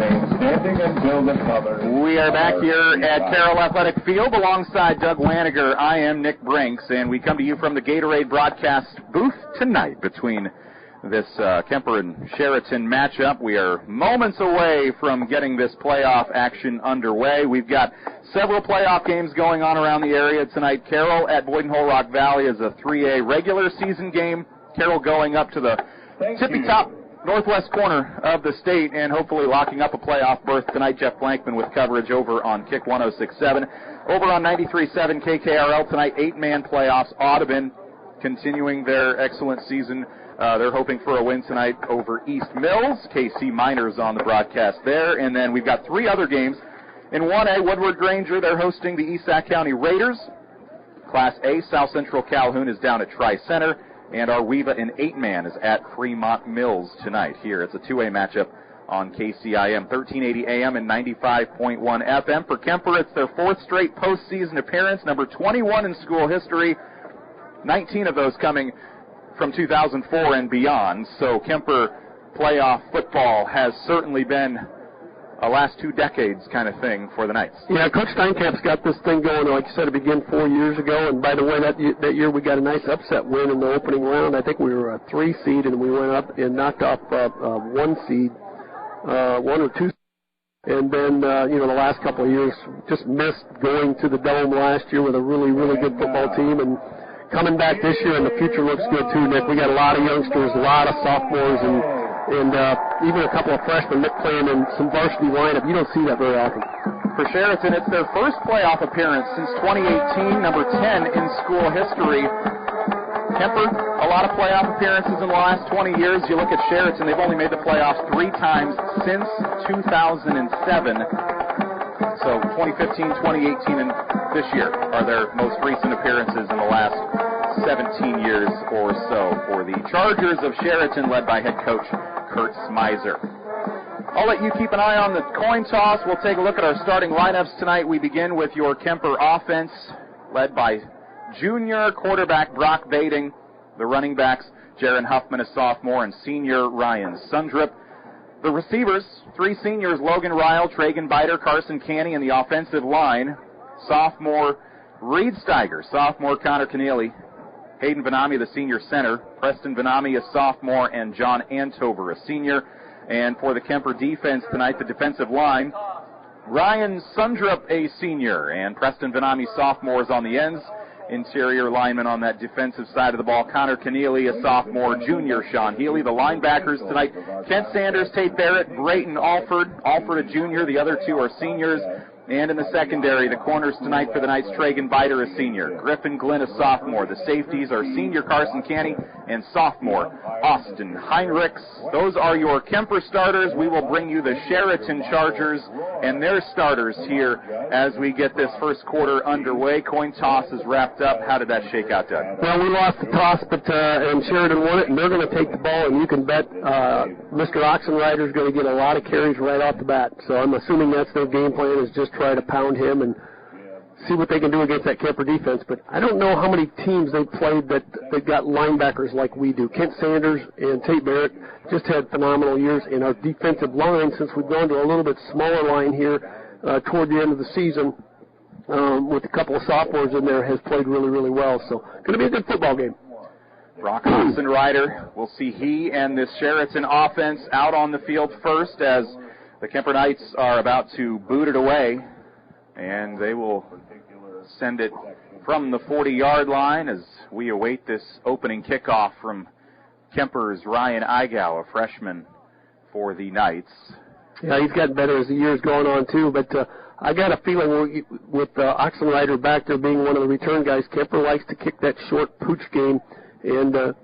remain standing until the color. We are back here at Carroll Athletic Field alongside Doug Waniger. I am Nick Brinks, and we come to you from the Gatorade broadcast booth tonight between this Kuemper and Chariton matchup. We are moments away from getting this playoff action underway. We've got several playoff games going on around the area tonight. Carroll at Boyd and Hull Rock Valley is a 3A regular season game. Carroll going up to the tippy-top northwest corner of the state and hopefully locking up a playoff berth tonight. Jeff Blankman with coverage over on Kick 106.7. Over on 93.7 KKRL tonight, 8-man playoffs. Audubon continuing their excellent season. They're hoping for a win tonight over East Mills. KC Miners on the broadcast there. And then we've got 3 other games. In 1A, Woodward Granger, they're hosting the East Sac County Raiders. Class A, South Central Calhoun is down at Tri-Center. And our Weeva in 8-man is at Fremont Mills tonight here. It's a 2A matchup on KCIM, 1380 AM and 95.1 FM. For Kuemper, it's their 4th straight postseason appearance, number 21 in school history, 19 of those coming from 2004 and beyond. So Kuemper playoff football has certainly been a last 2 decades kind of thing for the Knights. Yeah, Coach Steinkamp's got this thing going, like you said, it began 4 years ago, and by the way, that year we got a nice upset win in the opening round. I think we were a 3 seed, and we went up and knocked off 1 seed, 1 or 2. And then, the last couple of years just missed going to the Dome last year with a really, really good football team, and coming back this year, and the future looks good too, Nick. We got a lot of youngsters, a lot of sophomores, and even a couple of freshmen playing in some varsity lineup. You don't see that very often. For Chariton, it's their first playoff appearance since 2018, number 10 in school history. Kuemper, a lot of playoff appearances in the last 20 years. You look at Chariton, they've only made the playoffs 3 times since 2007. So 2015, 2018, and this year are their most recent appearances in the last 17 years or so for the Chargers of Chariton, led by head coach Kurt Smizer. I'll let you keep an eye on the coin toss. We'll take a look at our starting lineups tonight. We begin with your Kuemper offense, led by junior quarterback Brock Bading, the running backs Jaron Huffman, a sophomore, and senior Ryan Sundrup. The receivers, 3 seniors, Logan Ryle, Tragan Biter, Carson Canny, and the offensive line, sophomore Reed Steiger, sophomore Connor Keneally, Hayden Vanami, the senior center, Preston Vanami, a sophomore, and John Antover, a senior. And for the Kuemper defense tonight, the defensive line, Ryan Sundrup, a senior, and Preston Vanami, sophomores on the ends. Interior lineman on that defensive side of the ball, Connor Keneally, a sophomore, junior Sean Healy. The linebackers tonight, Kent Sanders, Tate Barrett, Brayton Alford a junior. The other 2 are seniors. And in the secondary, the corners tonight for the Knights, Tragan Biter, a senior. Griffin Glenn, a sophomore. The safeties are senior Carson Canny and sophomore Austin Heinrichs. Those are your Kuemper starters. We will bring you the Chariton Chargers and their starters here as we get this first quarter underway. Coin toss is wrapped up. How did that shake out, Doug? Well, we lost the toss, and Sheridan won it, and they're going to take the ball, and you can bet Mr. Oxenrider is going to get a lot of carries right off the bat. So I'm assuming that's their game plan, is just try to pound him and see what they can do against that Kuemper defense. But I don't know how many teams they played that got linebackers like we do. Kent Sanders and Tate Barrett just had phenomenal years. In our defensive line, since we've gone to a little bit smaller line here toward the end of the season, with a couple of sophomores in there, has played really, really well. So going to be a good football game. Brock Oxenrider, we'll see he and this Chariton offense out on the field first as the Kuemper Knights are about to boot it away, and they will send it from the 40-yard line as we await this opening kickoff from Kuemper's Ryan Igau, a freshman for the Knights. Yeah, he's gotten better as the year's going on, too, but I got a feeling with Oxenrider back there being one of the return guys, Kuemper likes to kick that short pooch game, and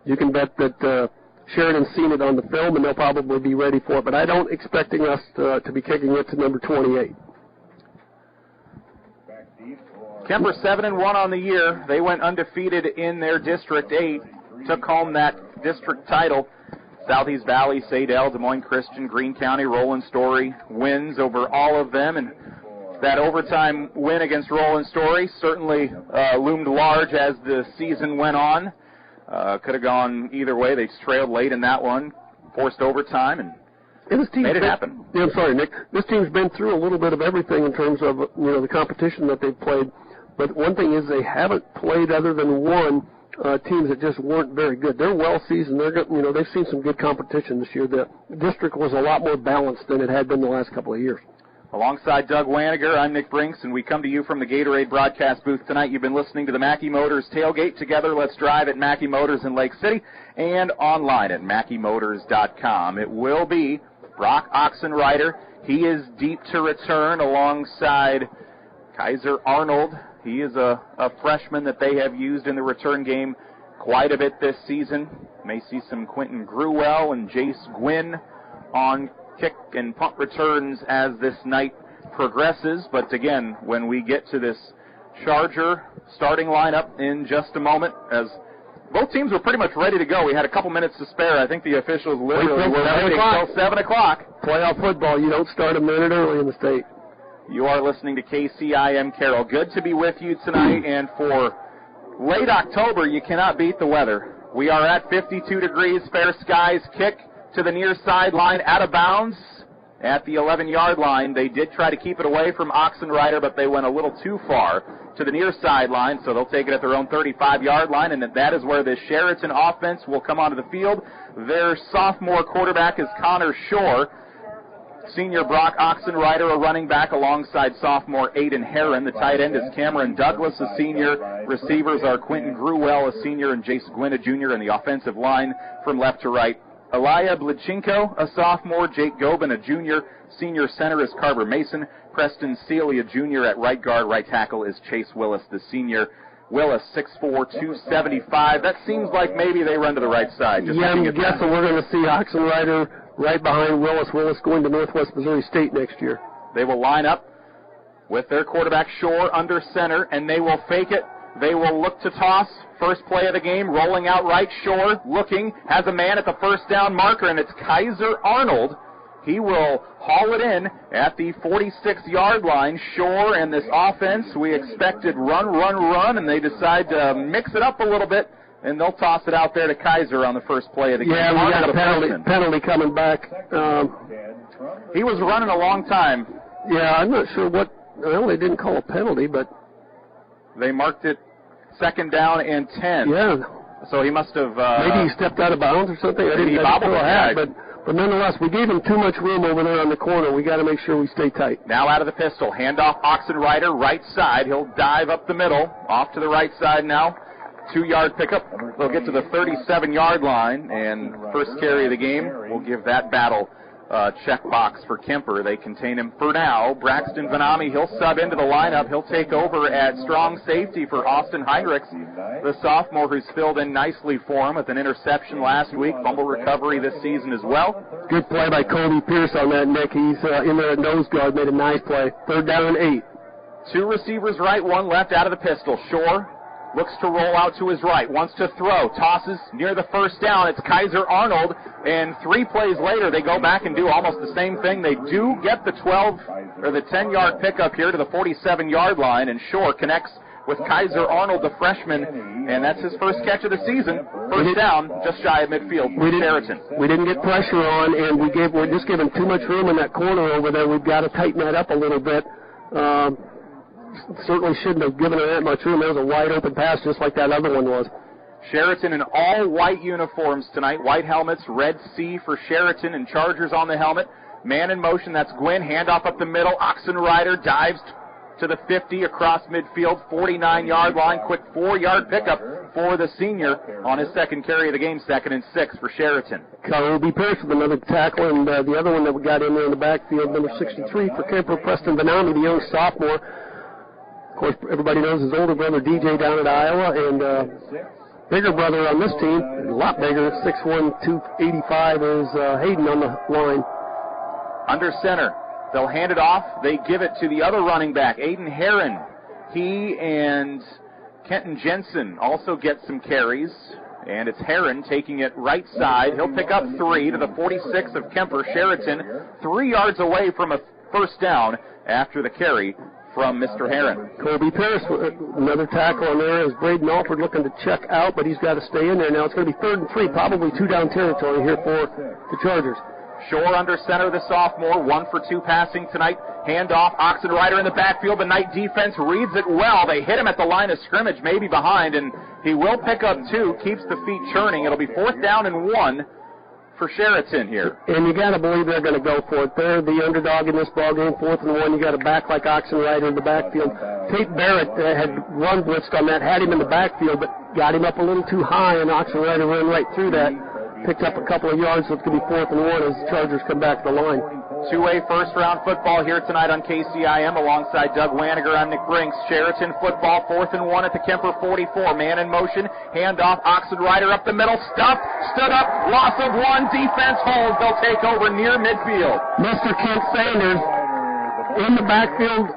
you can bet that Sheridan's seen it on the film, and they'll probably be ready for it. But I don't expecting us to be kicking it to number 28. Kuemper 7-1 on the year. They went undefeated in their District 8, took home that district title. Southeast Valley, Sadell, Des Moines Christian, Greene County, Roland Story wins over all of them. And that overtime win against Roland Story certainly loomed large as the season went on. Could have gone either way. They trailed late in that one, forced overtime, and And this team's made it happen. Yeah, I'm sorry, Nick. This team's been through a little bit of everything in terms of the competition that they've played. But one thing is they haven't played other than one teams that just weren't very good. They're well seasoned. They're good, they've seen some good competition this year. The district was a lot more balanced than it had been the last couple of years. Alongside Doug Waniger, I'm Nick Brinks, and we come to you from the Gatorade broadcast booth tonight. You've been listening to the Mackey Motors Tailgate. Together, let's drive at Mackey Motors in Lake City and online at MackeyMotors.com. It will be Brock Oxenrider. He is deep to return alongside Kaiser Arnold. He is a freshman that they have used in the return game quite a bit this season. May see some Quentin Gruwell and Jace Gwynn on kick and punt returns as this night progresses. But again, when we get to this Charger starting lineup in just a moment, as both teams were pretty much ready to go. We had a couple minutes to spare. I think the officials literally were waiting until 7 o'clock. Playoff football, you don't start a minute early in the state. You are listening to KCIM Carroll. Good to be with you tonight, and for late October, you cannot beat the weather. We are at 52 degrees, fair skies, kick to the near sideline, out of bounds at the 11-yard line. They did try to keep it away from Oxenrider, but they went a little too far to the near sideline, so they'll take it at their own 35-yard line, and that is where this Chariton offense will come onto the field. Their sophomore quarterback is Connor Shore. Senior Brock Oxenrider, a running back, alongside sophomore Aiden Herron. The tight end is Cameron Douglas, a senior. Receivers are Quentin Gruwell, a senior, and Jace Gwynn, a junior. And the offensive line from left to right, Elia Blichenko, a sophomore, Jake Gobin, a junior. Senior center is Carver Mason. Preston Sealy, a junior, at right guard. Right tackle is Chase Willis, the senior. Willis, 6'4", 275. That seems like maybe they run to the right side. I'm guessing we're going to see Oxenrider right behind Willis. Willis going to Northwest Missouri State next year. They will line up with their quarterback Shore under center, and they will fake it. They will look to toss. First play of the game, rolling out right. Shore looking, has a man at the first down marker, and it's Kaiser Arnold. He will haul it in at the 46-yard line. Shore and this offense, we expected run, and they decide to mix it up a little bit, and they'll toss it out there to Kaiser on the first play of the game. Yeah, we got a penalty coming back. He was running a long time. Yeah, I'm not sure what. Well, they didn't call a penalty, but they marked it second down and 10. Yeah. So he must have. Maybe he stepped out of bounds or something. I didn't know, but nonetheless, we gave him too much room over there on the corner. We got to make sure we stay tight. Now out of the pistol, handoff Oxenrider, right side. He'll dive up the middle, off to the right side now. 2-yard pickup. They'll get to the 37-yard line, and first carry of the game. We'll give that battle check box for Kuemper. They contain him for now. Braxton Vanami, he'll sub into the lineup. He'll take over at strong safety for Austin Heinrichs, the sophomore who's filled in nicely for him with an interception last week, fumble recovery this season as well. Good play by Colby Pierce on that, Nick. He's in there at nose guard, made a nice play. Third down and 8. 2 receivers right, 1 left out of the pistol. Shore looks to roll out to his right, wants to throw, tosses near the first down. It's Kaiser Arnold, and 3 plays later they go back and do almost the same thing. They do get the 10-yard pickup here to the 47-yard line, and Shore connects with Kaiser Arnold, the freshman, and that's his first catch of the season. First down, just shy of midfield for Chariton. We didn't get pressure on, and we're just giving too much room in that corner over there. We've got to tighten that up a little bit. Certainly shouldn't have given her that much room. There was a wide open pass just like that other one was. Chariton in all white uniforms tonight. White helmets, red C for Chariton, and Chargers on the helmet. Man in motion, that's Gwynn. Handoff up the middle. Oxenrider dives to the 50 across midfield, 49-yard line. Quick 4-yard pickup for the senior on his second carry of the game, 2nd and 6 for Chariton. Colby Pierce with another tackle, and the other one that we got in there in the backfield, number 63 for Kuemper, Preston Vanami, the young sophomore. Of course, everybody knows his older brother DJ down at Iowa, and bigger brother on this team, a lot bigger, 6'1", 285 is Hayden on the line. Under center, they'll hand it off. They give it to the other running back, Aiden Herron. He and Kenton Jensen also get some carries, and it's Herron taking it right side. He'll pick up 3 to the 46 of Kuemper. Chariton 3 yards away from a first down after the carry from Mr. Herron. Colby Pierce, another tackle on there, as Braden Alford looking to check out, but he's got to stay in there now. It's going to be 3rd and 3, probably 2 down territory here for the Chargers. Shore under center, the sophomore, 1 for 2 passing tonight. Handoff, Oxenrider in the backfield. The Knight defense reads it well. They hit him at the line of scrimmage, maybe behind, and he will pick up 2, keeps the feet churning. It'll be 4th down and 1 for Chariton here. And you got to believe they're going to go for it. They're the underdog in this ball game, 4th and 1. You got a back like Oxenrider in the backfield. Tate Barrett had run blitzed on that, had him in the backfield, but got him up a little too high, and Oxenrider ran right through that. Picked up a couple of yards, so it's going to be 4th and 1 as the Chargers come back to the line. Two-way first-round football here tonight on KCIM alongside Doug Waniger on Nick Brinks. Chariton football, 4th and 1 at the Kuemper 44. Man in motion, handoff, Oxenrider up the middle, stuffed, stood up, loss of 1, defense holds. They'll take over near midfield. Mr. Kent Sanders in the backfield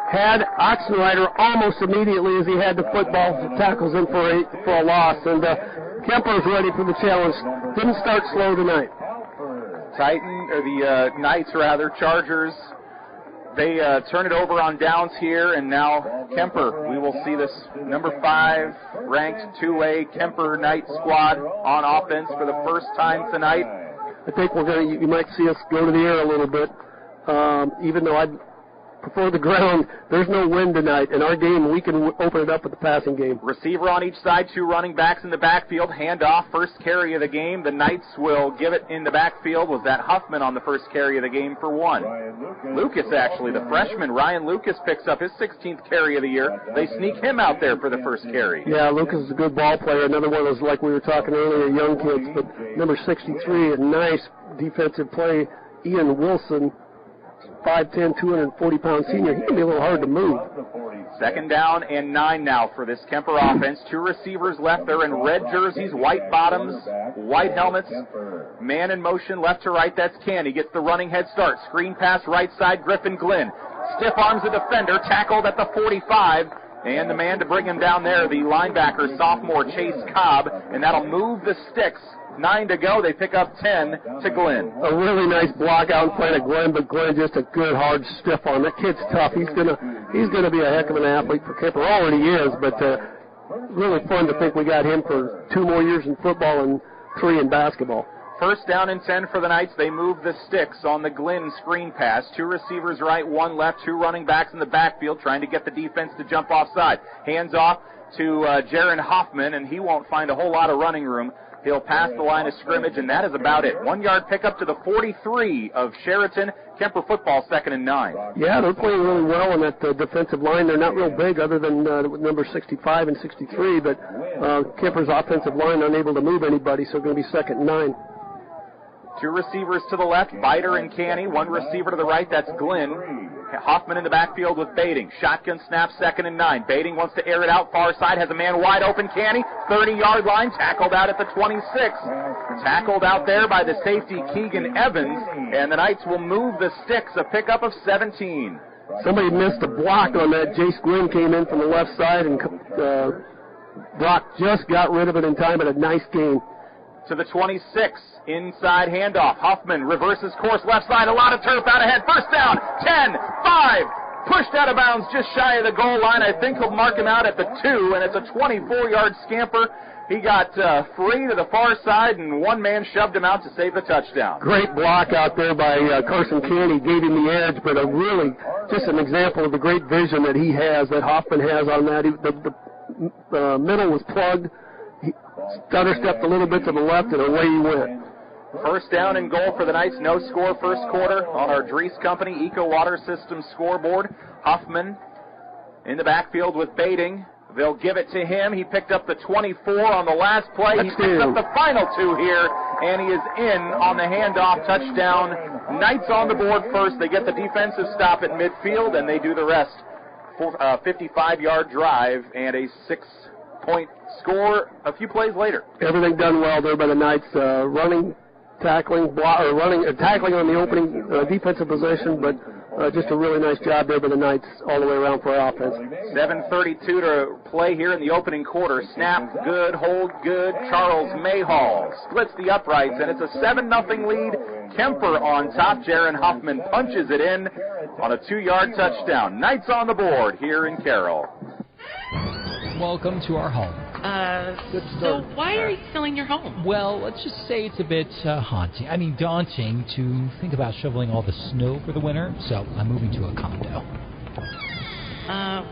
had Oxenrider almost immediately as he had the football, tackles him for a loss, and Kuemper's ready for the challenge. Didn't start slow tonight. The Knights, Chargers, they turn it over on downs here, and now Kuemper. We will see this number 5 ranked 2A Kuemper Knight squad on offense for the first time tonight. I think you might see us go to the air a little bit, even though I'd prefer the ground. There's no wind tonight. In our game, we can open it up with the passing game. Receiver on each side, 2 running backs in the backfield. Handoff, first carry of the game. The Knights will give it in the backfield. Was that Huffman on the first carry of the game for 1? Lucas, actually, the freshman. Ryan Lucas picks up his 16th carry of the year. They sneak him out there for the first carry. Yeah, Lucas is a good ball player. Another one of those, like we were talking earlier, young kids. But number 63, a nice defensive play. Ian Wilson, 5'10", 240-pound senior. He can be a little hard to move. 2nd down and 9 now for this Kuemper offense. 2 receivers left. They're in red jerseys, white bottoms, white helmets. Man in motion, left to right. That's Candy. Gets the running head start. Screen pass right side, Griffin Glenn. Stiff arms the defender, tackled at the 45. And the man to bring him down there, the linebacker, sophomore Chase Cobb. And that'll move the sticks. 9 to go. They pick up 10 to Glenn. A really nice block out in front of Glenn, but Glenn just a good hard stiff arm. That kid's tough. He's gonna be a heck of an athlete for Kuemper. Already is, but really fun to think we got him for 2 more years in football and 3 in basketball. 1st down and 10 for the Knights. They move the sticks on the Glenn screen pass. 2 receivers right, 1 left, 2 running backs in the backfield trying to get the defense to jump offside. Hands off to Jaron Hoffman, and he won't find a whole lot of running room. He'll pass the line of scrimmage, and that is about it. 1-yard pickup to the 43 of Chariton. Kuemper football, 2nd and 9. Yeah, they're playing really well on that defensive line. They're not real big other than number 65 and 63, but Kuemper's offensive line unable to move anybody, so it's going to be 2nd and 9. 2 receivers to the left, Biter and Canny. 1 receiver to the right, that's Glenn. Hoffman in the backfield with Bading. Shotgun snap, 2nd and 9. Bading wants to air it out far side, has a man wide open, Canny. 30-yard line, tackled out at the 26. Tackled out there by the safety, Keegan Evans, and the Knights will move the sticks, a pickup of 17. Somebody missed a block on that. Jace Gwynn came in from the left side, and Brock just got rid of it in time, but a nice gain. To the 26, inside handoff. Huffman reverses course left side, a lot of turf out ahead. 1st down, 10, 5, pushed out of bounds just shy of the goal line. I think he'll mark him out at the 2, and it's a 24-yard scamper. He got free to the far side, and one man shoved him out to save the touchdown. Great block out there by Carson Canny, gave him the edge, but really just an example of the great vision that he has, that Hoffman has on that. The middle was plugged. He stutter stepped a little bit to the left, and away he went. 1st down and goal for the Knights. No score 1st quarter on our Dries Company Eco Water Systems scoreboard. Huffman in the backfield with Bading. They'll give it to him. He picked up the 24 on the last play. He picked up the final 2 here, and he is in on the handoff touchdown. Knights on the board first. They get the defensive stop at midfield, and they do the rest. 55-yard drive and a 6-point score a few plays later. Everything done well there by the Knights. Running, tackling, tackling on the opening defensive possession, but just a really nice job there by the Knights all the way around for our offense. 7:32 to play here in the opening quarter. Snap, good. Hold, good. Charles Mayhall splits the uprights, and it's a 7-0 lead. Kuemper on top. Jaron Huffman punches it in on a 2-yard touchdown. Knights on the board here in Carroll. Welcome to our home, So why are you selling your home? Well, let's just say it's a bit daunting to think about shoveling all the snow for the winter, so I'm moving to a condo.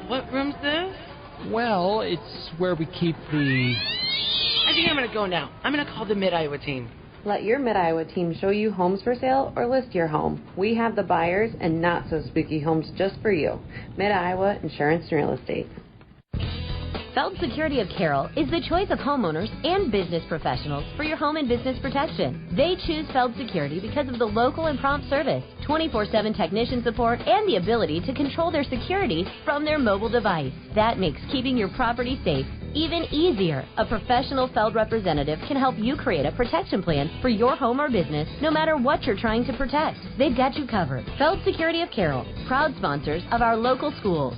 What room's this? Well, it's where we keep the... I think I'm going to go now. I'm going to call the Mid-Iowa team. Let your Mid-Iowa team show you homes for sale or list your home. We have the buyers and not so spooky homes just for you. Mid-Iowa Insurance and Real Estate. Feld Security of Carroll is the choice of homeowners and business professionals for your home and business protection. They choose Feld Security because of the local and prompt service, 24/7 technician support, and the ability to control their security from their mobile device. That makes keeping your property safe even easier. A professional Feld representative can help you create a protection plan for your home or business, no matter what you're trying to protect. They've got you covered. Feld Security of Carroll, proud sponsors of our local schools.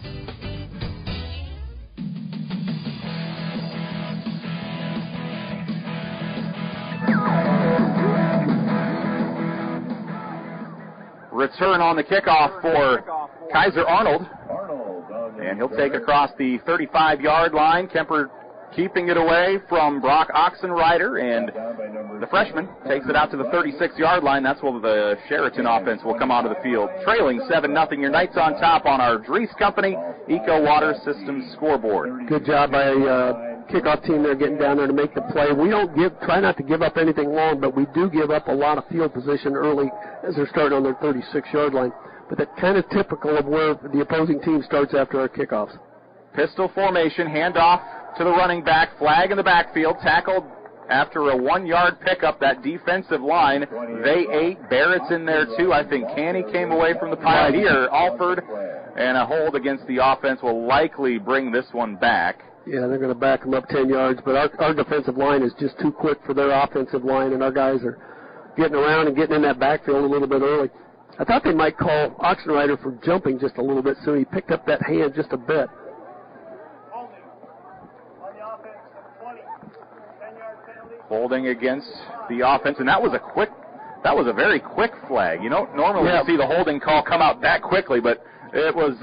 Return on the kickoff for Kaiser Arnold. And he'll take across the 35-yard line. Kuemper keeping it away from Brock Oxenrider, and the freshman takes it out to the 36-yard line. That's where the Chariton offense will come onto the field. Trailing 7-0. Your Knights on top on our Dries Company Eco Water Systems scoreboard. Good job by kickoff team there getting down there to make the play. We don't try not to give up anything long, but we do give up a lot of field position early as they're starting on their 36-yard line. But that's kind of typical of where the opposing team starts after our kickoffs. Pistol formation, handoff to the running back, flag in the backfield, tackled after a 1-yard pickup. That defensive line, they ate. Barrett's in there too. I think Canny came away from the Pioneer. Alford, and a hold against the offense will likely bring this one back. Yeah, they're going to back them up 10 yards, but our defensive line is just too quick for their offensive line, and our guys are getting around and getting in that backfield a little bit early. I thought they might call Oxenrider for jumping just a little bit soon. He picked up that hand just a bit. Holding against the offense, and that was a very quick flag. You don't normally see the holding call come out that quickly, but it was,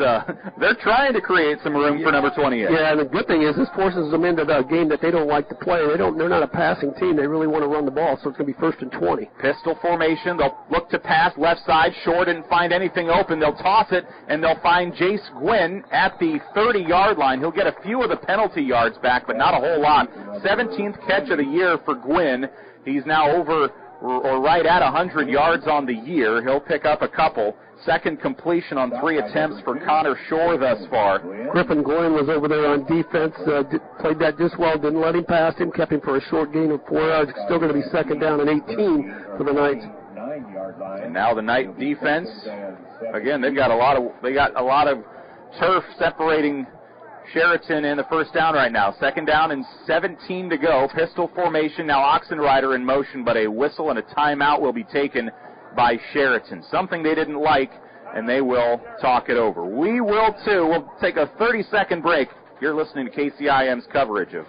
they're trying to create some room for number 28. Yeah, and the good thing is this forces them into the game that they don't like to play. They're not a passing team. They really want to run the ball, so it's going to be 1st and 20. Pistol formation. They'll look to pass left side. Shore didn't find anything open. They'll toss it, and they'll find Jace Gwynn at the 30-yard line. He'll get a few of the penalty yards back, but not a whole lot. 17th catch of the year for Gwynn. He's now over or right at 100 yards on the year. He'll pick up a couple. Second completion on 3 attempts for Connor Shore thus far. Griffin Glenn was over there on defense, played that just well, didn't let him pass him, kept him for a short gain of 4 yards. Still going to be 2nd down and 18 for the Knights. And now the Knight defense, again, they got a lot of turf separating Chariton in the first down right now. 2nd down and 17 to go. Pistol formation. Now Oxenrider in motion, but a whistle and a timeout will be taken by Chariton. Something they didn't like, and they will talk it over. We will too. We'll take a 30-second break. You're listening to KCIM's coverage of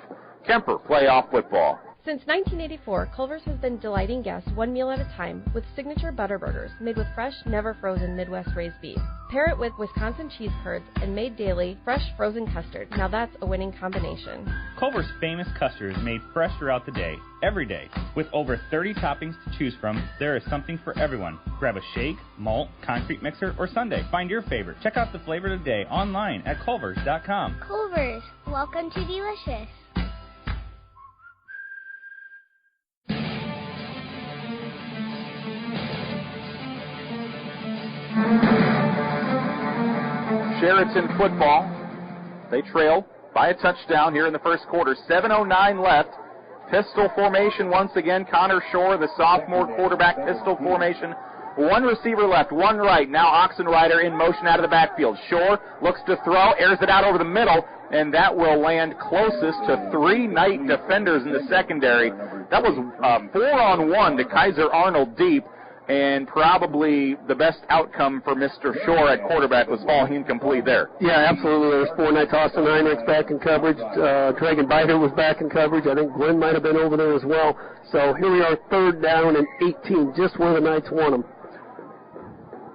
Kuemper playoff football. Since 1984, Culver's has been delighting guests one meal at a time with signature butter burgers made with fresh, never frozen Midwest raised beef. Pair it with Wisconsin cheese curds and made daily fresh frozen custard. Now that's a winning combination. Culver's famous custard is made fresh throughout the day, every day. With over 30 toppings to choose from, there is something for everyone. Grab a shake, malt, concrete mixer, or sundae. Find your favorite. Check out the flavor of the day online at culvers.com. Culver's, welcome to delicious. Chariton football. They trail by a touchdown here in the first quarter. 7:09 left. Pistol formation once again. Connor Shore, the sophomore quarterback, pistol formation. One receiver left, one right. Now Oxenrider in motion out of the backfield. Shore looks to throw, airs it out over the middle, and that will land closest to 3 Knight defenders in the secondary. That was 4-on-1 to Kaiser Arnold deep. And probably the best outcome for Mr. Shore at quarterback was falling incomplete there. Yeah, absolutely. There was 4 Knights. Austin Heinrichs back in coverage. Dragon Biter was back in coverage. I think Glenn might have been over there as well. So here we are, 3rd down and 18, just where the Knights want them.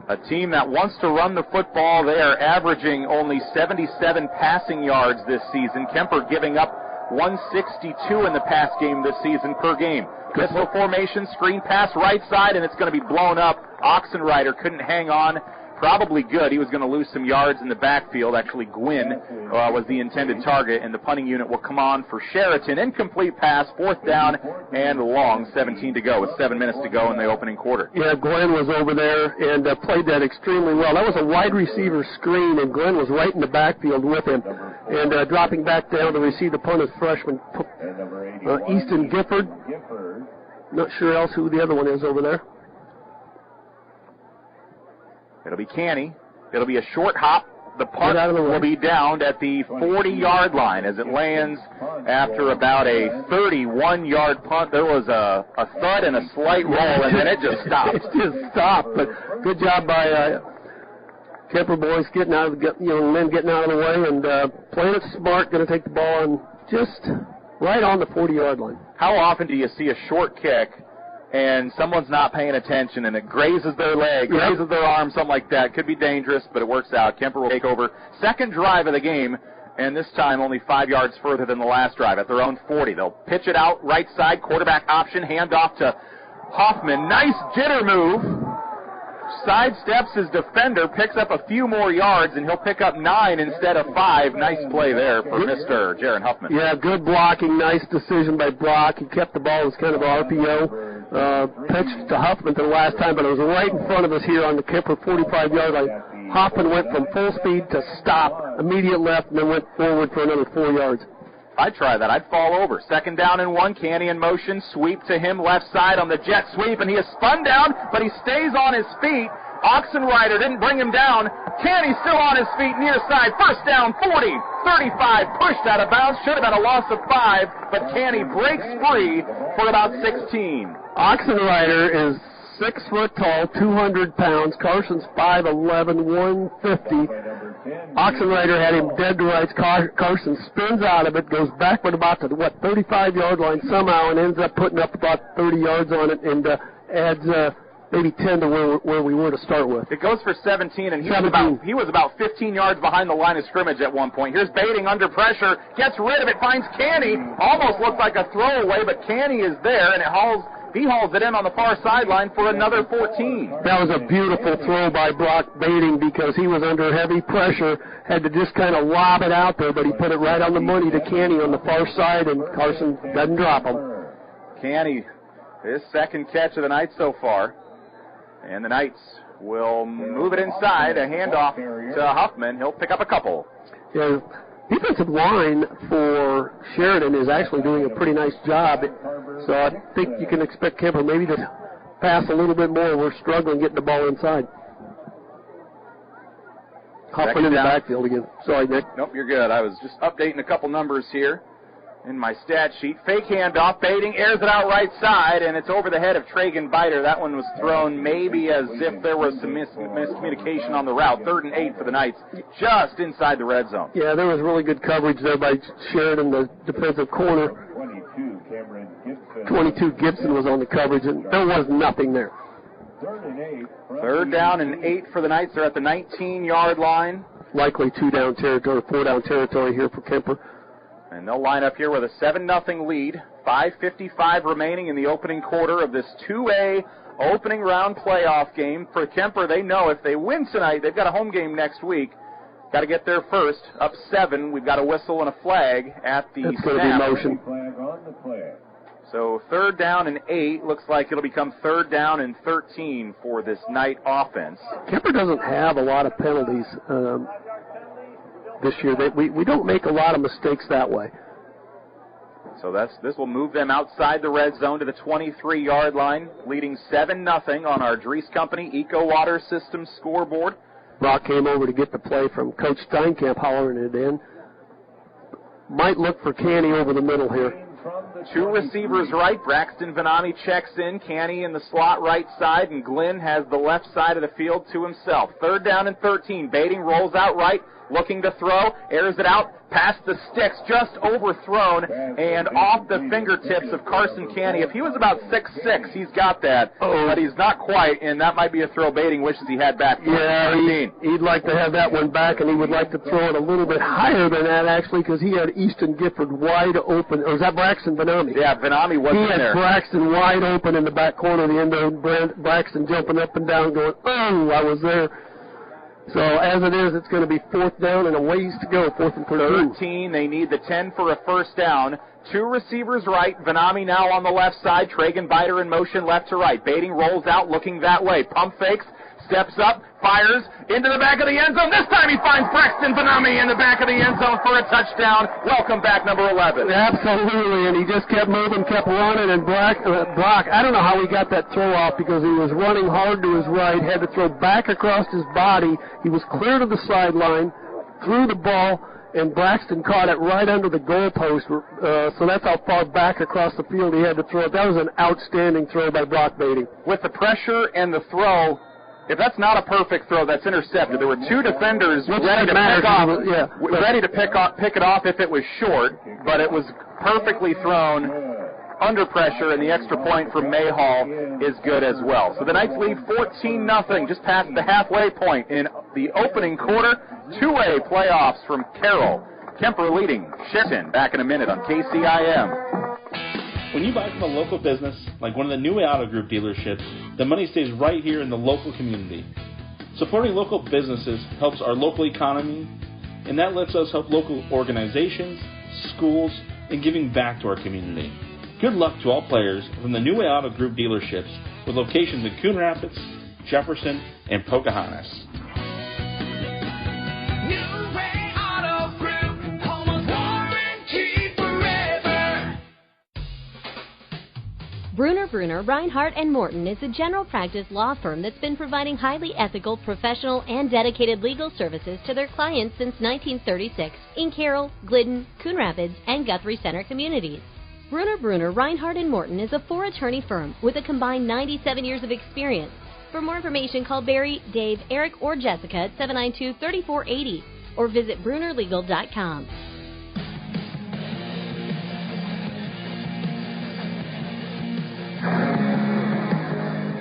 A team that wants to run the football. They are averaging only 77 passing yards this season. Kuemper giving up 162 in the pass game this season per game. Pistol formation, screen pass right side, and it's going to be blown up. Oxenrider couldn't hang on. Probably good. He was going to lose some yards in the backfield. Actually, Gwynn was the intended target, and the punting unit will come on for Chariton. Incomplete pass, 4th down and long, 17 to go with 7 minutes to go in the opening quarter. Yeah, Glenn was over there and played that extremely well. That was a wide receiver screen, and Glenn was right in the backfield with him. And dropping back down to receive the punt is freshman Easton Gifford. Not sure else who the other one is over there. It'll be Canny. It'll be a short hop. The punt will be downed at the 40-yard line as it lands after about a 31-yard punt. There was a thud and a slight roll, and then it just stopped. It just stopped, but good job by Kuemper boys getting out of the, men getting out of the way and playing it smart. Going to take the ball and just right on the 40-yard line. How often do you see a short kick and someone's not paying attention and it grazes their leg, grazes their arm, something like that? Could be dangerous, but it works out. Kuemper will take over. Second drive of the game, and this time only 5 yards further than the last drive at their own 40. They'll pitch it out right side, quarterback option, handoff to Hoffman. Nice jitter move. Sidesteps his defender, picks up a few more yards, and he'll pick up 9 instead of 5. Nice play there for Mr. Jaron Huffman. Yeah, good blocking. Nice decision by Brock. He kept the ball. It was kind of an RPO. Pitched to Huffman the last time, but it was right in front of us here on the Kuemper 45-yard line. Hoffman went from full speed to stop, immediate left, and then went forward for another 4 yards. I'd try that. I'd fall over. 2nd down and 1. Canny in motion. Sweep to him left side on the jet sweep, and he is spun down, but he stays on his feet. Oxenrider didn't bring him down. Canny still on his feet near side. 1st down, 40, 35, pushed out of bounds. Should have been a loss of 5, but Canny breaks free for about 16. Oxenrider is 6 foot tall, 200 pounds. Carson's 5'11", 150. Oxenrider had him dead to rights. Carson spins out of it, goes backward about to the 35-yard line somehow, and ends up putting up about 30 yards on it, and adds maybe 10 to where we were to start with. It goes for 17, and he was about 15 yards behind the line of scrimmage at one point. Here's Bating under pressure, gets rid of it, finds Canny. Almost looked like a throwaway, but Canny is there, and he hauls it in on the far sideline for another 14. That was a beautiful throw by Brock Bating because he was under heavy pressure, had to just kind of lob it out there, but he put it right on the money to Canny on the far side, and Carson doesn't drop him. Canny, his second catch of the night so far, and the Knights will move it inside, a handoff to Huffman. He'll pick up a couple. Yeah. Defensive line for Sheridan is actually doing a pretty nice job, so I think you can expect Kuemper maybe to pass a little bit more. We're struggling getting the ball inside. Hopping in the backfield again. Sorry, Nick. Nope, you're good. I was just updating a couple numbers here in my stat sheet. Fake handoff, Bating airs it out right side, and it's over the head of Tragan Biter. That one was thrown maybe as if there was some miscommunication on the route. 3rd and 8 for the Knights, just inside the red zone. Yeah, there was really good coverage there by Sheridan, the defensive corner. 22 Gibson was on the coverage, and there was nothing there. 3rd down and 8 for the Knights. They're at the 19-yard line. Likely 2-down territory, 4-down territory here for Kuemper. And they'll line up here with a 7-0 lead. 5:55 remaining in the opening quarter of this 2A opening round playoff game. For Kuemper, they know if they win tonight, they've got a home game next week. Got to get there first. Up 7. We've got a whistle and a flag at the It's going to be motion. So 3rd down and 8. Looks like it'll become 3rd down and 13 for this Knight offense. Kuemper doesn't have a lot of penalties this year. We don't make a lot of mistakes that way. So this will move them outside the red zone to the 23-yard line, leading 7-0 on our Dries Company Eco Water Systems scoreboard. Brock came over to get the play from Coach Steinkamp, hollering it in. Might look for Canny over the middle here. 2 receivers right. Braxton Vanami checks in. Canny in the slot right side, and Glenn has the left side of the field to himself. 3rd down and 13. Bating rolls out right, looking to throw, airs it out, past the sticks, just overthrown and off the fingertips of Carson Canny. If he was about 6'6", he's got that, but he's not quite, and that might be a throw Baiting wishes he had back. Yeah, he'd like to have that one back, and he would like to throw it a little bit higher than that, actually, because he had Easton Gifford wide open. Or was that Braxton Vanami? Yeah, Vanami wasn't there. He had Braxton wide open in the back corner of the end zone. Braxton jumping up and down going, oh, I was there. So as it is, it's going to be 4th down and a ways to go, 4th and 13. They need the 10 for a first down. 2 receivers right. Vanami now on the left side. Tragan Biter in motion left to right. Baiting rolls out looking that way. Pump fakes. Steps up, fires into the back of the end zone. This time he finds Braxton Vanami in the back of the end zone for a touchdown. Welcome back, number 11. Absolutely, and he just kept moving, kept running, and Brock, I don't know how he got that throw off because he was running hard to his right, had to throw back across his body. He was clear to the sideline, threw the ball, and Braxton caught it right under the goalpost. So that's how far back across the field he had to throw it. That was an outstanding throw by Brock Baiting. With the pressure and the throw, if that's not a perfect throw, that's intercepted. There were 2 defenders ready to pick it off if it was short, but it was perfectly thrown under pressure, and the extra point from Mayhall is good as well. So the Knights lead 14-0, just past the halfway point in the opening quarter. 2A playoffs from Carroll. Kuemper leading Chariton. Back in a minute on KCIM. When you buy from a local business, like one of the New Way Auto Group dealerships, the money stays right here in the local community. Supporting local businesses helps our local economy, and that lets us help local organizations, schools, and giving back to our community. Good luck to all players from the New Way Auto Group dealerships with locations in Coon Rapids, Jefferson, and Pocahontas. Bruner, Reinhardt & Morton is a general practice law firm that's been providing highly ethical, professional, and dedicated legal services to their clients since 1936 in Carroll, Glidden, Coon Rapids, and Guthrie Center communities. Bruner, Reinhardt & Morton is a 4-attorney firm with a combined 97 years of experience. For more information, call Barry, Dave, Eric, or Jessica at 792-3480 or visit brunerlegal.com.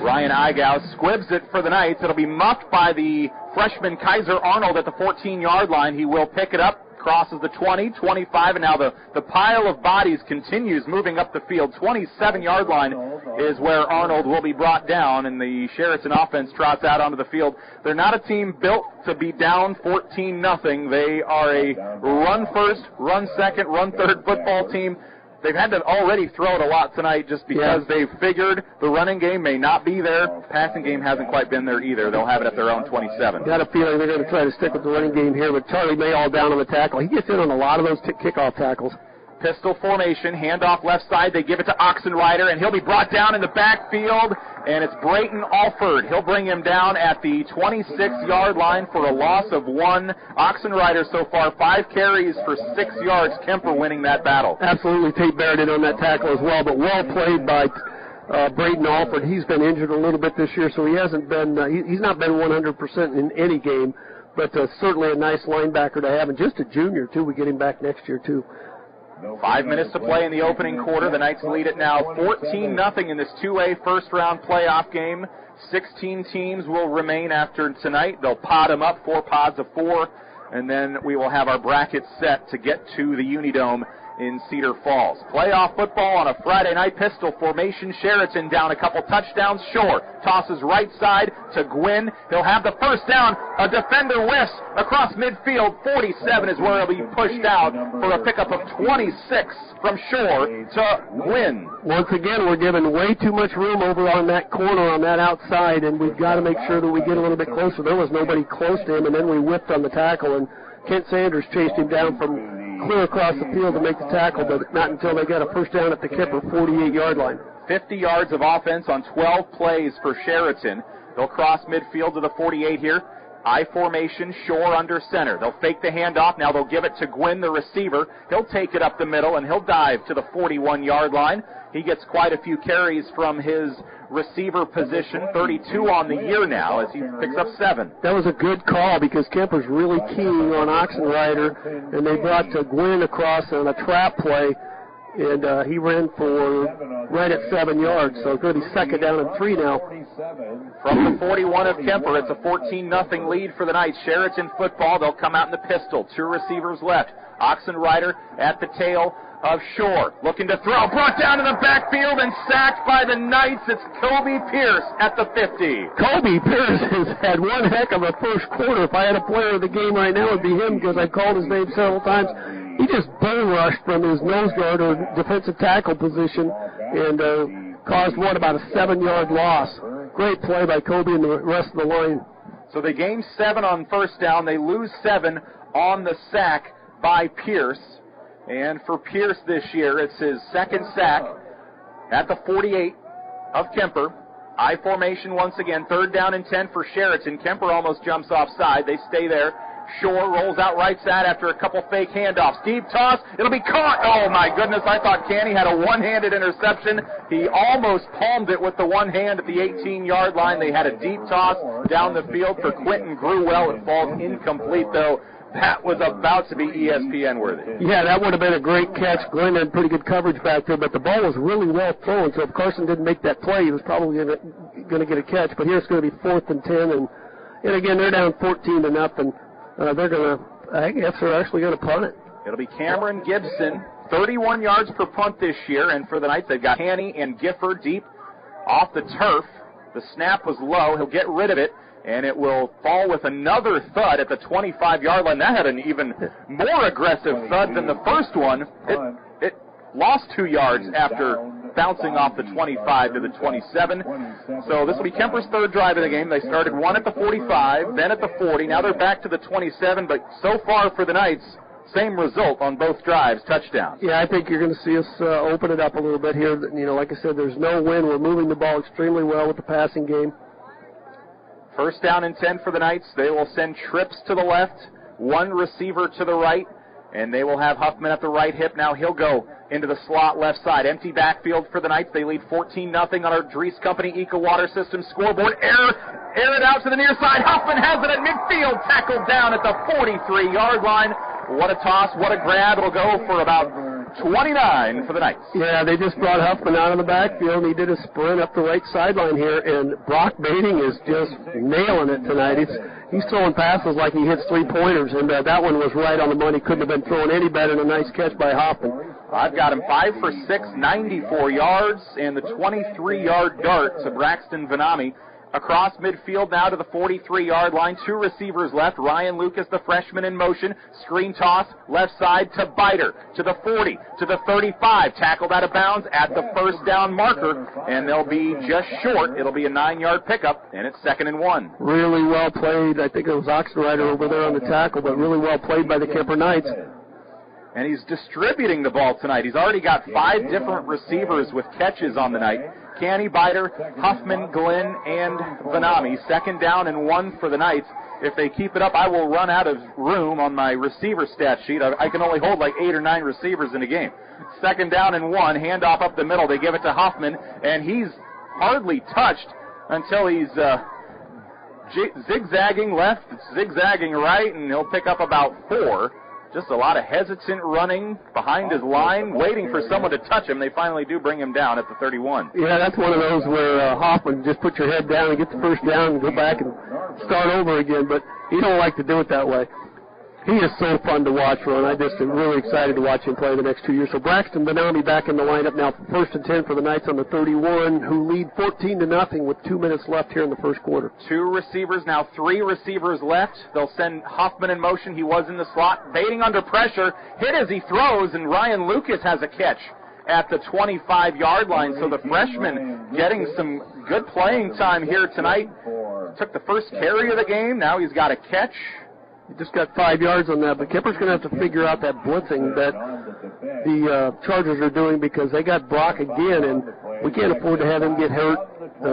Ryan Eigaus squibs it for the Knights. It'll be muffed by the freshman Kaiser Arnold at the 14-yard line. He will pick it up, crosses the 20, 25, and now the pile of bodies continues moving up the field. 27-yard line is where Arnold will be brought down, and the Chariton offense trots out onto the field. They're not a team built to be down 14-0. They are a run-first, run-second, run-third football team. They've had to already throw it a lot tonight just because they've figured the running game may not be there. Passing game hasn't quite been there either. They'll have it at their own 27. Got a feeling they're going to try to stick with the running game here, but Charlie Mayall down on the tackle. He gets in on a lot of those kickoff tackles. Pistol formation, handoff left side. They give it to Oxenrider, and he'll be brought down in the backfield, and it's Brayton Alford. He'll bring him down at the 26-yard line for a loss of 1. Oxenrider so far 5 carries for 6 yards. Kuemper winning that battle. Absolutely, Tate Barrett in on that tackle as well, but well played by Brayton Alford. He's been injured a little bit this year, so he hasn't been. He's not been 100% in any game, but certainly a nice linebacker to have, and just a junior too. We get him back next year too. 5 minutes to play in the opening quarter. The Knights lead it now 14-0 in this 2A first-round playoff game. 16 teams will remain after tonight. They'll pod them up, 4 pods of 4, and then we will have our brackets set to get to the Unidome in Cedar Falls. Playoff football on a Friday night. Pistol formation. Chariton down a couple touchdowns. Shore tosses right side to Gwynn. He'll have the first down. A defender whiffs across midfield. 47 is where he'll be pushed out for a pickup of 26 from Shore to Gwynn. Once again, we're giving way too much room over on that corner on that outside, and we've got to make sure that we get a little bit closer. There was nobody close to him, and then we whipped on the tackle, and Kent Sanders chased him down from clear across the field to make the tackle, but not until they got a first down at the Kuemper 48-yard line. 50 yards of offense on 12 plays for Chariton. They'll cross midfield to the 48 here. I formation, Shore under center. They'll fake the handoff. Now they'll give it to Gwynn, the receiver. He'll take it up the middle, and he'll dive to the 41-yard line. He gets quite a few carries from his receiver position, 32 on the year now, as he picks up 7. That was a good call because Kuemper's really keen on Oxenrider, and they brought Gwynn across on a trap play, and he ran for right at 7 yards, so it's going to be second down and 3 now. From the 41 of Kuemper, it's a 14-0 lead for the Knights. Chariton football, they'll come out in the pistol. 2 receivers left. Oxenrider at the tail of Shore, looking to throw, brought down to the backfield and sacked by the Knights. It's Kobe Pierce at the 50. Kobe Pierce has had one heck of a first quarter. If I had a player of the game right now, it would be him because I called his name several times. He just bull rushed from his nose guard or defensive tackle position and caused about a 7-yard loss. Great play by Kobe and the rest of the line. So they gain 7 on first down. They lose 7 on the sack by Pierce. And for Pierce this year, it's his second sack at the 48 of Kuemper. I formation once again, 3rd down and 10 for Chariton. Kuemper almost jumps offside. They stay there. Shore rolls out right side after a couple fake handoffs. Deep toss. It'll be caught. Oh, my goodness. I thought Canny had a one-handed interception. He almost palmed it with the one hand at the 18-yard line. They had a deep toss down the field for Quentin Gruwell. It falls incomplete, though. That was about to be ESPN worthy. Yeah, that would have been a great catch. Glenn had pretty good coverage back there, but the ball was really well thrown, so if Carson didn't make that play, he was probably going to get a catch. But here it's going to be 4th and 10, and again, they're down 14-0. They're going to, I guess they're actually going to punt it. It'll be Cameron Gibson, 31 yards per punt this year, and for the Knights, they've got Haney and Gifford deep off the turf. The snap was low. He'll get rid of it, and it will fall with another thud at the 25-yard line. That had an even more aggressive thud than the first one. It lost 2 yards after bouncing off the 25 to the 27. So this will be Kuemper's 3rd drive of the game. They started 1 at the 45, then at the 40. Now they're back to the 27, but so far for the Knights, same result on both drives, touchdowns. Yeah, I think you're going to see us open it up a little bit here. You know, like I said, there's no win. We're moving the ball extremely well with the passing game. 1st down and 10 for the Knights. They will send trips to the left, 1 receiver to the right, and they will have Huffman at the right hip. Now he'll go into the slot left side. Empty backfield for the Knights. They lead 14-0 on our Dries Company Eco Water System scoreboard. Air it out to the near side. Huffman has it at midfield, tackled down at the 43-yard line. What a toss, what a grab. It'll go for about 29 for the Knights. Yeah, they just brought Huffman out of the backfield, and he did a sprint up the right sideline here, and Brock Bating is just nailing it tonight. He's throwing passes like he hits 3-pointers, and that one was right on the money. Couldn't have been thrown any better, and a nice catch by Huffman. I've got him 5 for 6, 94 yards, and the 23-yard dart to Braxton Vanami. Across midfield now to the 43-yard line. 2 receivers left. Ryan Lucas, the freshman, in motion. Screen toss, left side to Biter. To the 40, to the 35. Tackled out of bounds at the 1st down marker, and they'll be just short. It'll be a 9-yard pickup, and it's 2nd and 1. Really well played. I think it was Oxenrider over there on the tackle, but really well played by the Kuemper Knights. And he's distributing the ball tonight. He's already got 5 different receivers with catches on the night. Canny, Biter, Huffman, Glenn, and Vanami. 2nd down and 1 for the Knights. If they keep it up, I will run out of room on my receiver stat sheet. I can only hold like 8 or 9 receivers in a game. 2nd down and 1, handoff up the middle. They give it to Huffman, and he's hardly touched until he's zigzagging left, zigzagging right, and he'll pick up about 4. Just a lot of hesitant running behind his line, waiting for someone to touch him. They finally do bring him down at the 31. Yeah, that's one of those where Hoffman just put your head down and get the 1st down and go back and start over again, but he don't like to do it that way. He is so fun to watch, Ron. I just am really excited to watch him play the next 2 years. So Braxton Vanami back in the lineup now, 1st and 10 for the Knights on the 31, who lead 14-0 with 2 minutes left here in the first quarter. 2 receivers, now 3 receivers left. They'll send Huffman in motion. He was in the slot, baiting under pressure, hit as he throws, and Ryan Lucas has a catch at the 25-yard line. So the freshman getting some good playing time here tonight. Took the first carry of the game. Now he's got a catch. He just got 5 yards on that, but Kuemper's going to have to figure out that blitzing that the Chargers are doing because they got Brock again, and we can't afford to have him get hurt.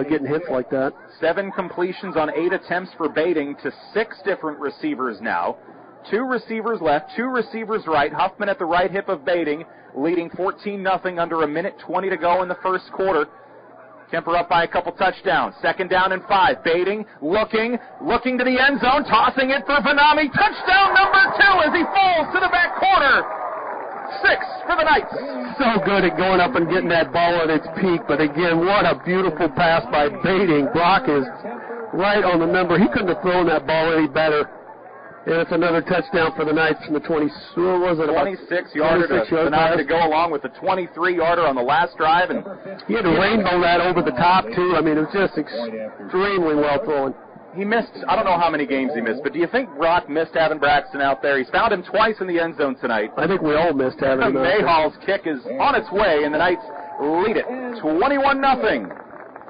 getting hits like that. 7 completions on 8 attempts for Bading to 6 different receivers now. 2 receivers left, 2 receivers right. Huffman at the right hip of Bading, leading 14-0 under 1:20 to go in the first quarter. Kuemper up by a couple touchdowns. 2nd down and 5. Bading looking to the end zone, tossing it for Vanami. Touchdown number 2 as he falls to the back corner. 6 for the Knights. So good at going up and getting that ball at its peak, but again, what a beautiful pass by Bading. Brock is right on the number. He couldn't have thrown that ball any better. And it's another touchdown for the Knights from the 26-yarder to go along with the 23-yarder on the last drive. And he had to rainbow that over the top, too. I mean, it was just extremely well thrown. He missed, I don't know how many games he missed, but do you think Brock missed having Braxton out there? He's found him twice in the end zone tonight. I think we all missed having him out there. Mayhall's kick is on its way, and the Knights lead it 21-0.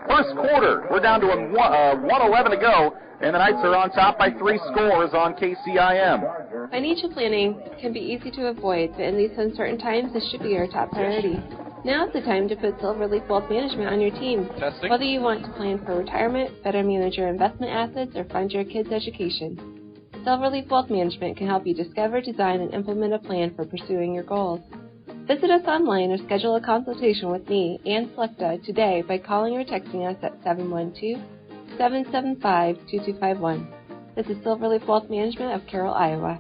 First quarter, we're down to 1:11 to go. And the Knights are on top by 3 scores on KCIM. Financial planning can be easy to avoid, but in these uncertain times, this should be your top priority. Now is the time to put Silverleaf Wealth Management on your team. Testing. Whether you want to plan for retirement, better manage your investment assets, or fund your kids' education, Silverleaf Wealth Management can help you discover, design, and implement a plan for pursuing your goals. Visit us online or schedule a consultation with me and Selecta today by calling or texting us at 712-775-2251. This is Silverleaf Wealth Management of Carroll, Iowa.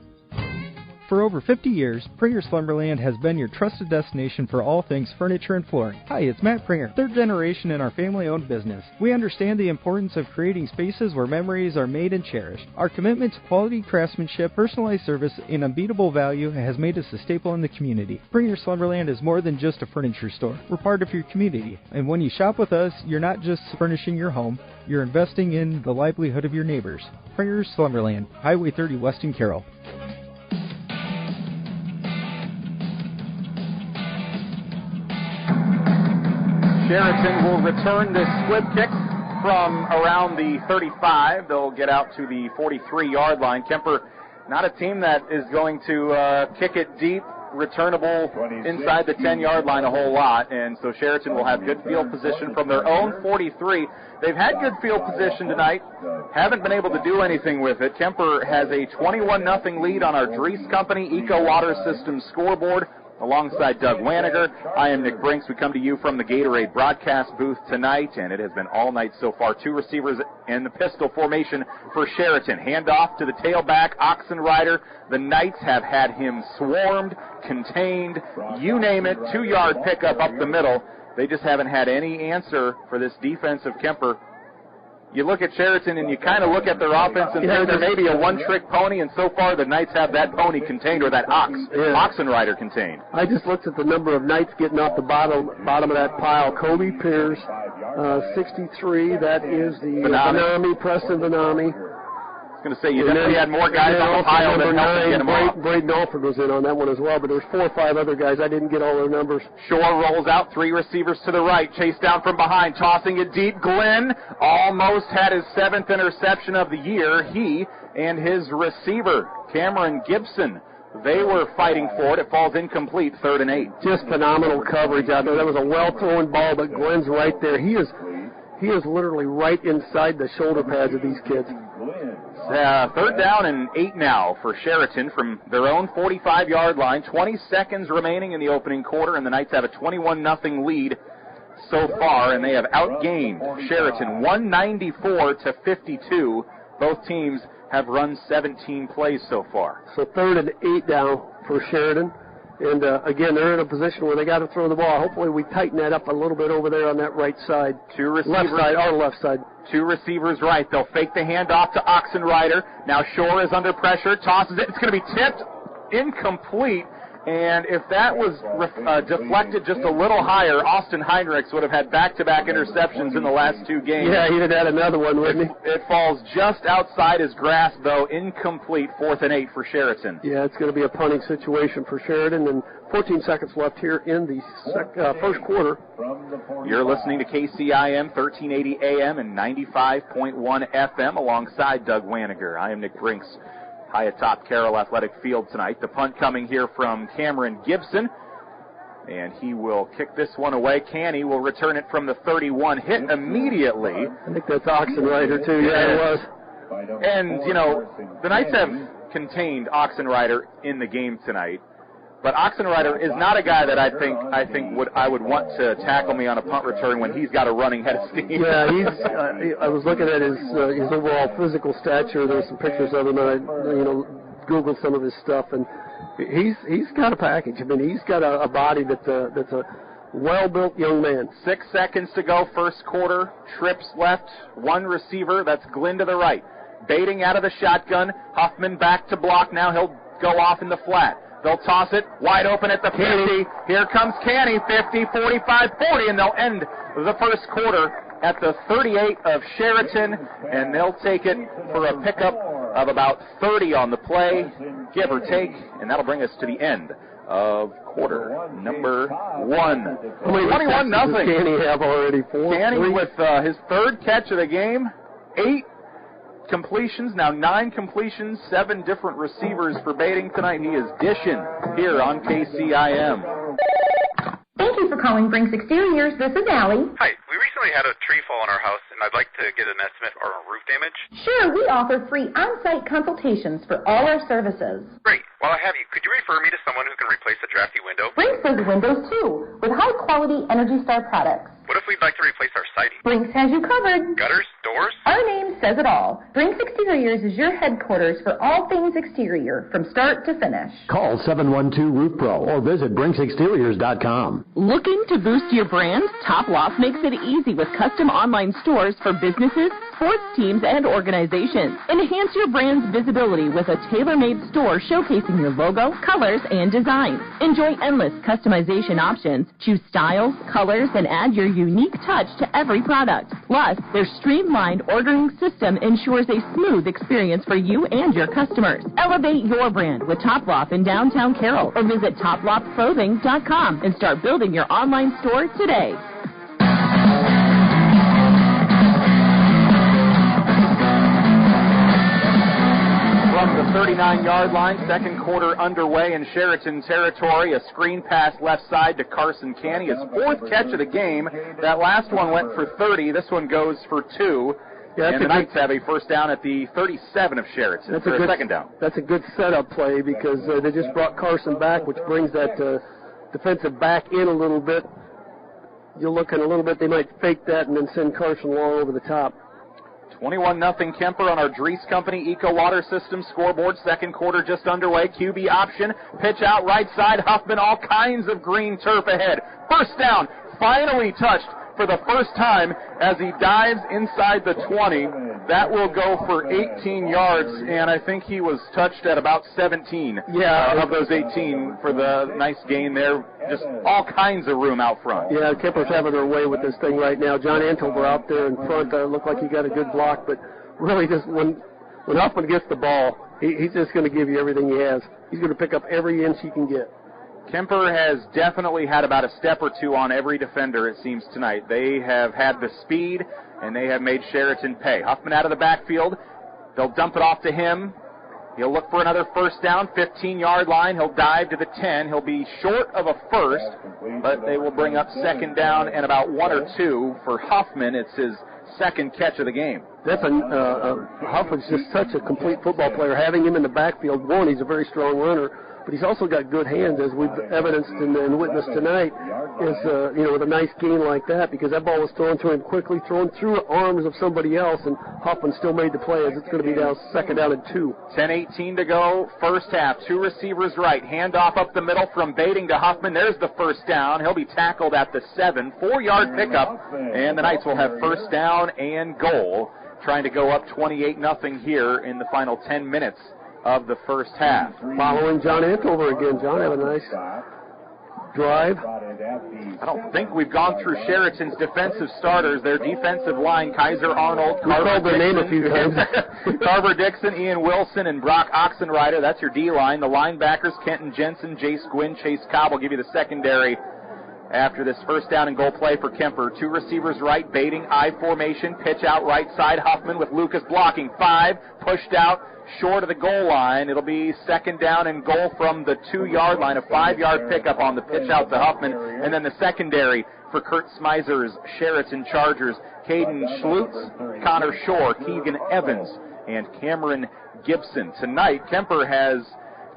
For over 50 years, Pringer's Lumberland has been your trusted destination for all things furniture and flooring. Hi, it's Matt Pringer, 3rd generation in our family-owned business. We understand the importance of creating spaces where memories are made and cherished. Our commitment to quality craftsmanship, personalized service, and unbeatable value has made us a staple in the community. Pringer's Lumberland is more than just a furniture store. We're part of your community, and when you shop with us, you're not just furnishing your home, you're investing in the livelihood of your neighbors. Pringer's Lumberland, Highway 30 West in Carroll. Chariton will return this squib kick from around the 35. They'll get out to the 43-yard line. Kuemper, not a team that is going to kick it deep, returnable inside the 10-yard line a whole lot, and so Chariton will have good field position from their own 43. They've had good field position tonight, haven't been able to do anything with it. Kuemper has a 21-0 lead on our Dries Company Eco Water Systems scoreboard. Alongside Doug Waniger, I am Nick Brinks. We come to you from the Gatorade broadcast booth tonight, and it has been all night so far. 2 receivers in the pistol formation for Chariton. Handoff to the tailback, Oxenrider. The Knights have had him swarmed, contained, you name it, 2-yard pickup up the middle. They just haven't had any answer for this defense of Kuemper. You look at Chariton and you kind of look at their offense and think there may be a one-trick pony, and so far the Knights have that pony contained, or that Oxenrider contained. I just looked at the number of Knights getting off the bottom of that pile. Kobe Pierce, 63. That is the Vanami, Preston Vanami. I was going to say, you definitely had more guys on the pile than helped get them off. Braden Alford was in on that one as well, but there was 4 or 5 other guys. I didn't get all their numbers. Shore rolls out, 3 receivers to the right, chased down from behind, tossing it deep. Glenn almost had his 7th interception of the year. He and his receiver, Cameron Gibson, they were fighting for it. It falls incomplete, 3rd and 8. Just phenomenal coverage out there. That was a well-thrown ball, but Glenn's right there. He is literally right inside the shoulder pads of these kids. 3rd down and 8 now for Chariton from their own 45-yard line. 20 seconds remaining in the opening quarter, and the Knights have a 21-0 lead so far, and they have outgained Chariton 194-52. Both teams have run 17 plays so far. So 3rd and 8 now for Sheridan. And, again, they're in a position where they got to throw the ball. Hopefully we tighten that up a little bit over there on that right side. 2 receivers. Left side. 2 receivers right. They'll fake the handoff to Oxenrider. Now Shore is under pressure. Tosses it. It's going to be tipped. Incomplete. And if that was deflected just a little higher, Austin Heinrichs would have had back-to-back interceptions in the last 2 games. Yeah, he'd have had another one, wouldn't he? It falls just outside his grasp, though. Incomplete, 4th and 8 for Chariton. Yeah, it's going to be a punting situation for Sheridan, and 14 seconds left here in the first quarter. You're listening to KCIM, 1380 AM and 95.1 FM, alongside Doug Waniger. I am Nick Brinks. High atop Carroll Athletic Field tonight. The punt coming here from Cameron Gibson. And he will kick this one away. Canny will return it from the 31, hit immediately. I think that's Oxenrider, too. Yeah, it was. And, the Knights have contained Oxenrider in the game tonight. But Oxenrider is not a guy that I think I would want to tackle me on a punt return when he's got a running head of steam. Yeah, I was looking at his overall physical stature. There's some pictures of him, and I Googled some of his stuff, and he's got a package. I mean, he's got a body that's a well-built young man. 6 seconds to go, first quarter. Trips left, one receiver. That's Glenn to the right. Baiting out of the shotgun. Huffman back to block. Now he'll go off in the flat. They'll toss it wide open at the 50. Here comes Canny, 50, 45, 40, and they'll end the first quarter at the 38 of Chariton, and they'll take it for a pickup of about 30 on the play, give or take, and that'll bring us to the end of quarter number 1. 21-0. Canny have already 4. Canny with his third catch of the game, 8 completions, now 9 completions, 7 different receivers for baiting tonight. He is dishing here on KCIM. Thank you for calling Brinks Exteriors. This is Allie. Hi, we recently had a tree fall on our house, and I'd like to get an estimate for roof damage. Sure, we offer free on-site consultations for all our services. Great. While I have you, could you refer me to someone who can replace a drafty window? Brinks does windows too, with high-quality Energy Star products. What if we'd like to replace our siding? Brinks has you covered. Gutters? Doors? Our name says it all. Brinks Exteriors is your headquarters for all things exterior, from start to finish. Call 712-ROOF-PRO or visit BrinksExteriors.com. Looking to boost your brand? Top Loft makes it easy with custom online stores for businesses, sports teams, and organizations. Enhance your brand's visibility with a tailor-made store showcasing your logo, colors, and designs. Enjoy endless customization options. Choose styles, colors, and add your unique touch to every product. Plus, their streamlined ordering system ensures a smooth experience for you and your customers. Elevate your brand with Top Loft in downtown Carroll or visit toploftclothing.com and start building your online store today. From the 39-yard line, second quarter underway in Chariton territory. A screen pass left side to Carson Canny, his 4th catch of the game. That last one went for 30. This one goes for 2. Yeah, and the Knights have a first down at the 37 of Chariton. That's a good second down. That's a good setup play because they just brought Carson back, which brings that defensive back in a little bit. You're looking a little bit, they might fake that and then send Carson long over the top. 21-0 Kuemper on our Dries Company Eco Water System scoreboard. Second quarter just underway. QB option. Pitch out right side. Huffman, all kinds of green turf ahead. First down. Finally touched for the first time as he dives inside the 20. That will go for 18 yards, and I think he was touched at about 17 of those 18 for the nice gain there. Just all kinds of room out front. Yeah, Kuemper's having their way with this thing right now. John Antover out there in front looked like he got a good block, but really just when Huffman gets the ball, he's just going to give you everything he has. He's going to pick up every inch he can get. Kuemper has definitely had about a step or two on every defender, it seems, tonight. They have had the speed, and they have made Chariton pay. Huffman out of the backfield. They'll dump it off to him. He'll look for another first down, 15-yard line. He'll dive to the 10. He'll be short of a first, but they will bring up second down and about 1 or 2 for Huffman. It's his second catch of the game. That's Huffman's just such a complete football player. Having him in the backfield, one, he's a very strong runner, but he's also got good hands, as we've evidenced and witnessed tonight, is, with a nice gain like that, because that ball was thrown to him quickly, thrown through the arms of somebody else, and Huffman still made the play as it's going to be now second down and 2. 10:18 to go, first half. 2 receivers right. Handoff up the middle from Baiting to Huffman. There's the first down. He'll be tackled at the 7. 4-yard pickup, and the Knights will have first down and goal, trying to go up 28-0 here in the final 10 minutes of the first half. Following John Antover again. John had a nice drive. I don't think we've gone through Chariton's defensive starters. Their defensive line, Kaiser Arnold, Carver Dixon, name a few times. Carver Dixon, Ian Wilson, and Brock Oxenrider. That's your D-line. The linebackers, Kenton Jensen, Jace Gwynn, Chase Cobb will give you the secondary after this first down and goal play for Kuemper. 2 receivers right, baiting I formation, pitch out right side. Huffman with Lucas blocking. 5, pushed out, short of the goal line. It'll be second down and goal from the 2-yard line. A 5-yard pickup on the pitch out to Huffman. And then the secondary for Kurt Smizer's Chariton Chargers. Caden Schlutz, Connor Shore, Keegan Evans, and Cameron Gibson. Tonight, Kuemper has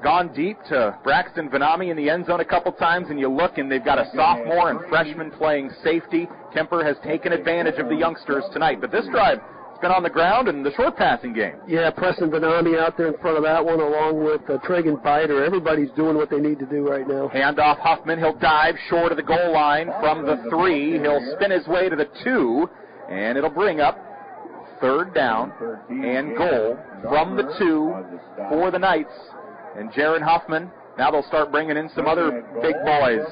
gone deep to Braxton Vanami in the end zone a couple times, and you look and they've got a sophomore and freshman playing safety. Kuemper has taken advantage of the youngsters tonight, but this drive has been on the ground and the short passing game. Yeah, Preston Vanami out there in front of that one, along with Tragan Biter. Everybody's doing what they need to do right now. Handoff Huffman. He'll dive short of the goal line from the 3. He'll spin his way to the 2, and it'll bring up third down and goal from the 2 for the Knights. And Jaron Huffman, now they'll start bringing in some other big boys.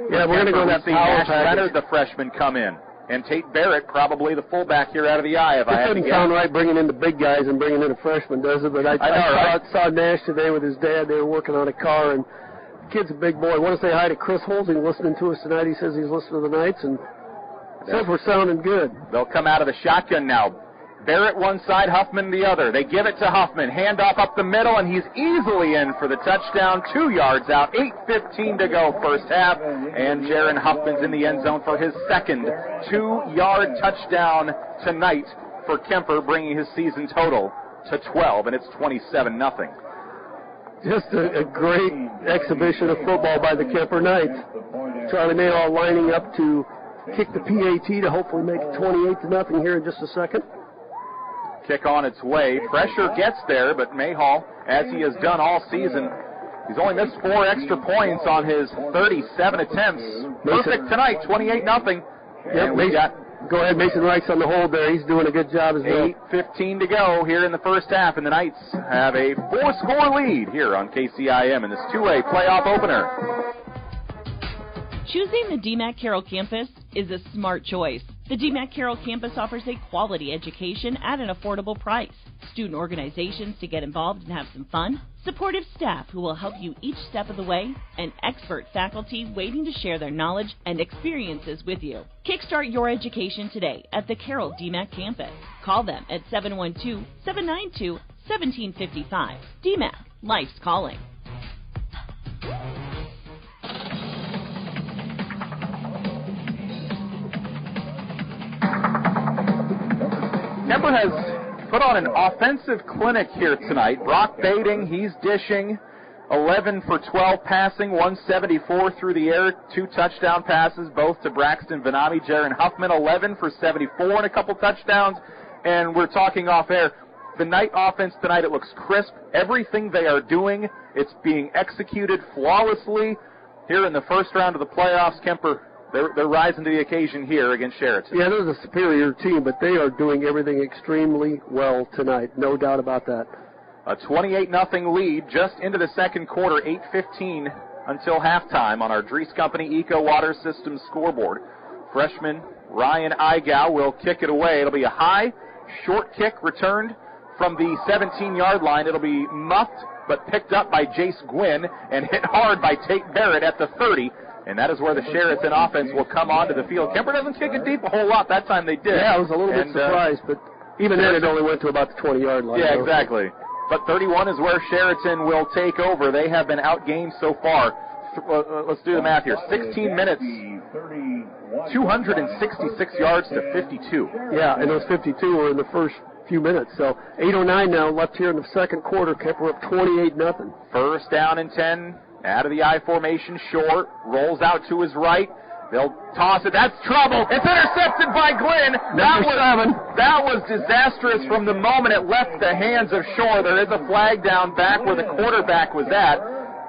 Yeah, we're going to go that see power Nash package. Leonard, the freshman, come in. And Tate Barrett, probably the fullback here out of the eye, if I had to It doesn't guess. sound right bringing in the big guys and bringing in a freshman, does it? But I saw Nash today with his dad. They were working on a car, and the kid's a big boy. I want to say hi to Chris Holsing listening to us tonight. He says he's listening to the Knights, and says we're sounding good. They'll come out of the shotgun now. Barrett one side, Huffman the other. They give it to Huffman. Handoff up the middle, and he's easily in for the touchdown. 2 yards out. 8:15 to go first half. And Jaron Huffman's in the end zone for his second 2-yard touchdown tonight for Kuemper, bringing his season total to 12, and it's 27-0. Just a great exhibition of football by the Kuemper Knights. Charlie Mayhall lining up to kick the PAT to hopefully make it 28-0 here in just a second. Kick on its way. Pressure gets there, but Mayhall, as he has done all season, he's only missed 4 extra points on his 37 attempts. Perfect tonight, 28-0. Yep, go ahead, Mason Reich's on the hold there. He's doing a good job as well. 8:15 to go here in the first half, and the Knights have a 4-score lead here on KCIM in this 2A playoff opener. Choosing the DMAC Carroll campus is a smart choice. The DMAC Carroll campus offers a quality education at an affordable price, student organizations to get involved and have some fun, supportive staff who will help you each step of the way, and expert faculty waiting to share their knowledge and experiences with you. Kickstart your education today at the Carroll DMAC campus. Call them at 712-792-1755. DMAC, life's calling. Kuemper has put on an offensive clinic here tonight. Brock baiting, he's dishing. 11 for 12 passing, 174 through the air, 2 touchdown passes, both to Braxton Vanami. Jaron Huffman, 11 for 74 and a couple touchdowns. And we're talking off air. The Knight offense tonight, it looks crisp. Everything they are doing, it's being executed flawlessly. Here in the first round of the playoffs, Kuemper, they're rising to the occasion here against Chariton. Yeah, they're the superior team, but they are doing everything extremely well tonight. No doubt about that. A 28-0 lead just into the second quarter, 8:15 until halftime on our Dries Company Eco Water Systems scoreboard. Freshman Ryan Igow will kick it away. It'll be a high, short kick returned from the 17-yard line. It'll be muffed but picked up by Jace Gwynn and hit hard by Tate Barrett at the 30. And that is where the Chariton offense will come onto the field. Kuemper doesn't kick it deep a whole lot. That time they did. Yeah, I was a little bit surprised, but even then it only went to about the 20-yard line. Yeah, exactly. But 31 is where Chariton will take over. They have been outgained so far. Let's do the math here. 16 minutes, 266 yards to 52. Yeah, and those 52 were in the first few minutes. So 8:09 now left here in the second quarter. Kuemper up 28-0. First down and 10. Out of the I formation, short, rolls out to his right. They'll toss it. That's trouble. It's intercepted by Glenn. That was disastrous from the moment it left the hands of Shore. There is a flag down back where the quarterback was at.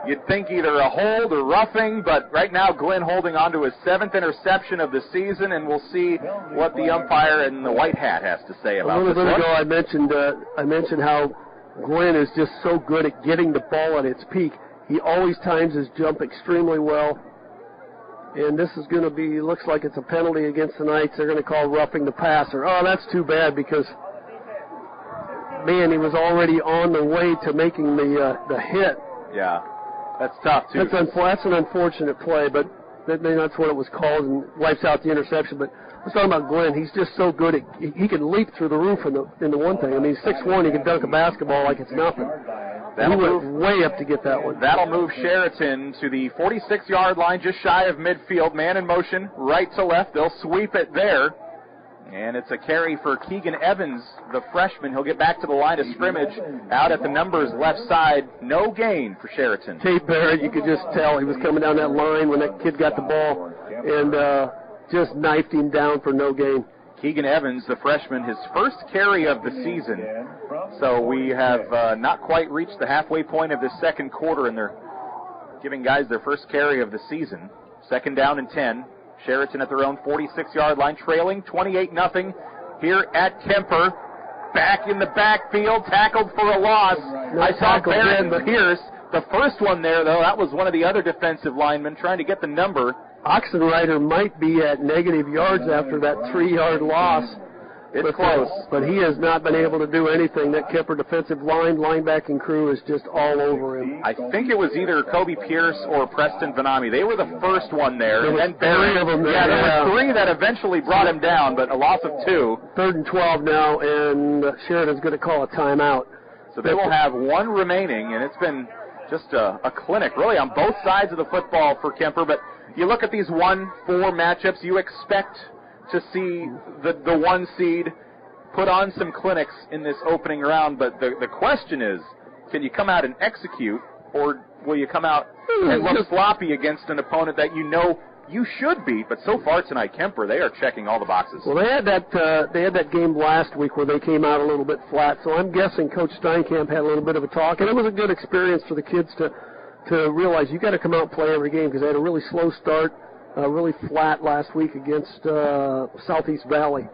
You'd think either a hold or roughing, but right now Glenn holding on to his 7th interception of the season, and we'll see what the umpire in the white hat has to say about this one. A little bit ago I mentioned how Glenn is just so good at getting the ball at its peak. He always times his jump extremely well. And this is going to be, looks like it's a penalty against the Knights. They're going to call roughing the passer. Oh, that's too bad because, man, he was already on the way to making the hit. Yeah, that's tough, too. That's an unfortunate play, but That's what it was called, and wipes out the interception. But I was talking about Glenn. He's just so good. He can leap through the roof in the one thing. I mean, he's 6'1". He can dunk a basketball like it's nothing. He went way up to get that one. That'll move Chariton to the 46-yard line, just shy of midfield. Man in motion, right to left. They'll sweep it there. And it's a carry for Keegan Evans, the freshman. He'll get back to the line of scrimmage out at the numbers left side. No gain for Chariton. Tate Barrett, you could just tell he was coming down that line when that kid got the ball and just knifed him down for no gain. Keegan Evans, the freshman, his first carry of the season. So we have not quite reached the halfway point of this second quarter, and they're giving guys their first carry of the season. 2nd down and 10. Chariton at their own 46-yard line, trailing 28-0 here at Kuemper. Back in the backfield, tackled for a loss. I saw Barron Pierce. The first one there, though, that was one of the other defensive linemen trying to get the number. Oxenrider might be at negative yards after that 3-yard loss. It's close. But he has not been able to do anything. That Kuemper defensive linebacking crew is just all over him. I think it was either Kobe Pierce or Preston Vanami. They were the first one there. There and was 3 of them there. Yeah, there were 3 that eventually brought him down, but a loss of 2. 3rd and 12 now, and Sheridan's going to call a timeout. So they will have 1 remaining, and it's been just a clinic, really, on both sides of the football for Kuemper. But you look at these 1-4 matchups, you expect to see the 1 seed put on some clinics in this opening round, but the question is, can you come out and execute, or will you come out and look sloppy against an opponent that you know you should beat? But so far tonight, Kuemper, they are checking all the boxes. Well, they had that game last week where they came out a little bit flat, so I'm guessing Coach Steinkamp had a little bit of a talk, and it was a good experience for the kids to realize you got to come out and play every game, because they had a really slow start. Really flat last week against Southeast Valley.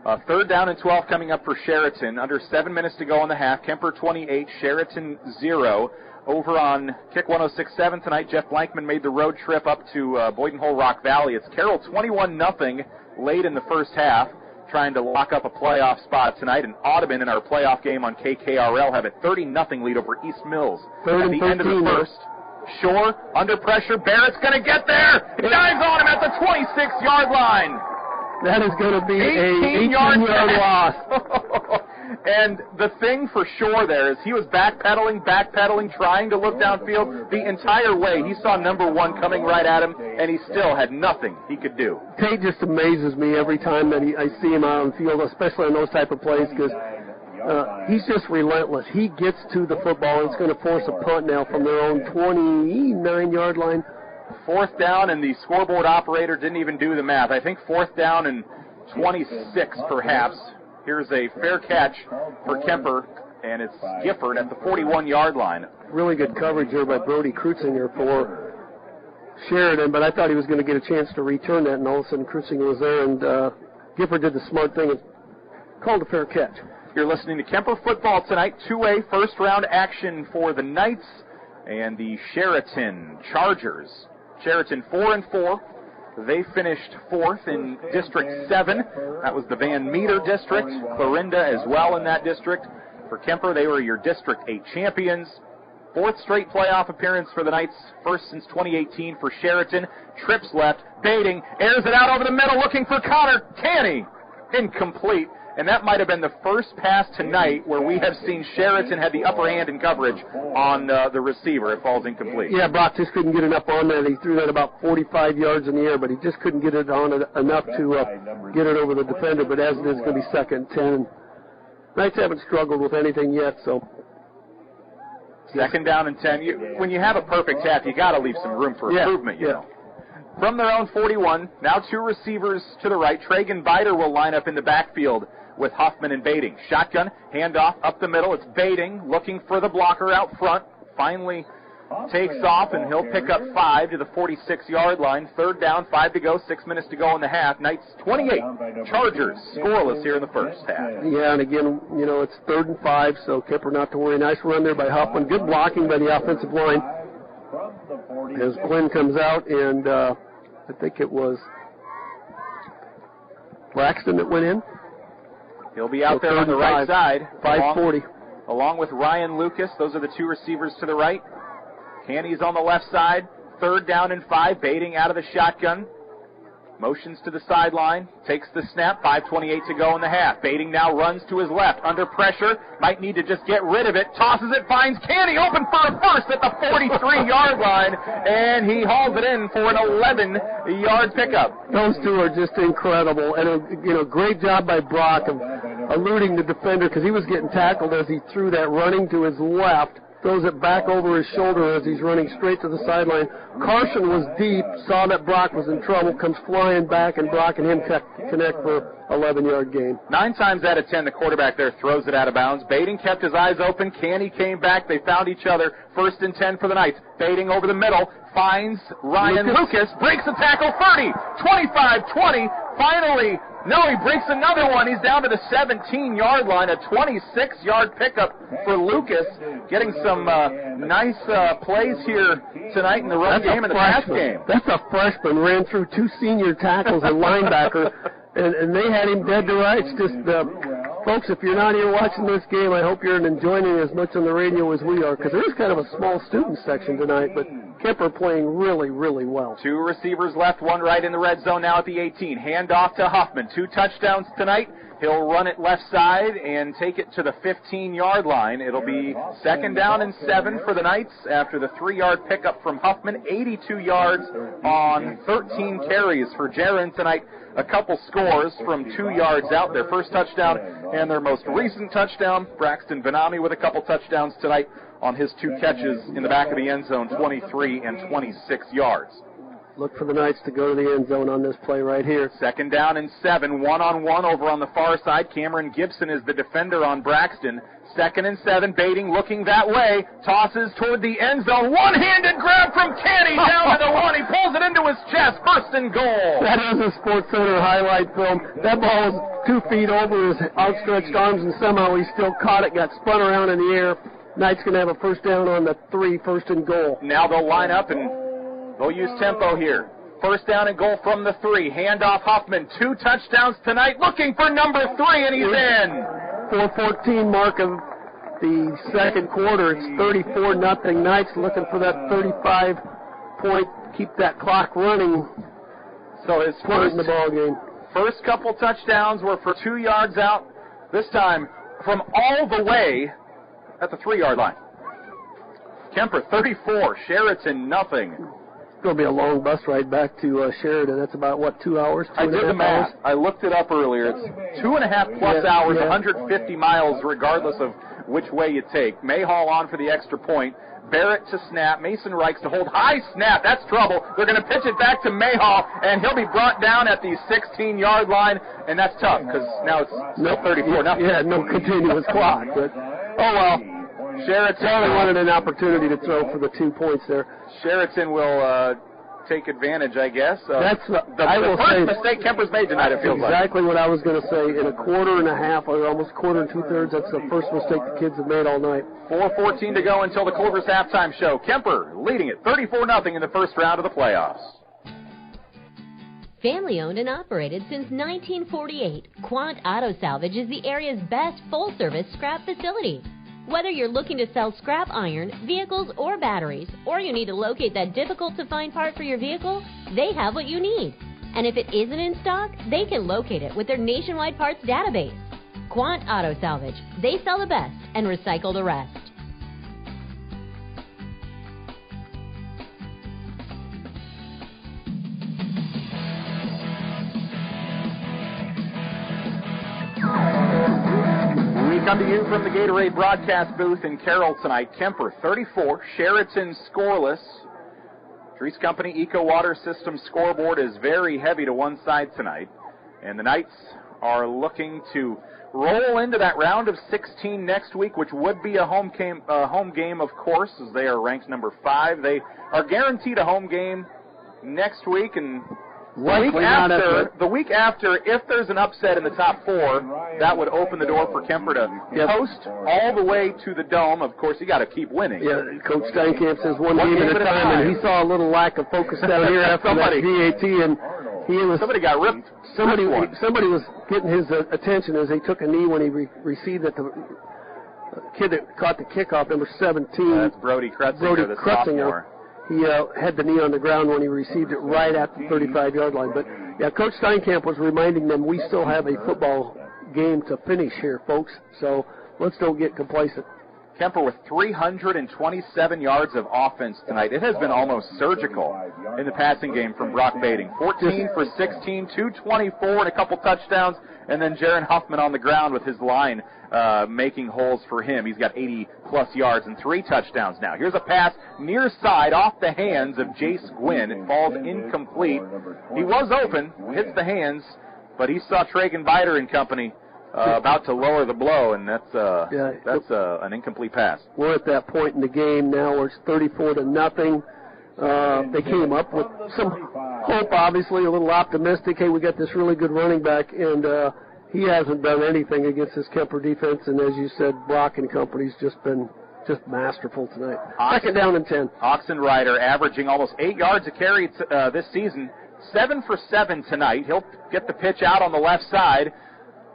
3rd down and 12 coming up for Chariton. Under 7 minutes to go in the half. Kuemper 28, Chariton 0. Over on Kick 106.7 tonight, Jeff Blankman made the road trip up to Boyden Hole Rock Valley. It's Carroll 21-0 late in the first half, trying to lock up a playoff spot tonight. And Audubon in our playoff game on KKRL have a 30-0 lead over East Mills at the end of the first. Shore, under pressure, Barrett's going to get there. Dives on him at the 26-yard line. That is going to be an 18-yard loss. And the thing for Shore there is he was backpedaling, trying to look downfield the entire way. He saw number 1 coming right at him, and he still had nothing he could do. Tate just amazes me every time that I see him out on the field, especially on those type of plays, because he's just relentless. He gets to the football, and it's going to force a punt now from their own 29-yard line. 4th down, and the scoreboard operator didn't even do the math. I think 4th down and 26, perhaps. Here's a fair catch for Kuemper, and it's Gifford at the 41-yard line. Really good coverage there by Brody Krutzinger for Sheridan, but I thought he was going to get a chance to return that, and all of a sudden Krutzinger was there, and Gifford did the smart thing and called a fair catch. You're listening to Kuemper football tonight. 2A first-round action for the Knights and the Chariton Chargers. Chariton 4-4. They finished 4th in District 7. That was the Van Meter district. Clarinda as well in that district. For Kuemper, they were your District 8 champions. 4th straight playoff appearance for the Knights, first since 2018 for Chariton. Trips left, baiting, airs it out over the middle, looking for Connor Canny. Incomplete. And that might have been the first pass tonight where we have seen Chariton had the upper hand in coverage on the receiver. It falls incomplete. Yeah, Brock just couldn't get it up on that. He threw that about 45 yards in the air, but he just couldn't get it on enough to get it over the defender. But as it is, it's going to be 2nd and 10. Knights haven't struggled with anything yet, so. 2nd down and 10. When you have a perfect half, you got to leave some room for improvement, you know. From their own 41, now 2 receivers to the right. Tragan Bider will line up in the backfield with Huffman and Baiting. Shotgun, handoff up the middle. It's Baiting looking for the blocker out front. Finally takes off, and he'll pick up 5 to the 46-yard line. 3rd down, 5 to go, 6 minutes to go in the half. Knights 28, Chargers scoreless here in the first half. Yeah, and again, you know, it's 3rd and 5, so Kuemper not to worry. Nice run there by Huffman. Good blocking by the offensive line. As Glenn comes out, and I think it was Braxton that went in. He'll be out there on the right side. 5:40. Along with Ryan Lucas. Those are the 2 receivers to the right. Canny's on the left side. 3rd down and 5. Baiting out of the shotgun. Motions to the sideline, takes the snap, 5:28 to go in the half. Baiting now runs to his left, under pressure, might need to just get rid of it, tosses it, finds Canny, open for a first at the 43-yard line, and he hauls it in for an 11-yard pickup. Those two are just incredible, and great job by Brock of eluding the defender because he was getting tackled as he threw that running to his left. Throws it back over his shoulder as he's running straight to the sideline. Carson was deep, saw that Brock was in trouble, comes flying back, and Brock and him connect for 11-yard gain. 9 times out of 10, the quarterback there throws it out of bounds. Baiting kept his eyes open. Canny came back. They found each other. 1st and 10 for the Knights. Baiting over the middle. Finds Ryan Lucas. Breaks the tackle. 30, 25, 20. Finally, no, he breaks another one. He's down to the 17-yard line. A 26-yard pickup for Lucas. Getting some nice plays here tonight in the run game and the pass game. That's a freshman. Ran through 2 senior tackles and linebacker. And they had him dead to rights. Just, folks, if you're not here watching this game, I hope you're enjoying it as much on the radio as we are, because there is kind of a small student section tonight, but Kuemper playing really, really well. 2 receivers left, 1 right in the red zone now at the 18. Handoff to Huffman. 2 touchdowns tonight. He'll run it left side and take it to the 15-yard line. It'll be 2nd down and 7 for the Knights after the 3-yard pickup from Huffman. 82 yards on 13 carries for Jaron tonight. A couple scores from 2 yards out. Their first touchdown and their most recent touchdown. Braxton Vanami with a couple touchdowns tonight on his 2 catches in the back of the end zone, 23 and 26 yards. Look for the Knights to go to the end zone on this play right here. 2nd down and 7, 1-on-1 over on the far side. Cameron Gibson is the defender on Braxton. 2nd and 7, Baiting looking that way, tosses toward the end zone. One-handed grab from Canny down to the 1. He pulls it into his chest. 1st and goal. That is a Sports Center highlight film. That ball was 2 feet over his outstretched arms, and somehow he still caught it, got spun around in the air. Knights going to have a 1st down on the 3, 1st and goal. Now they'll line up and they'll use tempo here. 1st down and goal from the 3. Handoff Huffman. 2 touchdowns tonight. Looking for number 3, and he's in. 4:14 mark of the 2nd quarter. It's 34-0. Knights looking for that 35-point, keep that clock running. So his first in the ball game. First couple touchdowns were for 2 yards out. This time from all the way at the 3-yard line. Kuemper 34, Chariton nothing. It's going to be a long bus ride back to Sheridan. That's about, 2 hours? I did the math. I looked it up earlier. It's 2.5 plus hours, 150 miles, regardless of which way you take. Mayhall on for the extra point. Barrett to snap. Mason Reichs to hold. High snap. That's trouble. They're going to pitch it back to Mayhall, and he'll be brought down at the 16-yard line, and that's tough because now it's 34. Yeah, no continuous clock. But, oh, well. Chariton only wanted an opportunity to throw for the 2 points there. Chariton will take advantage, I guess. That's the first mistake Kuemper's made tonight, it feels exactly what I was going to say. In a quarter and a half, or almost quarter and 2/3, that's the first mistake the kids have made all night. 4:14 to go until the Clovers halftime show. Kuemper leading it 34-0 in the first round of the playoffs. Family owned and operated since 1948, Quant Auto Salvage is the area's best full-service scrap facility. Whether you're looking to sell scrap iron, vehicles, or batteries, or you need to locate that difficult-to-find part for your vehicle, they have what you need. And if it isn't in stock, they can locate it with their nationwide parts database. Quant Auto Salvage. They sell the best and recycle the rest. Come to you from the Gatorade broadcast booth in Carroll tonight. Kuemper 34, Chariton scoreless. Treese Company Eco Water System scoreboard is very heavy to one side tonight. And the Knights are looking to roll into that round of 16 next week, which would be a home game, of course, as they are ranked number 5. They are guaranteed a home game next week, and the week after, if there's an upset in the top 4, that would open the door for Kuemper to coast all the way to the Dome. Of course, you got to keep winning. Yeah, Coach Steinkamp says one game at a time, and he saw a little lack of focus down here after that DAT, and somebody got ripped. Somebody was getting his attention as he took a knee when he received it. The kid that caught the kickoff, number 17. That's Brody Krutzinger, the sophomore. he had the knee on the ground when he received it right at the 35-yard line. But, yeah, Coach Steinkamp was reminding them we still have a football game to finish here, folks. So let's don't get complacent. Kuemper with 327 yards of offense tonight. It has been almost surgical in the passing game from Brock Bading. 14 for 16, 224 and a couple touchdowns, and then Jaron Huffman on the ground with his line making holes for him. He's got 80-plus yards and 3 touchdowns now. Here's a pass near side off the hands of Jace Gwynn. It falls incomplete. He was open, hits the hands, but he saw Tragan Bider and company about to lower the blow, and that's an incomplete pass. We're at that point in the game now where it's 34-0. They came up with some hope, obviously, a little optimistic. Hey, we got this really good running back, and he hasn't done anything against this Kuemper defense. And as you said, Brock and company's just been masterful tonight. Second down and 10. Oxenrider averaging almost 8 yards a carry this season. 7 for 7 tonight. He'll get the pitch out on the left side,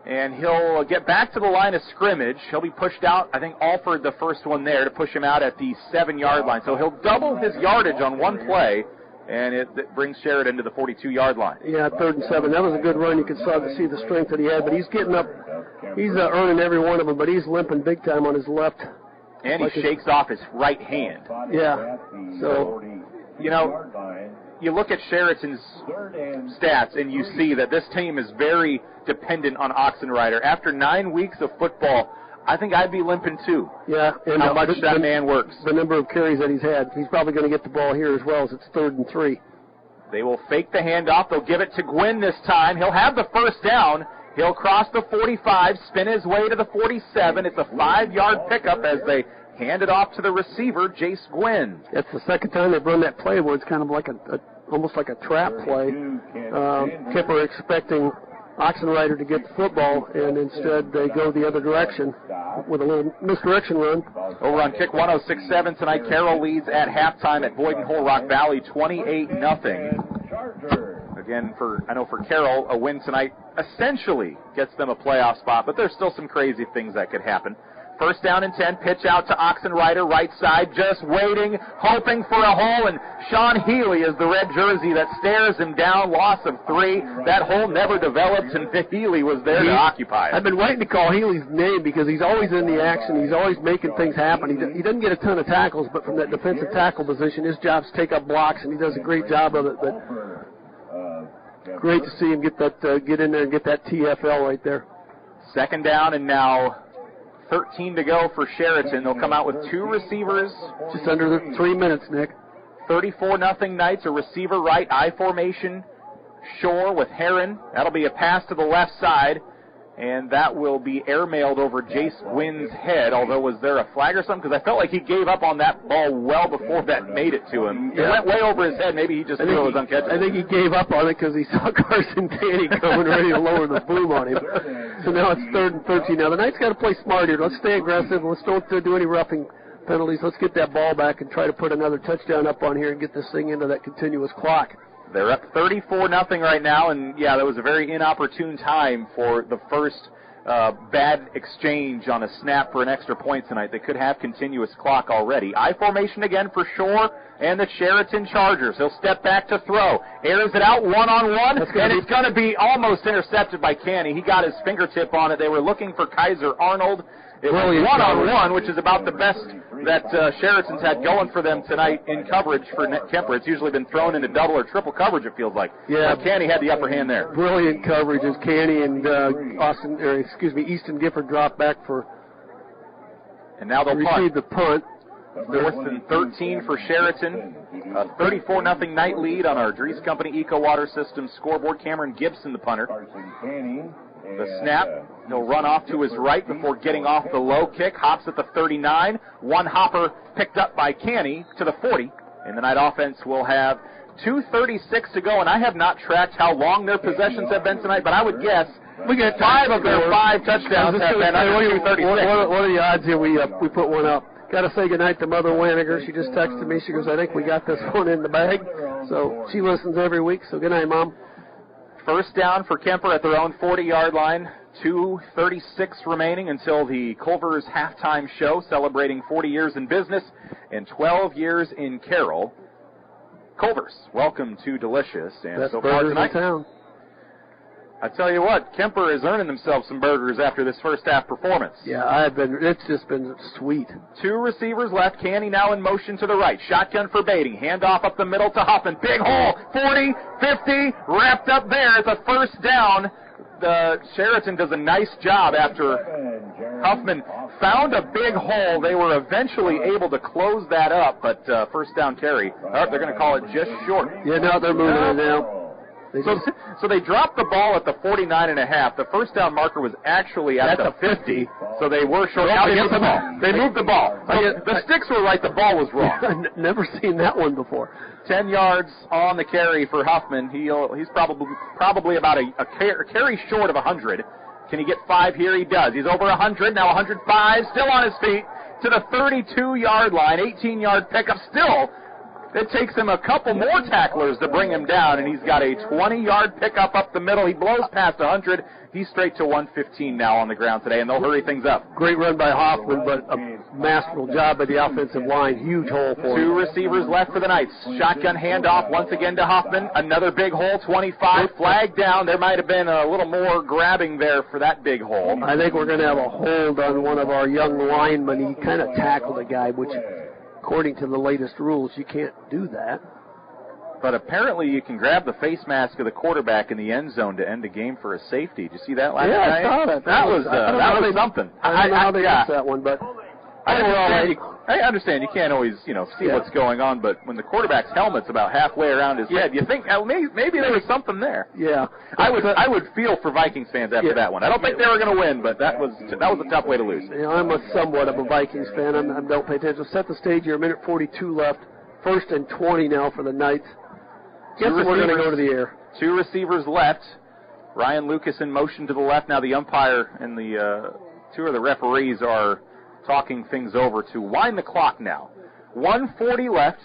and he'll get back to the line of scrimmage. He'll be pushed out. I think Alford, the first one there, to push him out at the 7-yard line. So he'll double his yardage on one play, and it brings Sheridan to the 42-yard line. Yeah, 3rd and 7. That was a good run. You could see the strength that he had, but he's getting up. He's earning every one of them, but he's limping big time on his left. And he shakes off his right hand. Yeah. So, you look at Sheraton's stats, and you see that this team is very dependent on Oxenrider. After 9 weeks of football, I think I'd be limping too. Yeah, and how much that man works. The number of carries that he's had, he's probably going to get the ball here as well, as it's 3rd and 3. They will fake the handoff. They'll give it to Gwynn this time. He'll have the first down. He'll cross the 45, spin his way to the 47. It's a 5-yard pickup as they hand it off to the receiver, Jace Gwynn. That's the second time they've run that play where it's kind of like almost like a trap play. Kuemper expecting Oxenrider to get the football, and instead they go the other direction with a little misdirection run. Over on kick 106.7 tonight, Carroll leads at halftime at Boyd and Hull Rock Valley 28-0. Again, for Carroll, a win tonight essentially gets them a playoff spot, but there's still some crazy things that could happen. First down and 10, pitch out to Oxenrider, right side, just waiting, hoping for a hole, and Sean Healy is the red jersey that stares him down, loss of 3. That hole never developed, and Healy was there to occupy it. I've been waiting to call Healy's name because he's always in the action. He's always making things happen. He doesn't get a ton of tackles, but from that defensive tackle position, his job's to take up blocks, and he does a great job of it. But great to see him get in there and get that TFL right there. Second down, and now 13 to go for Sheraton. They'll come out with 2 receivers. Just under 3 minutes, Nick. 34-0 Knights, a receiver right, I formation, Shore with Heron. That'll be a pass to the left side, and that will be airmailed over Jace Gwynn's head, although was there a flag or something? Because I felt like he gave up on that ball well before that made it to him. It went way over his head. Maybe he just knew it was uncatchable. I think he gave up on it because he saw Carson Tanny coming ready to lower the boom on him. So now it's 3rd and 13. Now the Knights got to play smart here. Let's stay aggressive. Let's don't do any roughing penalties. Let's get that ball back and try to put another touchdown up on here and get this thing into that continuous clock. They're up 34-0 right now, and yeah, that was a very inopportune time for the first bad exchange on a snap for an extra point tonight. They could have continuous clock already. I formation again for Shore and the Chariton Chargers. He'll step back to throw. Airs it out one-on-one, and it's going to be almost intercepted by Canny. He got his fingertip on it. They were looking for Kaiser Arnold. It was one-on-one, which is about the best that Sheraton's had going for them tonight in coverage for Kuemper. It's usually been thrown into double or triple coverage, it feels like. Yeah, Canny had the upper hand there. Brilliant coverage as Canny and Easton Gifford dropped back for. And now they'll receive the punt. 4th and 13 for Sheraton. A 34-0 Knight lead on our Dries Company Eco Water System scoreboard. Cameron Gibson, the punter. The snap, he'll run off to his right before getting off the low kick. Hops at the 39. One hopper picked up by Canny to the 40. And the Knight offense will have 2:36 to go. And I have not tracked how long their possessions have been tonight, but I would guess we get 5 of their 5 touchdowns have been under 2:36. What are the odds here we put one up? Got to say goodnight to Mother Waniger. She just texted me. She goes, I think we got this one in the bag. So she listens every week. So good night, Mom. First down for Kuemper at their own 40-yard line. 2:36 remaining until the Culver's halftime show celebrating 40 years in business and 12 years in Carroll. Culver's, welcome to Delicious. And Best so far burgers tonight, in town. I tell you what, Kuemper is earning themselves some burgers after this first half performance. Yeah, it's just been sweet. 2 receivers left. Canny now in motion to the right. Shotgun for Beatty. Handoff up the middle to Huffman. Big hole. 40, 50, wrapped up there. It's a first down. Chariton does a nice job after Huffman found a big hole. They were eventually able to close that up, but first down carry. Oh, they're going to call it just short. Yeah, now they're moving it now. So they dropped the ball at the 49.5. The first down marker was actually at the 50, so they were short. Now they moved the ball. They moved the ball. So the sticks were right, the ball was wrong. I've never seen that one before. 10 yards on the carry for Huffman. He's probably about a carry short of 100. Can he get 5 here? He does. He's over 100, now 105, still on his feet to the 32-yard line, 18-yard pickup. Still, it takes him a couple more tacklers to bring him down, and he's got a 20-yard pickup up the middle. He blows past 100. He's straight to 115 now on the ground today, and they'll hurry things up. Great run by Hoffman, but a masterful job by the offensive line. Huge hole for him. 2 receivers left for the Knights. Shotgun handoff once again to Hoffman. Another big hole, 25. Flag down. There might have been a little more grabbing there for that big hole. I think we're going to have a hold on one of our young linemen. He kind of tackled a guy, which, according to the latest rules, you can't do that. But apparently you can grab the face mask of the quarterback in the end zone to end the game for a safety. Did you see that last night? Yeah, I saw that. That was something. I don't know how they missed that one, but I understand you can't always, see what's going on, but when the quarterback's helmet's about halfway around his head, you think maybe there was something there. Yeah. I would feel for Vikings fans after that one. I don't think they were going to win, but that was a tough way to lose. I'm somewhat of a Vikings fan. I don't pay attention. Set the stage here. 1:42 left. 1st and 20 now for the Knights. Guess we're going to go to the air. 2 receivers left. Ryan Lucas in motion to the left. Now the umpire and the 2 of the referees are talking things over to wind the clock now. 1:40 left.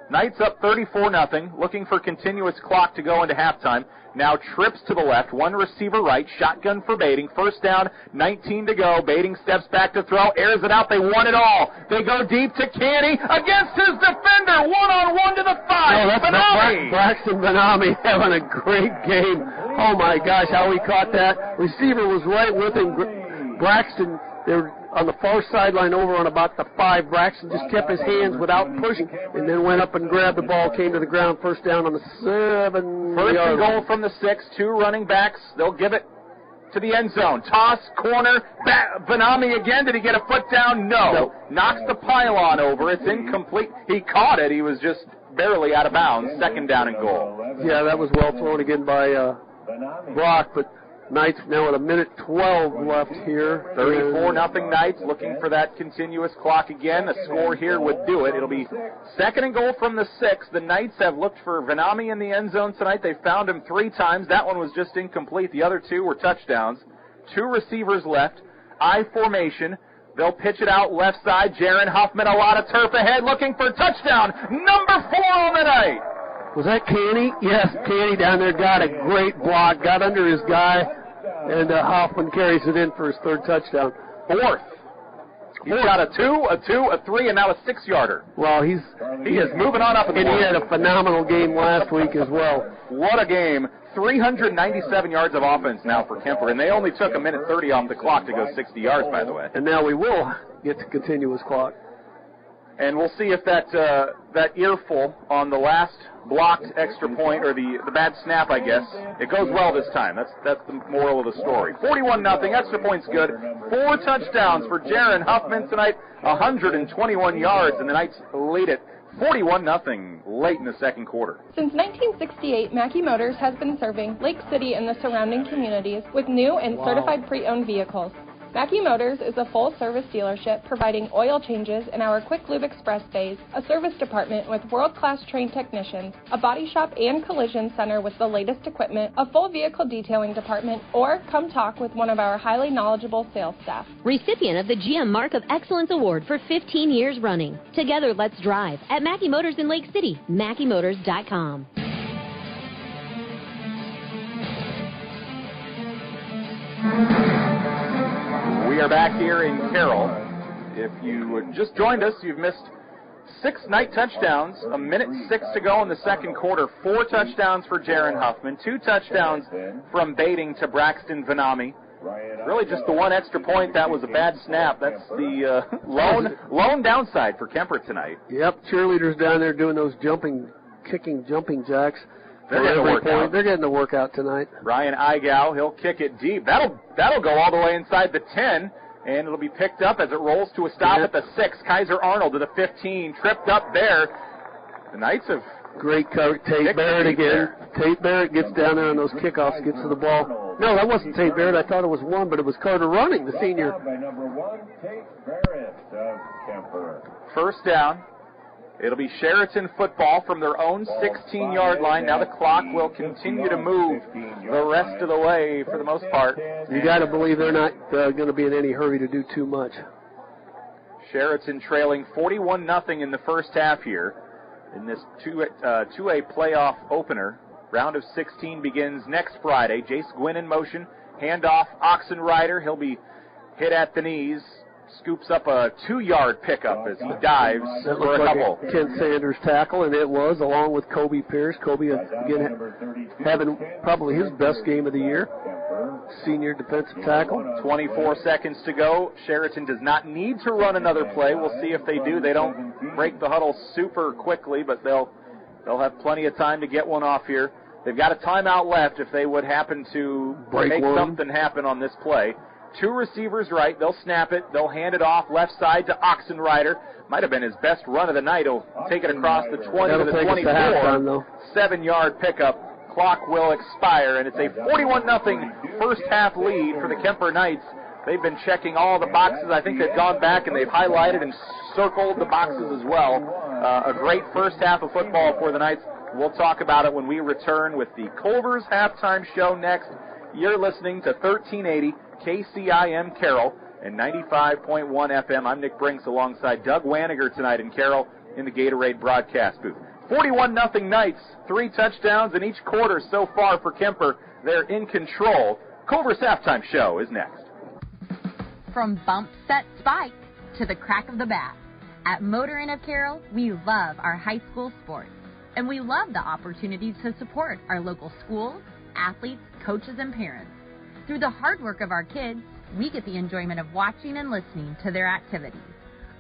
Knights up 34-0. Looking for continuous clock to go into halftime. Now trips to the left. 1 receiver right. Shotgun for Baiting. First down. 19 to go. Baiting steps back to throw. Airs it out. They want it all. They go deep to Canny against his defender. 1-on-1 to the 5. That's Braxton Benami having a great game. Oh, my gosh, how he caught that. Receiver was right with him. Braxton, they were on the far sideline over on about the 5. Braxton just kept his hands without pushing and then went up and grabbed the ball, came to the ground, first down on the 7. First and goal from the 6. 2 running backs. They'll give it to the end zone. Toss, corner, Benami again. Did he get a foot down? No. Knocks the pylon over. It's incomplete. He caught it. He was just barely out of bounds. 2nd down and goal. Yeah, that was well thrown again by Brock, but Knights now with 1:12 left here. 34-0 Knights, looking for that continuous clock again. A score here would do it. It'll be 2nd and goal from the 6. The Knights have looked for Benami in the end zone tonight. They found him 3 times. That one was just incomplete. The other 2 were touchdowns. 2 receivers left. I formation. They'll pitch it out left side. Jaron Huffman, a lot of turf ahead, looking for touchdown. Number 4 on the night. Was that Canny? Yes, Canny down there got a great block, got under his guy, and Hoffman carries it in for his 3rd touchdown. 4th. He's got a 2, a 3, and now a 6-yarder. Well, he is moving on up in the world. And he had a phenomenal game last week as well. What a game. 397 yards of offense now for Kuemper, and they only took 1:30 off the clock to go 60 yards, by the way. And now we will get to continuous clock. And we'll see if that earful on the last blocked extra point, or the bad snap, I guess, it goes well this time. That's the moral of the story. 41-0, extra point's good. 4 touchdowns for Jaron Huffman tonight, 121 yards, and the Knights lead it 41-0 late in the 2nd quarter. Since 1968, Mackey Motors has been serving Lake City and the surrounding communities with new and certified pre-owned vehicles. Mackey Motors is a full-service dealership providing oil changes in our Quick Lube Express bays, a service department with world-class trained technicians, a body shop and collision center with the latest equipment, a full vehicle detailing department, or come talk with one of our highly knowledgeable sales staff. Recipient of the GM Mark of Excellence Award for 15 years running. Together, let's drive at Mackey Motors in Lake City, MackeyMotors.com. We are back here in Carroll. If you just joined us, you've missed 6 night touchdowns, 1:06 to go in the second quarter. 4 touchdowns for Jaron Huffman, 2 touchdowns from Bading to Braxton Vanami. Really just the one extra point that was a bad snap. That's the lone downside for Kuemper tonight. Yep, cheerleaders down there doing those jumping jacks. They're getting the workout. They're getting the workout tonight. Ryan Igau, he'll kick it deep. That'll go all the way inside the 10, and it'll be picked up as it rolls to a stop at the 6. Kaiser Arnold to the 15, tripped up there. The Knights have great coach, Tate Barrett again. Tate Barrett gets down there on those kickoffs, gets to the ball. No, that wasn't Tate Barrett. I thought it was one, but it was Carter Running, the senior. By number 1, Tate Barrett of Kuemper. First down. It'll be Chariton football from their own 16-yard line. Now the clock will continue to move the rest of the way for the most part. You got to believe they're not going to be in any hurry to do too much. Sheraton trailing 41-0 in the first half here in this 2A playoff opener. Round of 16 begins next Friday. Jace Gwynn in motion. Handoff, Oxenrider. He'll be hit at the knees. Scoops up a 2-yard pickup as he dives for a couple. Ken Sanders tackle, and it was, along with Kobe Pierce. Kobe, again, having probably his best game of the year. Senior defensive tackle. 24 seconds to go. Chariton does not need to run another play. We'll see if they do. They don't break the huddle super quickly, but they'll have plenty of time to get one off here. They've got a timeout left if they would happen to make something happen on this play. 2 receivers right. They'll snap it. They'll hand it off left side to Oxenrider. Might have been his best run of the night. He'll take it across the 20 to the 24. 7-yard pickup. Clock will expire, and it's a 41-0 first half lead for the Kuemper Knights. They've been checking all the boxes. I think they've gone back and they've highlighted and circled the boxes as well. A great first half of football for the Knights. We'll talk about it when we return with the Culver's halftime show next. You're listening to 1380 KCIM Carroll and 95.1 FM. I'm Nick Brinks alongside Doug Waniger tonight in Carroll in the Gatorade broadcast booth. 41-0 Knights, 3 touchdowns in each quarter so far for Kuemper. They're in control. Culver's halftime show is next. From bump, set, spike to the crack of the bat. At Motor Inn of Carroll, we love our high school sports, and we love the opportunities to support our local schools, athletes, coaches, and parents. Through the hard work of our kids, we get the enjoyment of watching and listening to their activities.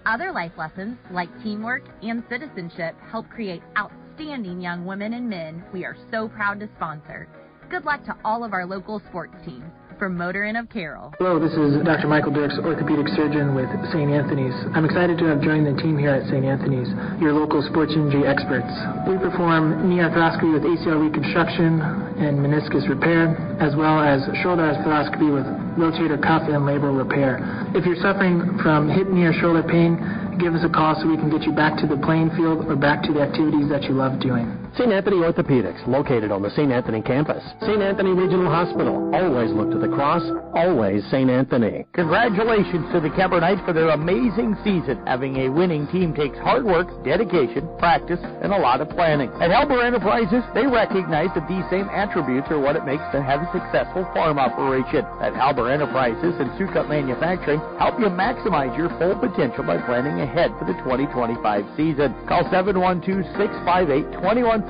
Other life lessons, like teamwork and citizenship, help create outstanding young women and men we are so proud to sponsor. Good luck to all of our local sports teams. From Motor Inn of Carroll. Hello, this is Dr. Michael Dirks, orthopedic surgeon with St. Anthony's. I'm excited to have joined the team here at St. Anthony's, your local sports injury experts. We perform knee arthroscopy with ACL reconstruction and meniscus repair, as well as shoulder arthroscopy with rotator cuff and labral repair. If you're suffering from hip, knee, or shoulder pain, give us a call so we can get you back to the playing field or back to the activities that you love doing. St. Anthony Orthopedics, located on the St. Anthony campus. St. Anthony Regional Hospital, always look to the cross, always St. Anthony. Congratulations to the Kuemper Knights for their amazing season. Having a winning team takes hard work, dedication, practice, and a lot of planning. At Halber Enterprises, they recognize that these same attributes are what it makes to have a successful farm operation. At Halber Enterprises and Sukup Manufacturing help you maximize your full potential by planning ahead for the 2025 season. Call 712-658-2141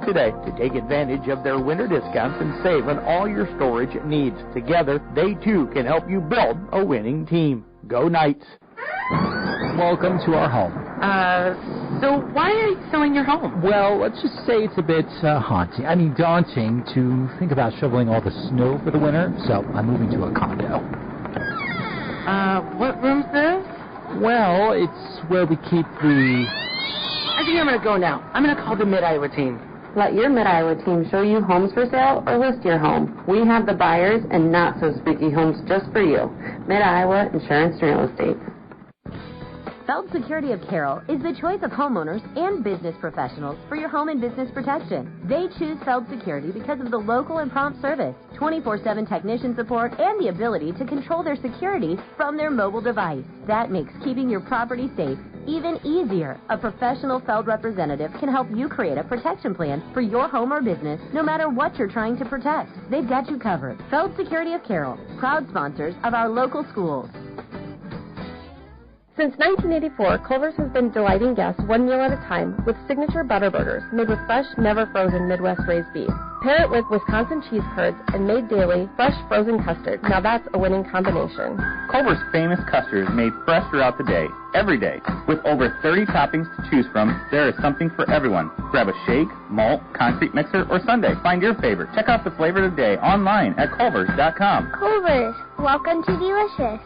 today to take advantage of their winter discounts and save on all your storage needs. Together, they too can help you build a winning team. Go Knights! Welcome to our home. So why are you selling your home? Well, let's just say it's a bit daunting to think about shoveling all the snow for the winter, so I'm moving to a condo. What room's this? Well, it's where we keep the... I think I'm going to go now. I'm going to call the Mid-Iowa team. Let your Mid-Iowa team show you homes for sale or list your home. We have the buyers and not so spooky homes just for you. Mid-Iowa Insurance and Real Estate. Feld Security of Carroll is the choice of homeowners and business professionals for your home and business protection. They choose Feld Security because of the local and prompt service, 24/7 technician support, and the ability to control their security from their mobile device. That makes keeping your property safe even easier. A professional Feld representative can help you create a protection plan for your home or business, no matter what you're trying to protect. They've got you covered. Feld Security of Carroll, proud sponsors of our local schools. Since 1984, Culver's has been delighting guests one meal at a time with signature butter burgers made with fresh, never frozen Midwest raised beef. Pair it with Wisconsin cheese curds and made daily fresh frozen custard. Now that's a winning combination. Culver's famous custard is made fresh throughout the day, every day. With over 30 toppings to choose from, there is something for everyone. Grab a shake, malt, concrete mixer, or sundae. Find your favorite. Check out the flavor of the day online at culvers.com. Culver's, welcome to Delicious.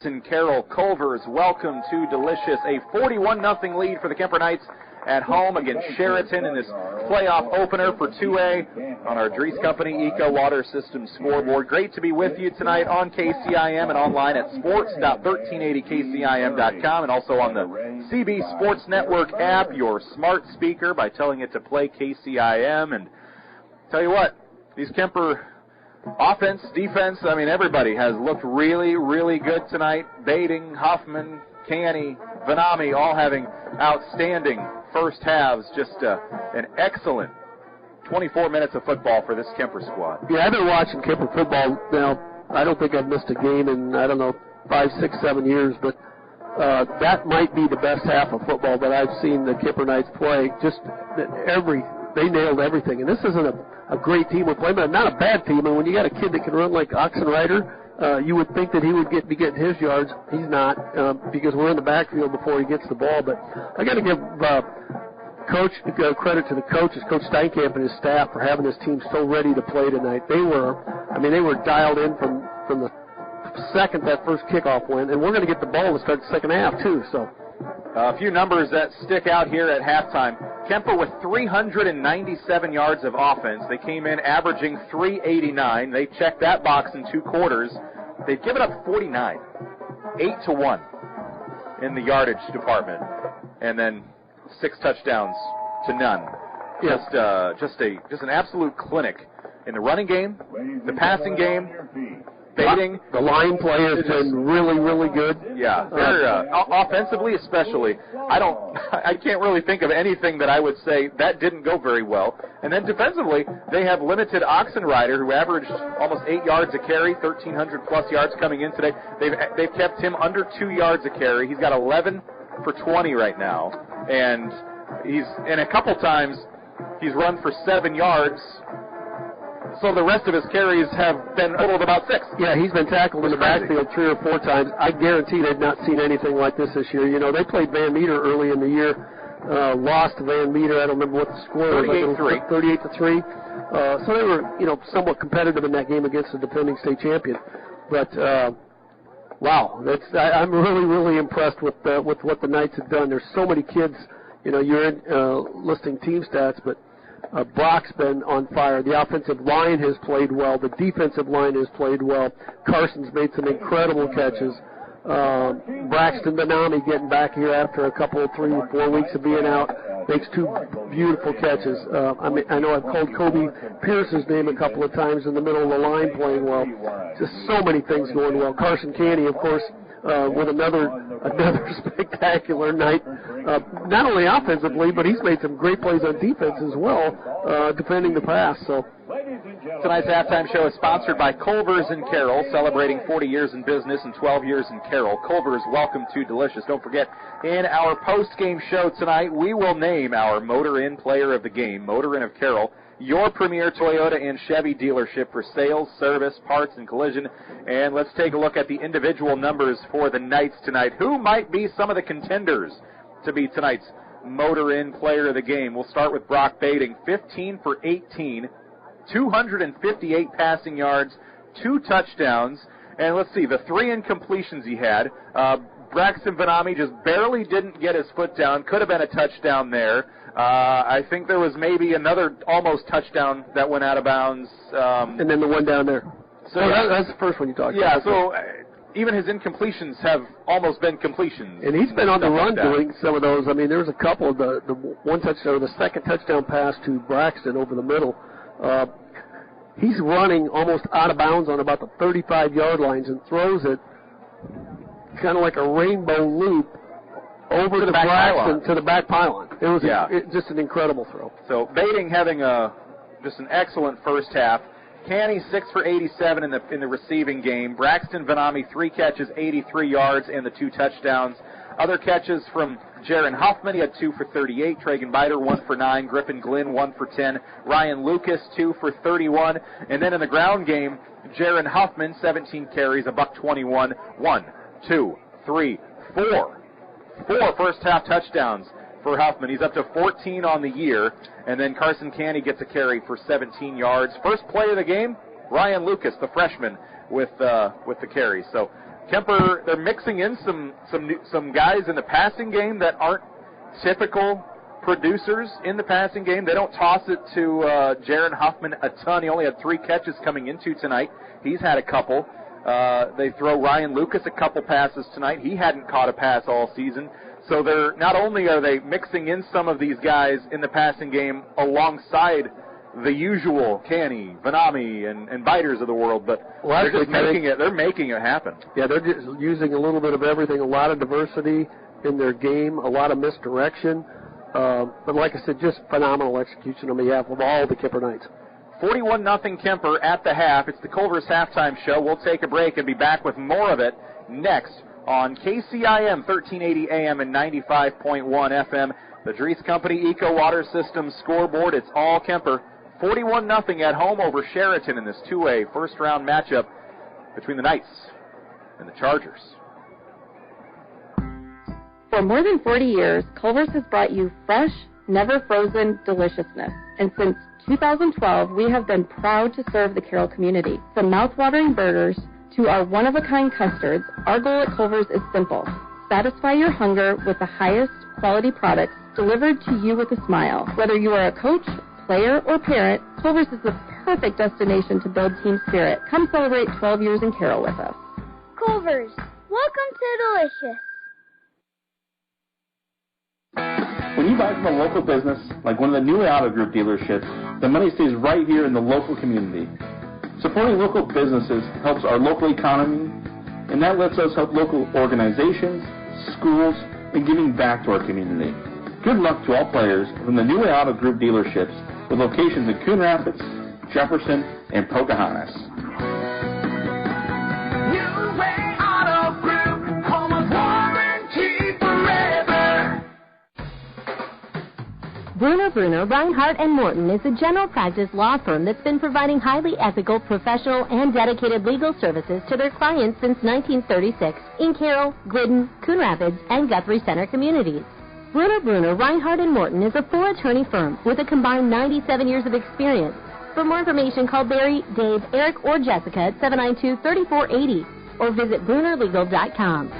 And Carroll Culver's, welcome to Delicious. A 41-0 lead for the Kuemper Knights at home against Chariton in this playoff opener for 2A on our Dries Company Eco Water Systems scoreboard. Great to be with you tonight on KCIM and online at sports.1380kcim.com and also on the CB Sports Network app, your smart speaker, by telling it to play KCIM. And tell you what, these Kuemper offense, defense, I mean, everybody has looked really, really good tonight. Bading, Huffman, Canny, Vanami all having outstanding first halves. Just an excellent 24 minutes of football for this Kuemper squad. Yeah, I've been watching Kuemper football now. I don't think I've missed a game in, 5, 6, 7 years, but that might be the best half of football that I've seen the Kuemper Knights play. Just they nailed everything. And this isn't a great team we're playing, but not a bad team. And when you got a kid that can run like Oxenrider, you would think that he would be getting his yards. He's not, because we're in the backfield before he gets the ball. But I got to give credit to the coaches, Coach Steinkamp and his staff, for having this team so ready to play tonight. They were dialed in from the second that first kickoff went, and we're going to get the ball to start the second half too. So a few numbers that stick out here at halftime. Kuemper with 397 yards of offense. They came in averaging 389. They checked that box in 2 quarters. They've given up 49, 8-1 in the yardage department, and then 6 touchdowns to none. Yes. Just an absolute clinic in the running game, the passing game. Bading. The line play has been really, really good. Yeah, they're, offensively especially. I can't really think of anything that I would say that didn't go very well. And then defensively, they have limited Oxenrider, who averaged almost 8 yards a carry, 1,300 plus yards coming in today. They've kept him under 2 yards a carry. He's got 11 for 20 right now, and a couple times he's run for 7 yards. So the rest of his carries have been totaled about 6. Yeah, he's been tackled in the backfield 3 or 4 times. I guarantee they've not seen anything like this year. You know, they played Van Meter early in the year, lost to Van Meter. I don't remember what the score was. 38-3. So they were, somewhat competitive in that game against the defending state champion. But wow, I'm really, really impressed with what the Knights have done. There's so many kids. You're listing team stats, but Brock's been on fire. The offensive line has played well. The defensive line has played well. Carson's made some incredible catches. Braxton Benami getting back here after a couple, 3 or 4 weeks of being out, makes 2 beautiful catches. I know I've called Kobe Pierce's name a couple of times in the middle of the line playing well. Just so many things going well. Carson Canny, of course, with another spectacular night, not only offensively, but he's made some great plays on defense as well, defending the pass. So tonight's halftime show is sponsored by Culver's in Carroll, celebrating 40 years in business and 12 years in Carroll. Culver's, welcome to Delicious. Don't forget, in our post-game show tonight, we will name our Motor Inn Player of the Game, Motor Inn of Carroll, your premier Toyota and Chevy dealership for sales, service, parts, and collision. And let's take a look at the individual numbers for the Knights tonight. Who might be some of the contenders to be tonight's Motor Inn Player of the Game? We'll start with Brock Bading, 15 for 18, 258 passing yards, 2 touchdowns. And let's see, the 3 incompletions he had. Braxton Benami just barely didn't get his foot down. Could have been a touchdown there. I think there was maybe another almost touchdown that went out of bounds. And then the one down there. So that's the first one you talked about. Yeah, so even his incompletions have almost been completions. And he's been on the run doing some of those. I mean, there was a couple of the one touchdown, the second touchdown pass to Braxton over the middle. He's running almost out of bounds on about the 35-yard lines and throws it kind of like a rainbow loop over to Braxton to the back pylon. It was just an incredible throw. So Baiting having just an excellent first half. Canny 6 for 87 in the receiving game. Braxton Vanami 3 catches, 83 yards, and the 2 touchdowns. Other catches from Jaron Huffman, he had 2 for 38. Tragan Biter 1 for 9. Griffin Glynn 1 for 10. Ryan Lucas 2 for 31. And then in the ground game, Jaron Huffman 17 carries, $121. 1, 2, 3, 4. 4 first half touchdowns for Huffman. He's up to 14 on the year. And then Carson Canny gets a carry for 17 yards. First play of the game, Ryan Lucas, the freshman, with the carry. So Kuemper, they're mixing in some guys in the passing game that aren't typical producers in the passing game. They don't toss it to Jaron Huffman a ton. He only had 3 catches coming into tonight. He's had a couple. They throw Ryan Lucas a couple passes tonight. He hadn't caught a pass all season. So they're not only are they mixing in some of these guys in the passing game alongside the usual Canny, Vanami, and Biters of the world, but they're just making it happen. Yeah, they're just using a little bit of everything, a lot of diversity in their game, a lot of misdirection. But like I said, just phenomenal execution on behalf of all the Kuemper Knights. 41-0 Kuemper at the half. It's the Culver's halftime show. We'll take a break and be back with more of it next on KCIM 1380 AM and 95.1 FM. The Dries Company Eco Water Systems scoreboard. It's all Kuemper. 41-0 at home over Chariton in this 2A first-round matchup between the Knights and the Chargers. For more than 40 years, Culver's has brought you fresh, never frozen deliciousness. And since 2012, we have been proud to serve the Carroll community. From mouth-watering burgers to our one-of-a-kind custards, our goal at Culver's is simple. Satisfy your hunger with the highest quality products delivered to you with a smile. Whether you are a coach, player, or parent, Culver's is the perfect destination to build team spirit. Come celebrate 12 years in Carroll with us. Culver's, welcome to Delicious. When you buy from a local business, like one of the new Auto Group dealerships, the money stays right here in the local community. Supporting local businesses helps our local economy, and that lets us help local organizations, schools, and giving back to our community. Good luck to all players from the New Auto Group dealerships with locations in Coon Rapids, Jefferson, and Pocahontas. Bruner, Reinhardt & Morton is a general practice law firm that's been providing highly ethical, professional, and dedicated legal services to their clients since 1936 in Carroll, Glidden, Coon Rapids, and Guthrie Center communities. Bruner, Reinhardt & Morton is a 4-attorney firm with a combined 97 years of experience. For more information, call Barry, Dave, Eric, or Jessica at 792-3480 or visit BrunerLegal.com.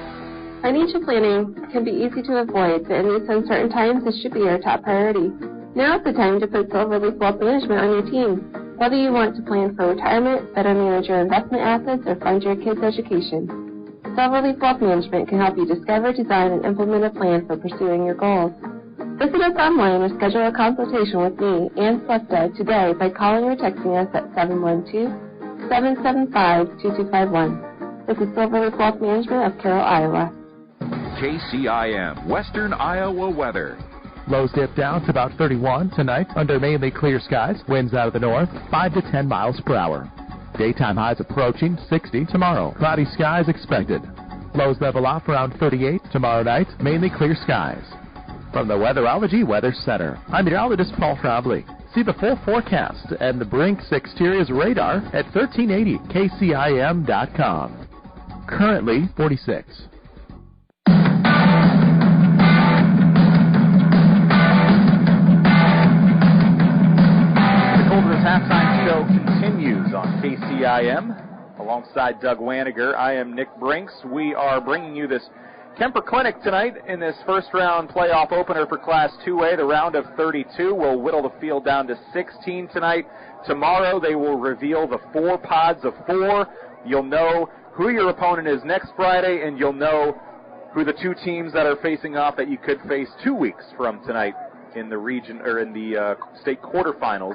Financial planning can be easy to avoid, but in these uncertain times, this should be your top priority. Now is the time to put Silverleaf Wealth Management on your team. Whether you want to plan for retirement, better manage your investment assets, or fund your kids' education, Silverleaf Wealth Management can help you discover, design, and implement a plan for pursuing your goals. Visit us online or schedule a consultation with me, Ann Slefta, today by calling or texting us at 712-775-2251. This is Silverleaf Wealth Management of Carroll, Iowa. KCIM Western Iowa weather. Lows dip down to about 31 tonight under mainly clear skies. Winds out of the north, 5 to 10 miles per hour. Daytime highs approaching 60 tomorrow. Cloudy skies expected. Lows level off around 38 tomorrow night. Mainly clear skies. From the Weatherology Weather Center, I'm meteorologist Paul Trombley. See the full forecast and the Brinks Exteriors radar at 1380kcim.com. Currently 46. Halftime show continues on KCIM. Alongside Doug Waniger, I am Nick Brinks. We are bringing you this Kuemper Clinic tonight in this first-round playoff opener for Class 2A. The round of 32 will whittle the field down to 16 tonight. Tomorrow they will reveal the 4 pods of 4. You'll know who your opponent is next Friday, and you'll know who the 2 teams that are facing off that you could face 2 weeks from tonight in the region or in the state quarterfinals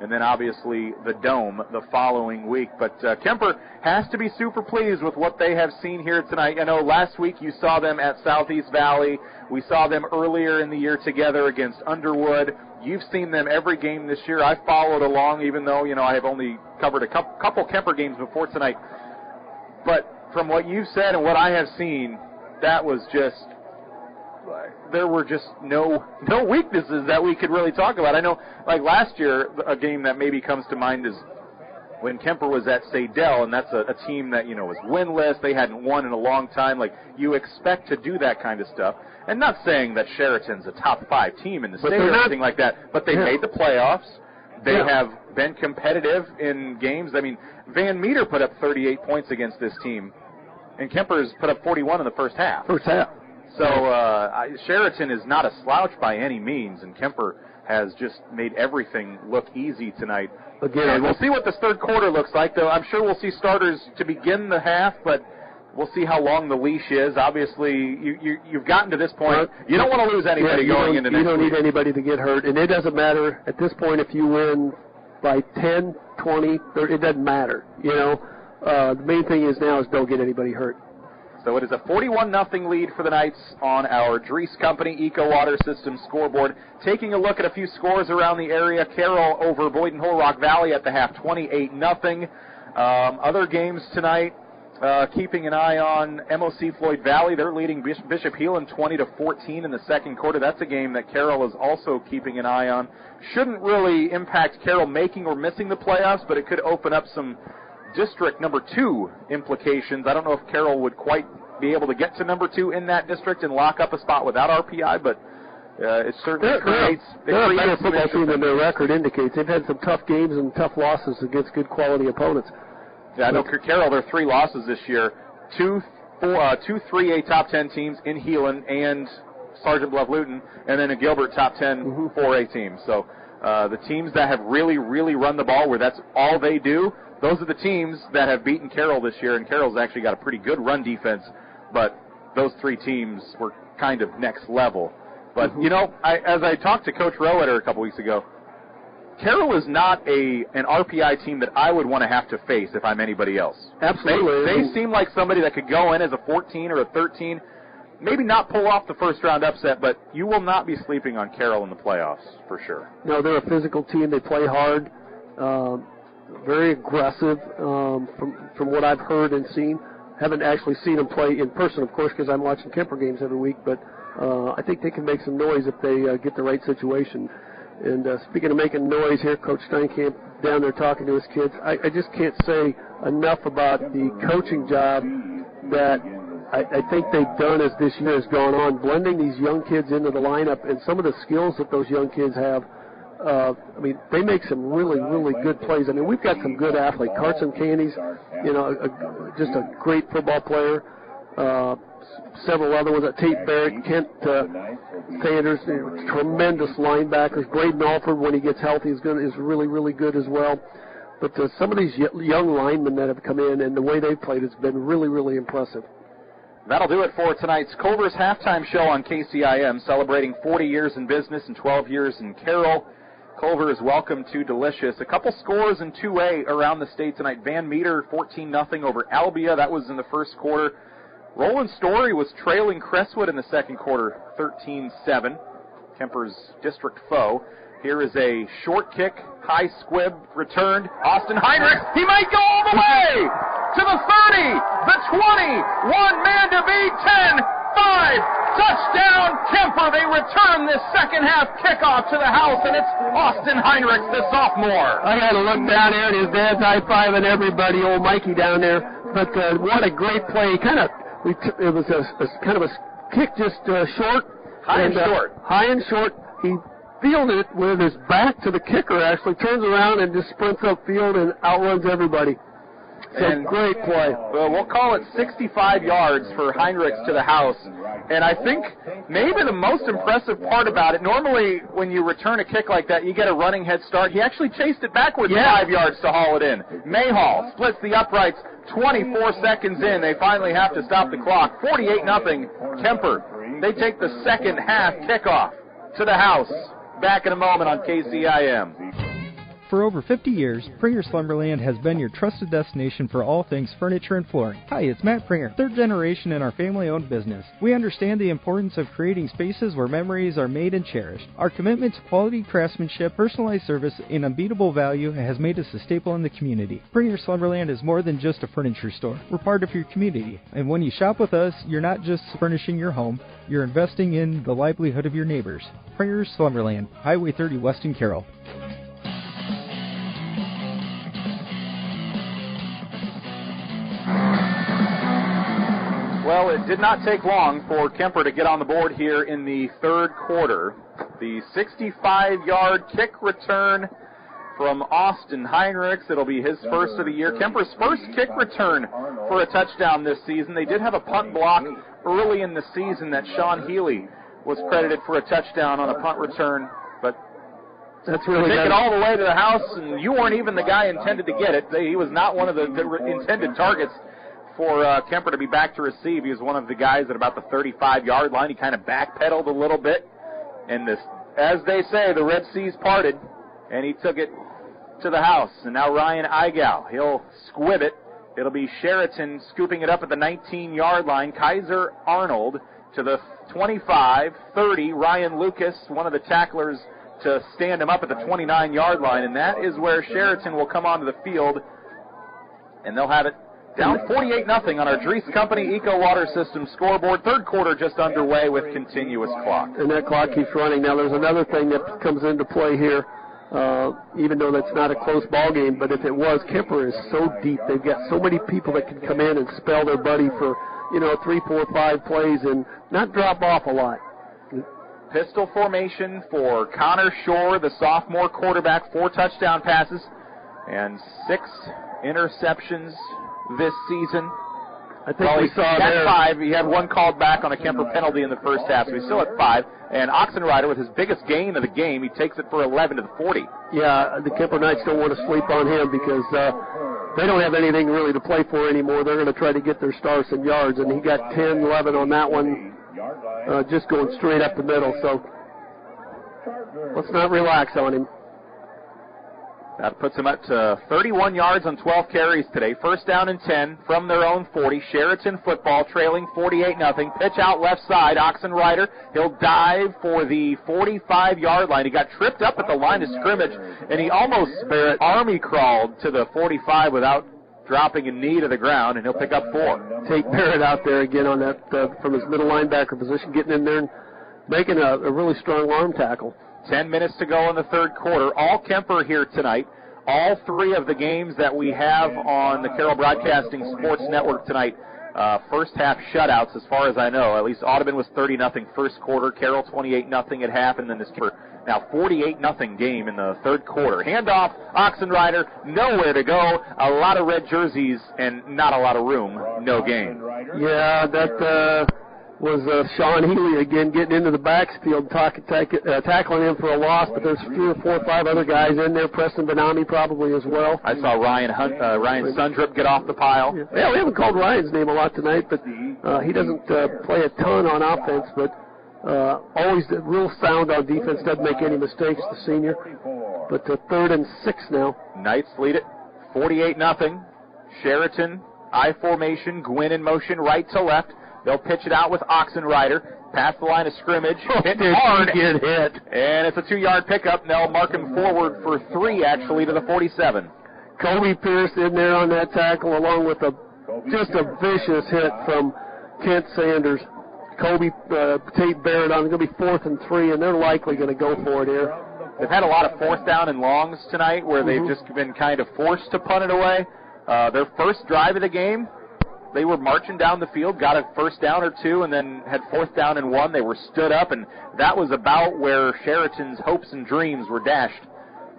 and then obviously the Dome the following week. But Kuemper has to be super pleased with what they have seen here tonight. I know last week you saw them at Southeast Valley. We saw them earlier in the year together against Underwood. You've seen them every game this year. I followed along, even though, I have only covered a couple Kuemper games before tonight. But from what you've said and what I have seen, that was just, there were just no weaknesses that we could really talk about. I know, like last year, a game that maybe comes to mind is when Kuemper was at Sadell, and that's a team that, was winless. They hadn't won in a long time. Like, you expect to do that kind of stuff. And not saying that Chariton's a top 5 team in the state or anything like that, but they made the playoffs. They have been competitive in games. I mean, Van Meter put up 38 points against this team, and Kuemper's put up 41 in the first half. So Chariton is not a slouch by any means, and Kuemper has just made everything look easy tonight. Again, we'll see what this third quarter looks like, though. I'm sure we'll see starters to begin the half, but we'll see how long the leash is. Obviously, you've gotten to this point. You don't want to lose anybody going into next week. You don't need anybody to get hurt, and it doesn't matter at this point if you win by 10, 20, 30, it doesn't matter. The main thing is now is don't get anybody hurt. So it is a 41-0 lead for the Knights on our Dries Company Eco Water System scoreboard. Taking a look at a few scores around the area, Carroll over Boyden Hull Rock Valley at the half, 28-0. Other games tonight, keeping an eye on MOC Floyd Valley. They're leading Bishop Heelan 20-14 in the second quarter. That's a game that Carroll is also keeping an eye on. Shouldn't really impact Carroll making or missing the playoffs, but it could open up some district number 2 implications. I don't know if Carroll would quite be able to get to number 2 in that district and lock up a spot without RPI, but it certainly creates... They're a better football team than their record indicates. They've had some tough games and tough losses against good quality opponents. Yeah, I know Carroll, their 3 losses this year, two 3A top 10 teams in Heelan and Sergeant Bluff Luton, and then a Gilbert top 10 4A team. So the teams that have really, really run the ball where that's all they do, those are the teams that have beaten Carroll this year, and Carroll's actually got a pretty good run defense, but those 3 teams were kind of next level. But, as I talked to Coach Rowetter a couple weeks ago, Carroll is not an RPI team that I would want to have to face if I'm anybody else. Absolutely. They seem like somebody that could go in as a 14 or a 13, maybe not pull off the first-round upset, but you will not be sleeping on Carroll in the playoffs for sure. No, they're a physical team. They play hard. Very aggressive from what I've heard and seen. Haven't actually seen them play in person, of course, because I'm watching Kuemper games every week, but I think they can make some noise if they get the right situation. And speaking of making noise here, Coach Steinkamp down there talking to his kids, I just can't say enough about the coaching job that I think they've done as this year has gone on, blending these young kids into the lineup and some of the skills that those young kids have. They make some really, really good plays. We've got some good athletes. Carson Candy's, just a great football player. Several other ones, Tate Barrett, Kent Sanders, tremendous linebackers. Braden Alford, when he gets healthy, is really, really good as well. But some of these young linemen that have come in and the way they've played has been really, really impressive. That'll do it for tonight's Culver's halftime show on KCIM, celebrating 40 years in business and 12 years in Carroll. Culver is welcome to Delicious. A couple scores in 2A around the state tonight. Van Meter 14-0 over Albia. That was in the first quarter. Roland Story was trailing Crestwood in the second quarter, 13-7. Kuemper's district foe. Here is a short kick, high squib, returned. Austin Heinrich, he might go all the way to the 30, the 20, one man to beat, 10, 5, touchdown Kuemper. They return this second half kickoff to the house, and it's Austin Heinrich, the sophomore. I had to look down there, and his dad's high-fiving everybody, old Mikey down there. But what a great play. It was a kind of a kick just short. High and short. He fielded it with his back to the kicker, actually turns around and just sprints upfield and outruns everybody. And great play. Well, we'll call it 65 yards for Heinrichs to the house. And I think maybe the most impressive part about it, normally when you return a kick like that, you get a running head start. He actually chased it backwards 5 yards to haul it in. Mayhall splits the uprights 24 seconds in. They finally have to stop the clock. 48-0 Kuemper. They take the second half kickoff to the house. Back in a moment on KCIM. For over 50 years, Pringer's Lumberland has been your trusted destination for all things furniture and flooring. Hi, it's Matt Pringer, third generation in our family-owned business. We understand the importance of creating spaces where memories are made and cherished. Our commitment to quality craftsmanship, personalized service, and unbeatable value has made us a staple in the community. Pringer's Lumberland is more than just a furniture store. We're part of your community, and when you shop with us, you're not just furnishing your home, you're investing in the livelihood of your neighbors. Pringer's Lumberland, Highway 30 West in Carroll. Well, it did not take long for Kuemper to get on the board here in the third quarter. The 65-yard kick return from Austin Heinrichs. It'll be his first of the year. Kuemper's first kick return for a touchdown this season. They did have a punt block early in the season that Sean Healy was credited for a touchdown on a punt return, but that's really take it all the way to the house, and you weren't even the guy intended to get it. He was not one of the intended targets for Kuemper to be back to receive. He was one of the guys at about the 35-yard line. He kind of backpedaled a little bit, and this, as they say, the Red Seas parted, and he took it to the house. And now Ryan Eigow, he'll squib it. It'll be Chariton scooping it up at the 19-yard line. Kaiser Arnold to the 25, 30. Ryan Lucas, one of the tacklers, to stand him up at the 29-yard line, and that is where Chariton will come onto the field, and they'll have it down 48-0 on our Dries Company Eco Water System scoreboard. Third quarter just underway with continuous clock. And that clock keeps running. Now, there's another thing that comes into play here, even though that's not a close ball game, but if it was, Kuemper is so deep. They've got so many people that can come in and spell their buddy for, 3, 4, 5 plays and not drop off a lot. Pistol formation for Connor Shore, the sophomore quarterback, 4 touchdown passes and 6 interceptions this season. I think we saw there 5. He had 1 called back on a Kuemper penalty in the first half, so he's still at 5. And Oxenrider with his biggest gain of the game, he takes it for 11 to the 40. Yeah, the Kuemper Knights don't want to sleep on him because they don't have anything really to play for anymore. They're going to try to get their stars and yards, and he got 10, 11 on that one, just going straight up the middle. So let's not relax on him. That puts him up to 31 yards on 12 carries today. First down and 10 from their own 40. Sheraton football trailing 48-0. Pitch out left side. Oxenrider, he'll dive for the 45-yard line. He got tripped up at the line of scrimmage, and he almost army crawled to the 45 without dropping a knee to the ground, and he'll pick up 4. Tate Barrett out there again on that from his middle linebacker position, getting in there and making a really strong arm tackle. 10 minutes to go in the third quarter. All Kuemper here tonight. All 3 of the games that we have on the Carroll Broadcasting Sports Network tonight, first half shutouts as far as I know. At least Audubon was 30-0 first quarter, Carroll 28-0 at half, and then this now 48-0 game in the third quarter. Handoff, Oxenrider, nowhere to go. A lot of red jerseys and not a lot of room. No game. Yeah, that was Sean Healy again getting into the backfield, tackling him for a loss, but there's 3 or 4 or 5 other guys in there. Preston Benami probably as well. I saw Ryan Sundrup get off the pile. Yeah, we haven't called Ryan's name a lot tonight, but he doesn't play a ton on offense, but always real sound on defense, doesn't make any mistakes, the senior. But 3rd and 6 now. Knights lead it 48-0. Sheraton, I formation, Gwynn in motion, right to left. They'll pitch it out with Oxenrider, past the line of scrimmage, hit hard, get hit. And it's a 2-yard pickup, and they'll mark him forward for 3, actually, to the 47. Kobe Pierce in there on that tackle, along with just a vicious hit from Kent Sanders. Kobe, Tate Barrett on, it's going to be 4th and 3, and they're likely going to go for it here. They've had a lot of 4th down and longs tonight where they've just been kind of forced to punt it away. Their first drive of the game, they were marching down the field, got a first down or 2, and then had 4th down and 1. They were stood up, and that was about where Sheraton's hopes and dreams were dashed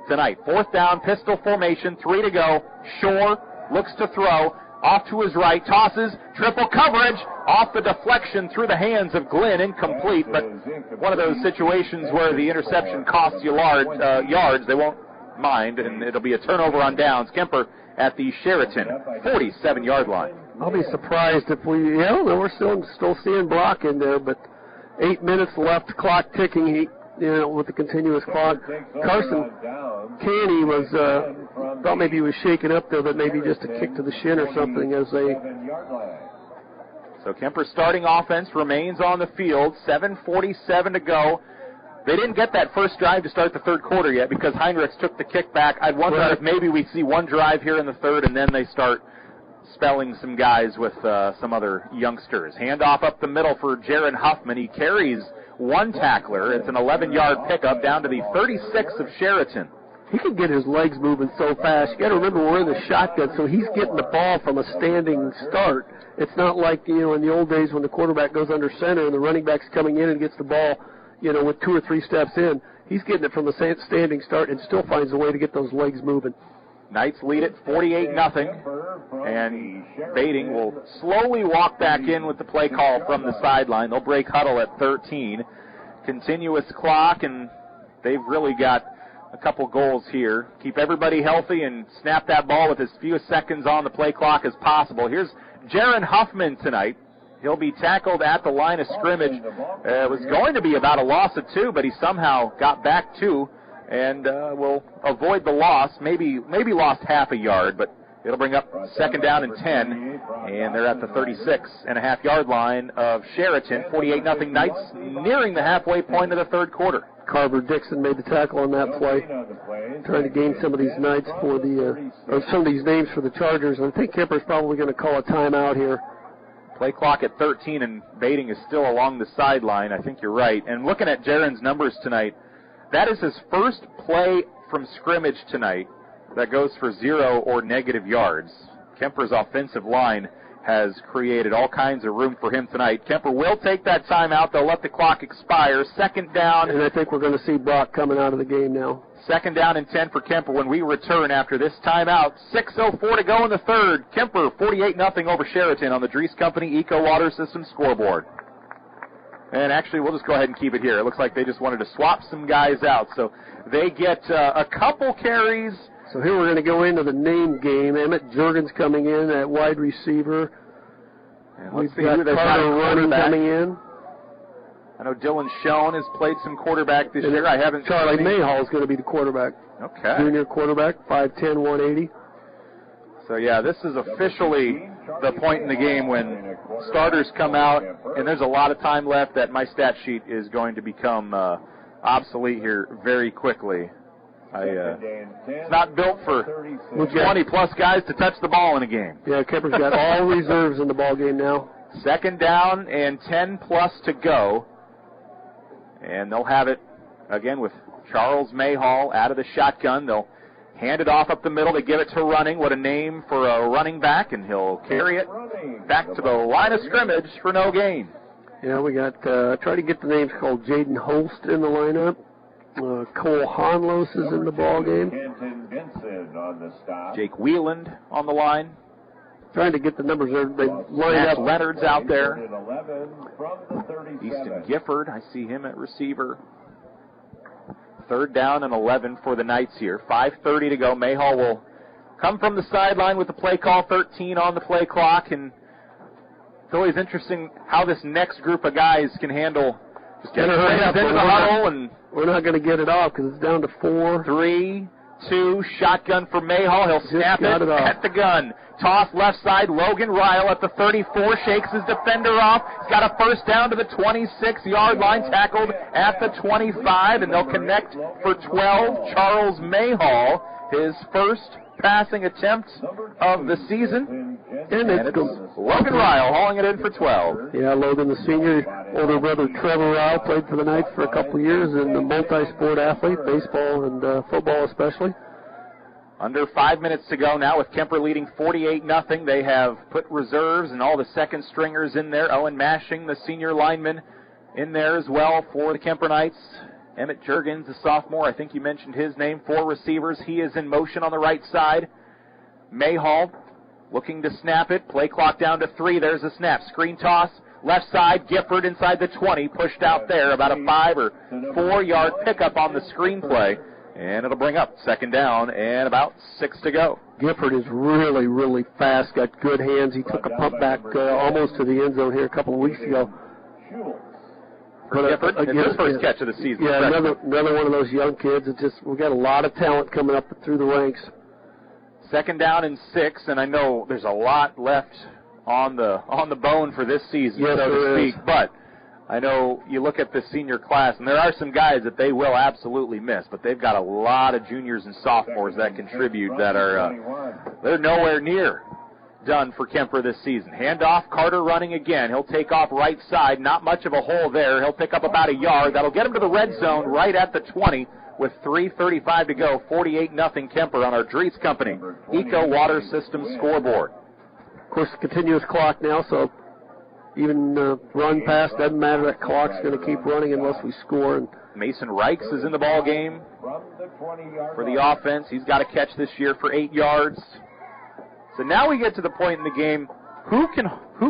tonight. 4th down, pistol formation, 3 to go. Shore looks to throw, off to his right, tosses, triple coverage, off the deflection through the hands of Glenn, incomplete, but one of those situations where the interception costs you yards, they won't mind, and it'll be a turnover on downs. Kuemper at the Sheraton 47-yard line. I'll be surprised if we're still seeing Brock in there, but 8 minutes left, clock ticking. with the continuous clock. Carson Canny was thought maybe he was shaken up there, but maybe just a kick to the shin or something as they. So Kuemper's starting offense remains on the field. 7:47 to go. They didn't get that first drive to start the third quarter yet because Heinrichs took the kick back. I'd wonder if maybe we see one drive here in the third and then they start spelling some guys with some other youngsters. Handoff up the middle for Jaron Huffman. He carries one tackler. It's an 11-yard pickup down to the 36 of Chariton. He can get his legs moving so fast. You got to remember we're in the shotgun, so he's getting the ball from a standing start. It's not like, in the old days when the quarterback goes under center and the running back's coming in and gets the ball, with 2 or 3 steps in. He's getting it from a standing start and still finds a way to get those legs moving. Knights lead it 48-0, and Bading will slowly walk back in with the play call from the sideline. They'll break huddle at 13. Continuous clock, and they've really got a couple goals here. Keep everybody healthy and snap that ball with as few seconds on the play clock as possible. Here's Jaron Huffman tonight. He'll be tackled at the line of scrimmage. It was going to be about a loss of 2, but he somehow got back 2 and will avoid the loss. Maybe lost half a yard, but it'll bring up second down and 10, and they're at the 36.5-yard line of Chariton. 48-0 Knights, nearing the halfway point of the third quarter. Carver Dixon made the tackle on that play, trying to gain some of these Knights for the, or some of these names for the Chargers. And I think Kuemper's probably going to call a timeout here. Play clock at 13, and Bading is still along the sideline. I think you're right. And looking at Jaron's numbers tonight, that is his first play from scrimmage tonight that goes for 0 or negative yards. Kuemper's offensive line has created all kinds of room for him tonight. Kuemper will take that timeout. They'll let the clock expire. Second down. And I think we're going to see Brock coming out of the game now. Second down and 10 for Kuemper when we return after this timeout. 6:04 to go in the third. Kuemper 48-0 over Chariton on the Dries Company Eco Water System scoreboard. And actually, we'll just go ahead and keep it here. It looks like they just wanted to swap some guys out. So they get a couple carries. So here we're going to go into the name game. Emmett Juergens coming in at wide receiver. And We've got Carter Running coming in. I know Dylan Schoen has played some quarterback this year. I haven't. Charlie Mayhall is going to be the quarterback. Okay. Junior quarterback, 5'10", 180. So, yeah, this is officially the point in the game when starters come out, and there's a lot of time left that my stat sheet is going to become obsolete here very quickly. It's not built for 20-plus guys to touch the ball in a game. Yeah, Kuemper's got all reserves in the ball game now. Second down and 10-plus to go. And they'll have it, again, with Charles Mayhall out of the shotgun. They'll hand it off up the middle. They give it to Running. What a name for a running back, and he'll carry it back to the line of scrimmage for no gain. Yeah, we got, try to get the names called Jaden Holst in the lineup. Cole Honlos is in the ball game. Jake Wieland on the line. Trying to get the numbers there. They line up. Leonard's out there. Easton Gifford, I see him at receiver. Third down and 11 for the Knights here. 5:30 to go. Mayhall will come from the sideline with the play call. 13 on the play clock, and it's always interesting how this next group of guys can handle. Just get into the huddle, and we're not going to get it off because it's down to 4. 3, 2, shotgun for Mayhall. He'll snap it at the gun. Toss left side. Logan Ryle at the 34 shakes his defender off. He's got a first down to the 26-yard line, tackled at the 25, and they'll connect for 12. Charles Mayhall, his first passing attempt of the season. And it's Logan Ryle hauling it in for 12. Yeah, Logan, the senior, older brother Trevor Ryle, played for the Knights for a couple of years and a multi-sport athlete, baseball and football especially. Under 5 minutes to go now with Kuemper leading 48-0. They have put reserves and all the second stringers in there. Owen Mashing, the senior lineman, in there as well for the Kuemper Knights. Emmett Juergens, the sophomore, I think you mentioned his name. 4 receivers. He is in motion on the right side. Mayhall looking to snap it. Play clock down to 3. There's a snap. Screen toss. Left side, Gifford inside the 20. Pushed out there. About a 5 or 4 yard pickup on the screen play. And it'll bring up second down and about 6 to go. Gifford is really, really fast. Got good hands. He took a pump back almost to the end zone here a couple of weeks ago. Gifford. It's his first catch of the season. Yeah, another one of those young kids. It's just we've got a lot of talent coming up through the ranks. 2nd down and 6, and I know there's a lot left on the bone for this season, yes, so to speak. Is. But I know you look at the senior class, and there are some guys that they will absolutely miss, but they've got a lot of juniors and sophomores that contribute that are they're nowhere near done for Kuemper this season. Handoff, Carter running again. He'll take off right side. Not much of a hole there. He'll pick up about a yard. That'll get him to the red zone right at the 20 with 3:35 to go. 48-0 Kuemper on our Dries Company Eco Water System scoreboard. Of course, continuous clock now, so even run pass, doesn't matter. That clock's going to keep running unless we score. And Mason Reichs is in the ball game for the offense. He's got a catch this year for 8 yards. So now we get to the point in the game, who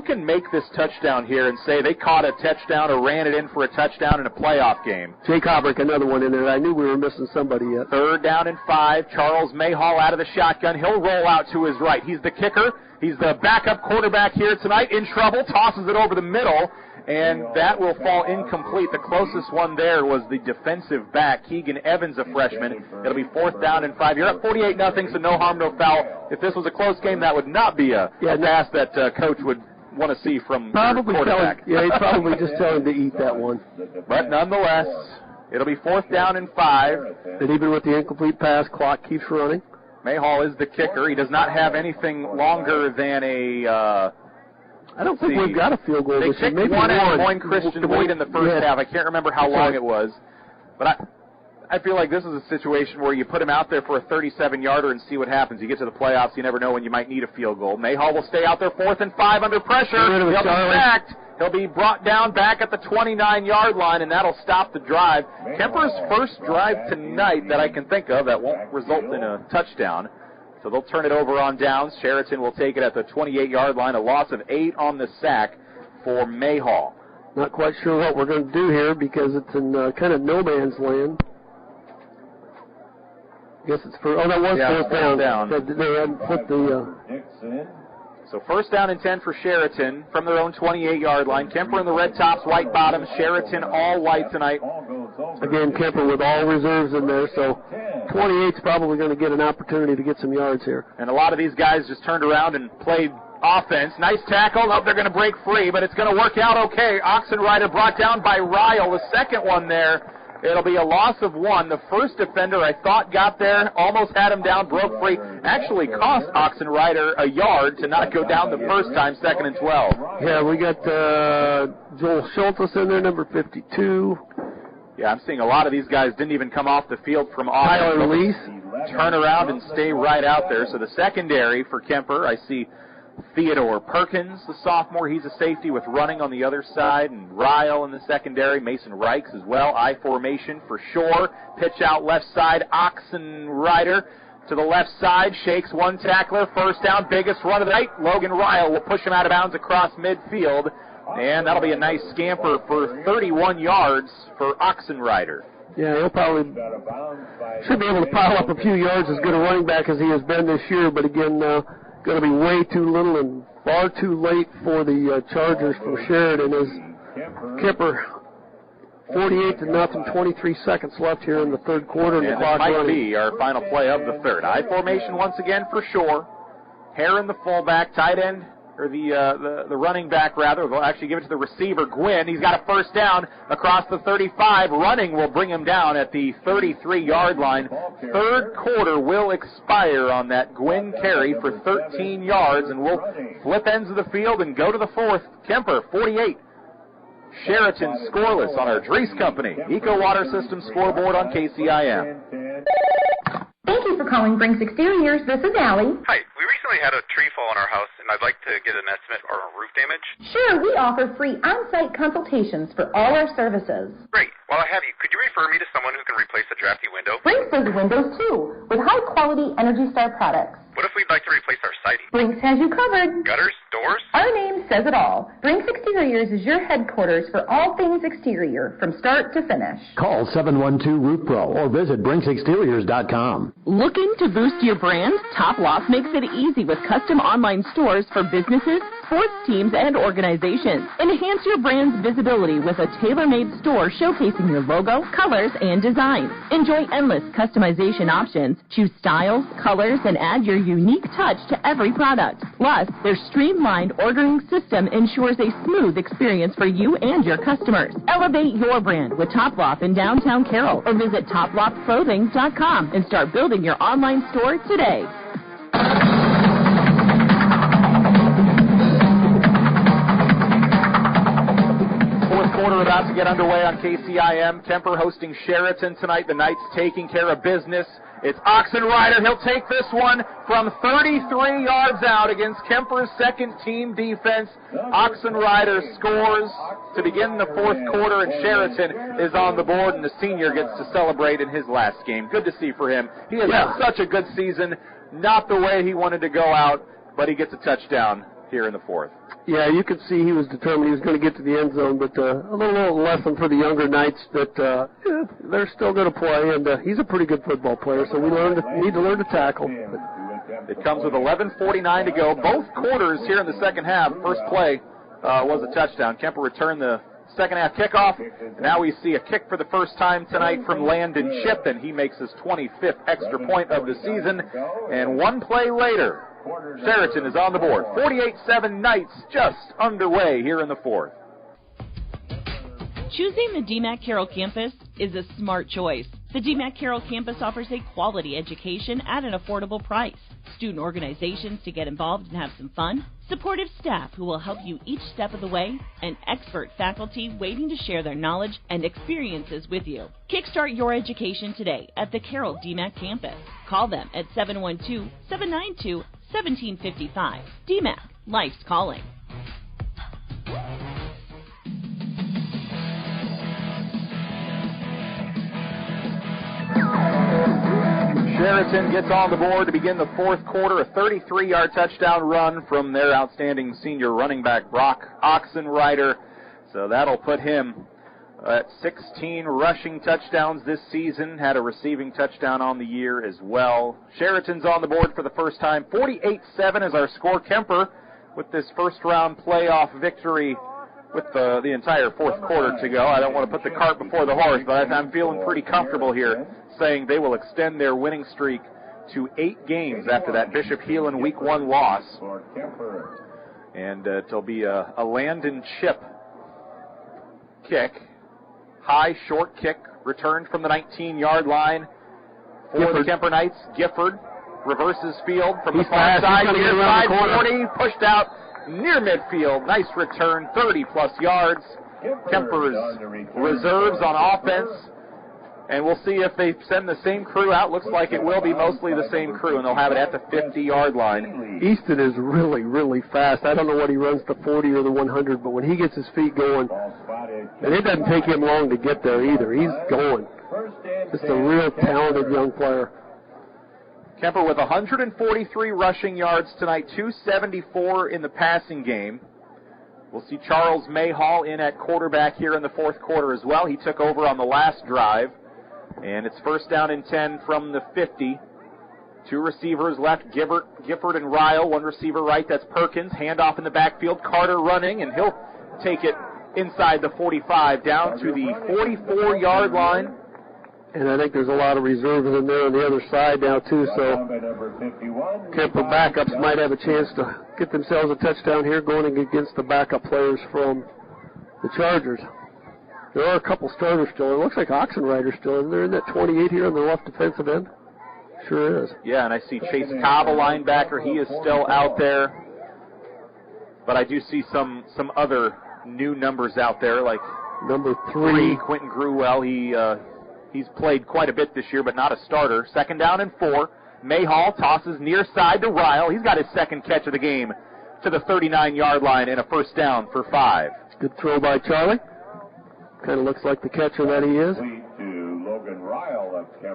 can make this touchdown here and say they caught a touchdown or ran it in for a touchdown in a playoff game? Jake Hobrick, another one in there. I knew we were missing somebody yet. 3rd down and 5. Charles Mayhall out of the shotgun. He'll roll out to his right. He's the kicker. He's the backup quarterback here tonight. In trouble. Tosses it over the middle. And that will fall incomplete. The closest one there was the defensive back, Keegan Evans, a freshman. It'll be 4th down and 5. You're up 48-0, so no harm, no foul. If this was a close game, that would not be a pass that coach would want to see from the quarterback. He'd probably just tell him to eat that one. But nonetheless, it'll be 4th down and 5. And even with the incomplete pass, clock keeps running. Mayhall is the kicker. He does not have anything longer than a... I don't think we've got a field goal. They kicked one at Des Moines Christian late in the first half. I can't remember how long it was. But I feel like this is a situation where you put him out there for a 37-yarder and see what happens. You get to the playoffs, you never know when you might need a field goal. Mayhall will stay out there 4th and 5 under pressure. He'll be sacked. He'll be brought down back at the 29-yard line, and that'll stop the drive. Kuemper's first drive tonight that I can think of that won't result in a touchdown. So they'll turn it over on downs. Chariton will take it at the 28-yard line. A loss of 8 on the sack for Mayhall. Not quite sure what we're going to do here because it's in kind of no man's land. I guess it's for, that was 4th down. They hadn't put the... So 1st down and 10 for Chariton from their own 28-yard line. Kuemper in the red tops, white bottoms. Chariton all white tonight. Again, Kuemper with all reserves in there, so 28's probably going to get an opportunity to get some yards here. And a lot of these guys just turned around and played offense. Nice tackle. Oh, they're going to break free, but it's going to work out okay. Oxenrider brought down by Ryle. The second one there. It'll be a loss of 1. The first defender I thought got there, almost had him down, broke free. Actually cost Oxenrider a yard to not go down the first time, 2nd and 12. Yeah, we got Joel Schultes in there, number 52. Yeah, I'm seeing a lot of these guys didn't even come off the field from Tyler Lease. Turn around and stay right out there. So the secondary for Kuemper, I see Theodore Perkins, the sophomore. He's a safety with running on the other side, and Ryle in the secondary. Mason Reichs as well. I formation for Shore. Pitch out left side. Oxenrider to the left side. Shakes one tackler. 1st down. Biggest run of the night. Logan Ryle will push him out of bounds across midfield. And that'll be a nice scamper for 31 yards for Oxenrider. Yeah, he'll probably should be able to pile up a few yards as good a running back as he has been this year, but again, going to be way too little and far too late for the Chargers from Sheridan as Kuemper 48-0, 23 seconds left here in the 3rd quarter. And the clock might be our final play of the 3rd. I formation once again for Shore. Hare in the fullback, tight end, or the running back rather. We'll actually give it to the receiver, Gwynn. He's got a 1st down across the 35. Running will bring him down at the 33-yard line. 3rd quarter will expire on that Gwynn carry for 13 yards, and we'll flip ends of the field and go to the 4th. Kuemper, 48. Chariton scoreless on our Dries Company Eco Water System scoreboard on KCIM. Thank you for calling Brinks Exteriors. This is Allie. Hi. We recently had a tree fall on our house, and I'd like to get an estimate on roof damage. Sure, we offer free on-site consultations for all our services. Great. While I have you, could you refer me to someone who can replace a drafty window? Brinks does windows, too, with high-quality Energy Star products. What if we'd like to replace our siding? Brinks has you covered. Gutters? doors? Our name says it all. Brinks Exteriors is your headquarters for all things exterior, from start to finish. Call 712-ROOF-PRO or visit BrinksExteriors.com. Looking to boost your brand? Top Loft makes it easy with custom online stores for businesses, sports teams, and organizations. Enhance your brand's visibility with a tailor-made store showcasing your logo, colors, and designs. Enjoy endless customization options. Choose styles, colors, and add your unique touch to every product. Plus, their streamlined ordering system ensures a smooth experience for you and your customers. Elevate your brand with Top Loft in downtown Carroll or visit toploftclothing.com and start building your online store today. Fourth quarter about to get underway on KCIM. Kuemper hosting Chariton tonight. The Knights taking care of business. It's Oxenrider. He'll take this one from 33 yards out against Kuemper's second-team defense. Oxenrider scores to begin the fourth quarter, and Chariton is on the board, and the senior gets to celebrate in his last game. Good to see for him. He has had such a good season. Not the way he wanted to go out, but he gets a touchdown here in the fourth. Yeah, you could see he was determined he was going to get to the end zone, but a little lesson for the younger Knights that they're still going to play, and he's a pretty good football player, so we need to learn to tackle. It comes with 11:49 to go. Both quarters here in the second half. First play was a touchdown. Kuemper returned the second half kickoff. Now we see a kick for the first time tonight from Landon Chip, and he makes his 25th extra point of the season. And one play later, Chariton is on the board. 48-7 Knights just underway here in the fourth. Choosing the DMAC Carroll campus is a smart choice. The DMAC Carroll campus offers a quality education at an affordable price, student organizations to get involved and have some fun, supportive staff who will help you each step of the way, and expert faculty waiting to share their knowledge and experiences with you. Kickstart your education today at the Carroll DMAC campus. Call them at 712-792-1755. DMAC, life's calling. Chariton gets on the board to begin the fourth quarter. A 33-yard touchdown run from their outstanding senior running back, Brock Oxenrider. So that'll put him at 16 rushing touchdowns this season. Had a receiving touchdown on the year as well. Chariton's on the board for the first time. 48-7 is our score. Kuemper with this first-round playoff victory with the entire fourth quarter to go. I don't want to put the cart before the horse, but I'm feeling pretty comfortable here saying they will extend their winning streak to 8 games after that Bishop Heelan Week 1 loss. And it'll be a Landon Chip kick. High, short kick, returned from the 19-yard line for the Kuemper Knights. Gifford reverses field from the far side, near side 40, pushed out near midfield. Nice return, 30-plus yards. Kuemper's reserves on offense. And we'll see if they send the same crew out. Looks like it will be mostly the same crew, and they'll have it at the 50-yard line. Easton is really, really fast. I don't know what he runs, the 40 or the 100, but when he gets his feet going, and it doesn't take him long to get there either. He's going. Just a real talented young player. Kuemper with 143 rushing yards tonight, 274 in the passing game. We'll see Charles Mayhall in at quarterback here in the fourth quarter as well. He took over on the last drive. And it's first down and 10 from the 50. 2 receivers left, Gifford and Ryle. 1 receiver right, that's Perkins. Handoff in the backfield, Carter running, and he'll take it inside the 45 down to the 44-yard line. And I think there's a lot of reserves in there on the other side now, too, so Kuemper backups might have a chance to get themselves a touchdown here going against the backup players from the Chargers. There are a couple starters still. It looks like Oxenrider's still in there. Isn't that 28 here on the left defensive end? Sure is. Yeah, and I see Chase Cobb, a linebacker. He is still out there. But I do see some other new numbers out there, like number 3, Quentin Gruwell. He's played quite a bit this year, but not a starter. Second down and 4. Mayhall tosses near side to Ryle. He's got his second catch of the game to the 39-yard line and a first down for 5. Good throw by Charlie. Kind of looks like the catcher that he is.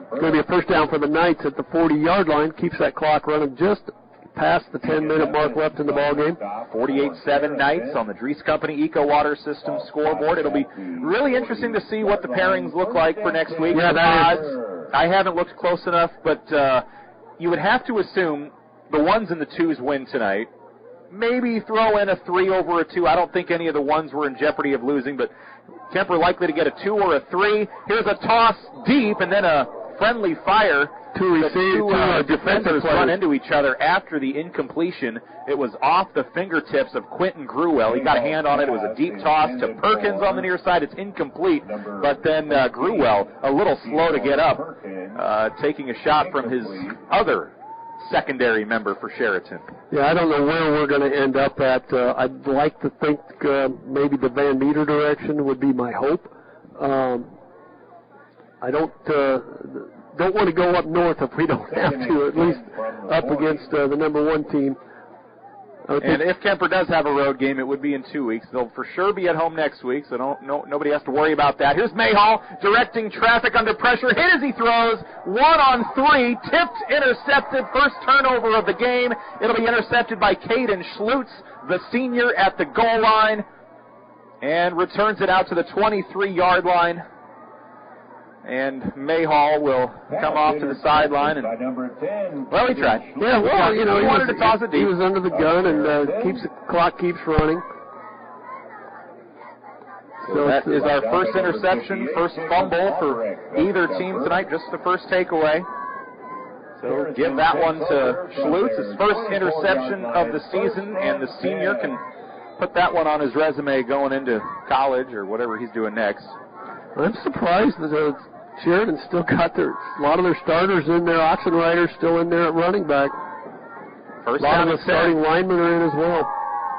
It's going to be a first down for the Knights at the 40-yard line. Keeps that clock running just past the 10-minute mark left in the ball game. 48-7 Knights on the Dries Company Eco Water System scoreboard. It'll be really interesting to see what the pairings look like for next week. Yeah, that is. I haven't looked close enough, but you would have to assume the 1s and the 2s win tonight. Maybe throw in a 3 over a 2. I don't think any of the 1s were in jeopardy of losing, but Kuemper likely to get a 2 or a 3. Here's a toss deep, and then a friendly fire. Two defenders run into each other after the incompletion. It was off the fingertips of Quentin Gruwell. He got a hand on it. It was a deep toss to Perkins on the near side. It's incomplete, but then Gruwell, a little slow to get up, taking a shot from his other secondary member for Chariton. Yeah, I don't know where we're going to end up at. I'd like to think maybe the Van Meter direction would be my hope. I don't want to go up north if we don't have to, at least up against the number 1 team. And if Kuemper does have a road game, it would be in 2 weeks. They'll for sure be at home next week, so nobody has to worry about that. Here's Mayhall directing traffic under pressure. Hit as he throws. 1-on-3. Tipped, intercepted. First turnover of the game. It'll be intercepted by Caden Schlutz, the senior, at the goal line, and returns it out to the 23-yard line. And Mayhall will come off to the sideline. And, well, he tried. Yeah, well, he wanted to toss it deep. He was under the gun, and the clock keeps running. So that is our first interception, first fumble for either team tonight, just the first takeaway. So give that one to Schlutz, his first interception of the season, and the senior can put that one on his resume going into college or whatever he's doing next. I'm surprised that Sheridan still got a lot of their starters in there. Oxenrider's still in there at running back. First a lot down of the starting linemen are in as well.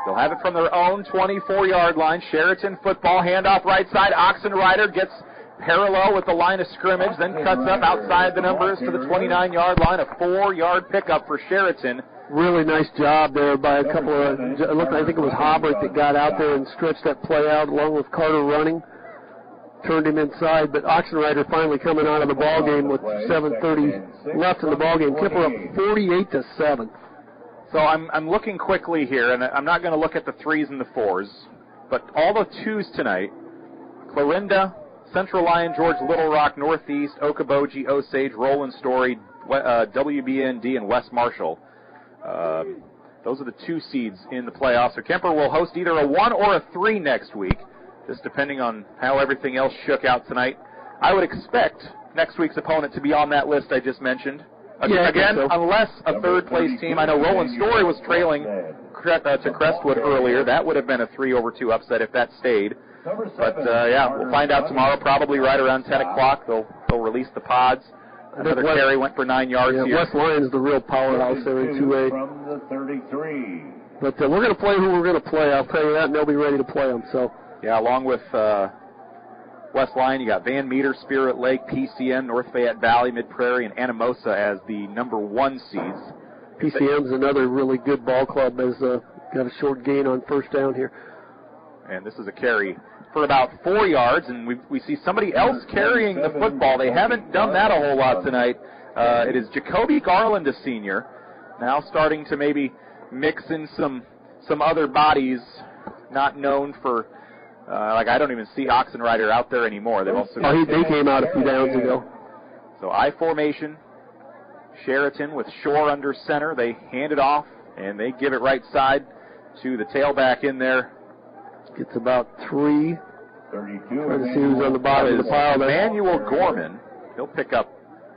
They'll have it from their own 24-yard line. Sheridan football, handoff right side. Oxenrider gets parallel with the line of scrimmage, then cuts up outside the numbers to the 29-yard line. A 4-yard pickup for Sheridan. Really nice job there by a couple of, I think it was Hobart that got out there and stretched that play out along with Carter running. Turned him inside, but Oxenrider finally coming out of the ball game with 7:30 left in the ball game. Kuemper up 48-7. So I'm looking quickly here, and I'm not going to look at the 3s and the 4s, but all the 2s tonight: Clarinda, Central Lyon, George Little Rock, Northeast, Okoboji, Osage, Roland Story, WBND, and West Marshall. Those are the 2 seeds in the playoffs. So Kuemper will host either a 1 or a 3 next week, just depending on how everything else shook out tonight. I would expect next week's opponent to be on that list I just mentioned. Again, unless a third-place team. I know Roland Story was trailing to Crestwood earlier. That would have been a 3-over-2 upset if that stayed. But, we'll find out tomorrow, probably right around 10 o'clock. They'll release the pods. Another carry went for 9 yards here. West Lyon's the real powerhouse there in 2A. From the 33. But we're going to play who we're going to play. I'll tell you that, and they'll be ready to play them. So. Yeah, along with West Lyon, you got Van Meter, Spirit Lake, PCM, North Fayette Valley, Mid-Prairie, and Anamosa as the number 1 seeds. PCM's another really good ball club. Has got a short gain on first down here. And this is a carry for about 4 yards, and we see somebody else carrying the football. They haven't done that a whole lot tonight. It is Jacoby Garland, a senior, now starting to maybe mix in some other bodies not known for, I don't even see Oxenrider out there anymore. They've also they came out a few downs ago. So I formation, Chariton with Shore under center. They hand it off, and they give it right side to the tailback in there. Gets about 3. 32. Trying to see who's on the bottom of the pile. Emmanuel Gorman. He'll pick up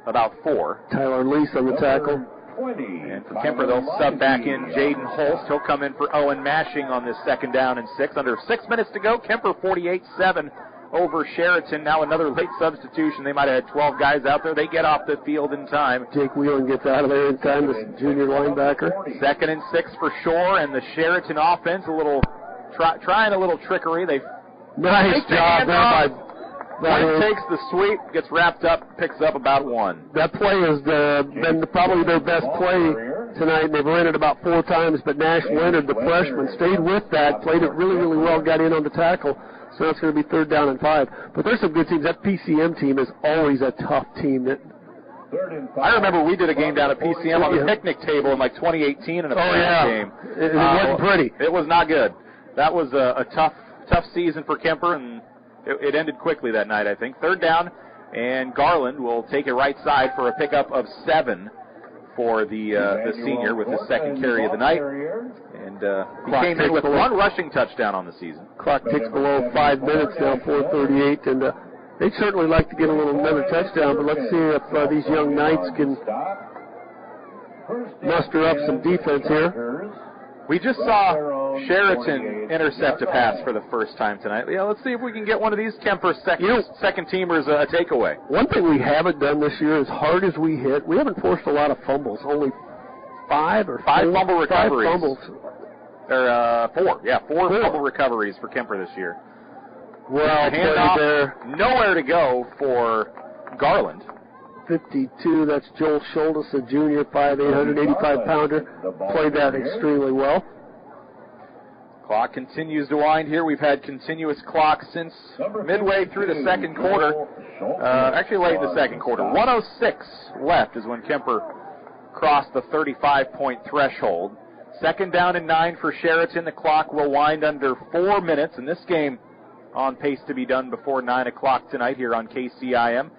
about 4. Tyler Lease on the tackle. 20. And for Kuemper, they'll sub back in Jaden Holst. He'll come in for Owen Mashing on this 2nd down and 6. Under 6 minutes to go. Kuemper 48-7 over Chariton. Now another late substitution. They might have had 12 guys out there. They get off the field in time. Jake Whelan gets out of there in time, the junior linebacker. 2nd and 6 for Shore, and the Chariton offense trying a little trickery. Nice job there by One takes the sweep, gets wrapped up, picks up about 1. That play has been probably their best play tonight. They've run it about 4 times, but Nash Leonard, the freshman, stayed with that, played it really, really well, got in on the tackle. So that's going to be 3rd down and 5. But there's some good teams. That PCM team is always a tough team. I remember we did a game down at PCM on the picnic table in like 2018 in a game. It wasn't pretty. It was not good. That was a tough season for Kuemper, and it ended quickly that night, I think. Third down, and Garland will take it right side for a pickup of 7 for the senior with his second carry of the night. And he came in with 1 rushing touchdown on the season. Clock ticks below 5 minutes now, 4:38, and they'd certainly like to get another touchdown, but let's see if these young Knights can muster up some defense here. We just saw Chariton intercept a pass for the first time tonight. Yeah, let's see if we can get one of these Kuemper second teamers a takeaway. One thing we haven't done this year, as hard as we hit, we haven't forced a lot of fumbles. Only 5 fumble recoveries. 5 fumbles. Or 4. Yeah, 4 fumble recoveries for Kuemper this year. Well, handoff, nowhere to go for Garland. 52, that's Joel Schultes, a junior, 5'8", 185-pounder. Played that extremely well. Clock continues to wind here. We've had continuous clock since midway through the second quarter. Actually late in the second quarter. 1:06 left is when Kuemper crossed the 35-point threshold. Second down and 9 for Chariton. The clock will wind under 4 minutes, and this game on pace to be done before 9 o'clock tonight here on KCIM.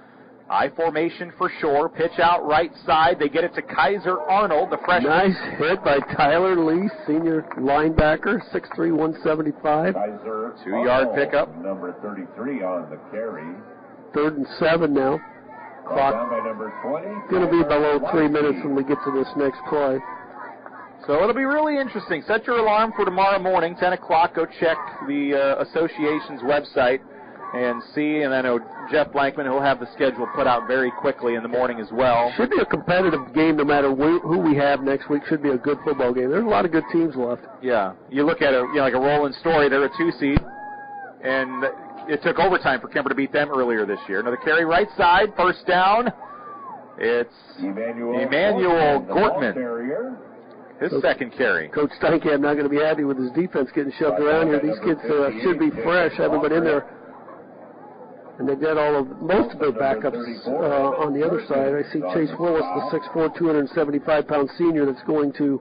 I formation for Shore. Pitch out right side. They get it to Kaiser Arnold, the freshman. Nice hit by Tyler Lee, senior linebacker, 6'3", 175. 2-yard pickup. Number 33 on the carry. 3rd and 7 now. Clock going to be below 3 minutes when we get to this next play. So it'll be really interesting. Set your alarm for tomorrow morning, 10 o'clock. Go check the association's website and see. And I know Jeff Blankman, who'll have the schedule put out very quickly in the morning as well. Should be a competitive game no matter who we have next week. Should be a good football game. There's a lot of good teams left. Yeah. You look at like a Roland Story. They're a 2 seed. And it took overtime for Kuemper to beat them earlier this year. Another carry right side. First down. It's Emmanuel Gortman. His second carry. Coach Steinkamp not going to be happy with his defense getting shoved around here. These kids should be fresh, haven't been in there. And they've got most of their backups on the other side. I see Chase Willis, the 6'4", 275-pound senior that's going to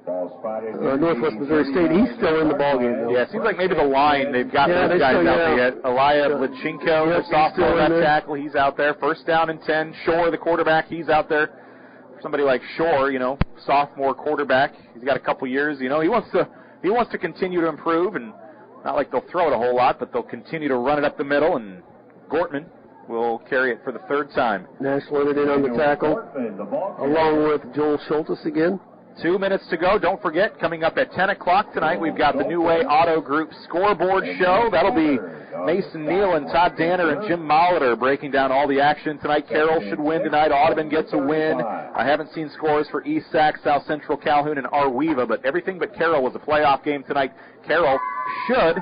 Northwest Missouri State. He's still in the ballgame, though. Yeah, it seems like maybe the line, they've got those guys out there yet. Elia Lachinko, the sophomore left tackle, he's out there. First down and 10. Shore, the quarterback, he's out there. Somebody like Shore, sophomore quarterback. He's got a couple years. He wants to continue to improve, and not like they'll throw it a whole lot, but they'll continue to run it up the middle, and Gortman will carry it for the 3rd time. Nash Leonard in on the tackle, along with Joel Schultes again. 2 minutes to go. Don't forget, coming up at 10 o'clock tonight, we've got the New Way Auto Group scoreboard show. That'll be Mason Neal and Todd Danner and Jim Molitor breaking down all the action tonight. Carroll should win tonight. Audubon gets a win. I haven't seen scores for East Sac, South Central Calhoun, and Arweva, but everything but Carroll was a playoff game tonight. Carroll should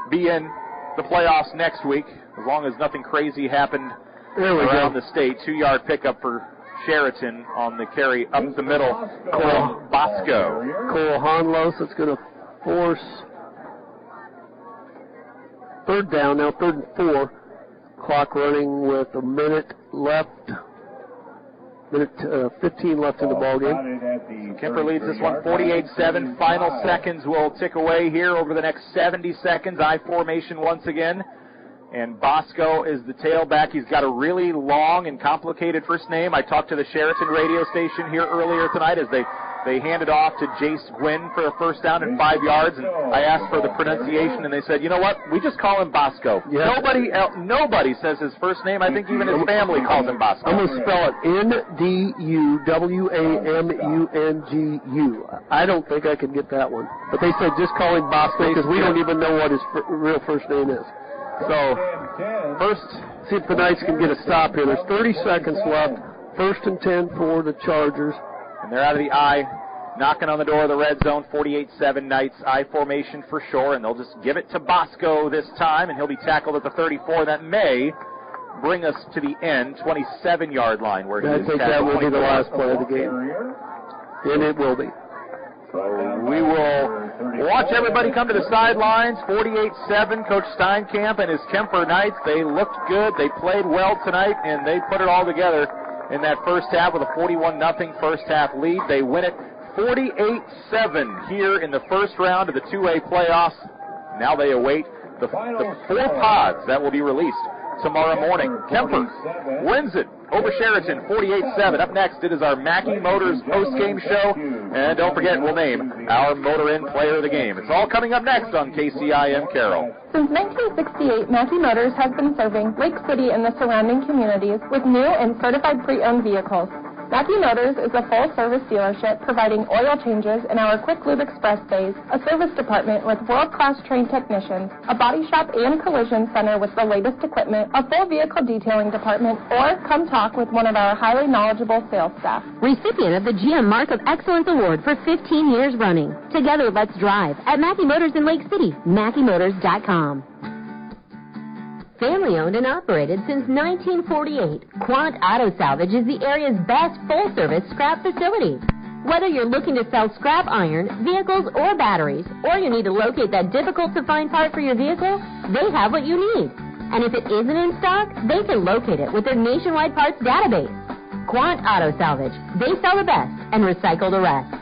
be in the playoffs next week, as long as nothing crazy happened around the state. 2-yard pickup for Chariton on the carry up the middle from Bosco. Cole Honlos, it's going to force 3rd down, now 3rd and 4. Clock running with a minute left. 15 left in the ballgame. Kuemper leads this one 48-7. Final seconds will tick away here over the next 70 seconds. I formation once again. And Bosco is the tailback. He's got a really long and complicated first name. I talked to the Chariton radio station here earlier tonight as they handed off to Jace Gwynn for a first down and 5 yards. And I asked for the pronunciation, and they said, you know what? We just call him Bosco. Yeah. Nobody says his first name. I think even his family calls him Bosco. I'm going to spell it N-D-U-W-A-M-U-N-G-U. I don't think I can get that one. But they said just call him Bosco because we don't even know what his real first name is. So, first, see if the Knights can get a stop here. There's 30 seconds left. 1st and 10 for the Chargers. And they're out of the I, knocking on the door of the red zone. 48-7 Knights, I formation for Shore, and they'll just give it to Bosco this time, and he'll be tackled at the 34. That may bring us to the end, 27-yard line. Where I think that will be the last play of the game. And it will be. We will watch everybody come to the sidelines. 48-7, Coach Steinkamp and his Kuemper Knights. They looked good. They played well tonight, and they put it all together in that first half with a 41-0 first half lead. They win it 48-7 here in the first round of the 2A playoffs. Now they await the 4 pods that will be released tomorrow morning. Kuemper wins it over Chariton, 48-7. Up next, it is our Mackey Motors post-game show. And don't forget, we'll name our Motor Inn Player of the Game. It's all coming up next on KCIM Carroll. Since 1968, Mackey Motors has been serving Lake City and the surrounding communities with new and certified pre-owned vehicles. Mackey Motors is a full-service dealership providing oil changes in our Quick Lube Express bays, a service department with world-class trained technicians, a body shop and collision center with the latest equipment, a full vehicle detailing department, or come talk with one of our highly knowledgeable sales staff. Recipient of the GM Mark of Excellence Award for 15 years running. Together, let's drive at Mackey Motors in Lake City, MackeyMotors.com. Family owned and operated since 1948, Quant Auto Salvage is the area's best full-service scrap facility. Whether you're looking to sell scrap iron, vehicles, or batteries, or you need to locate that difficult-to-find part for your vehicle, they have what you need. And if it isn't in stock, they can locate it with their nationwide parts database. Quant Auto Salvage. They sell the best and recycle the rest.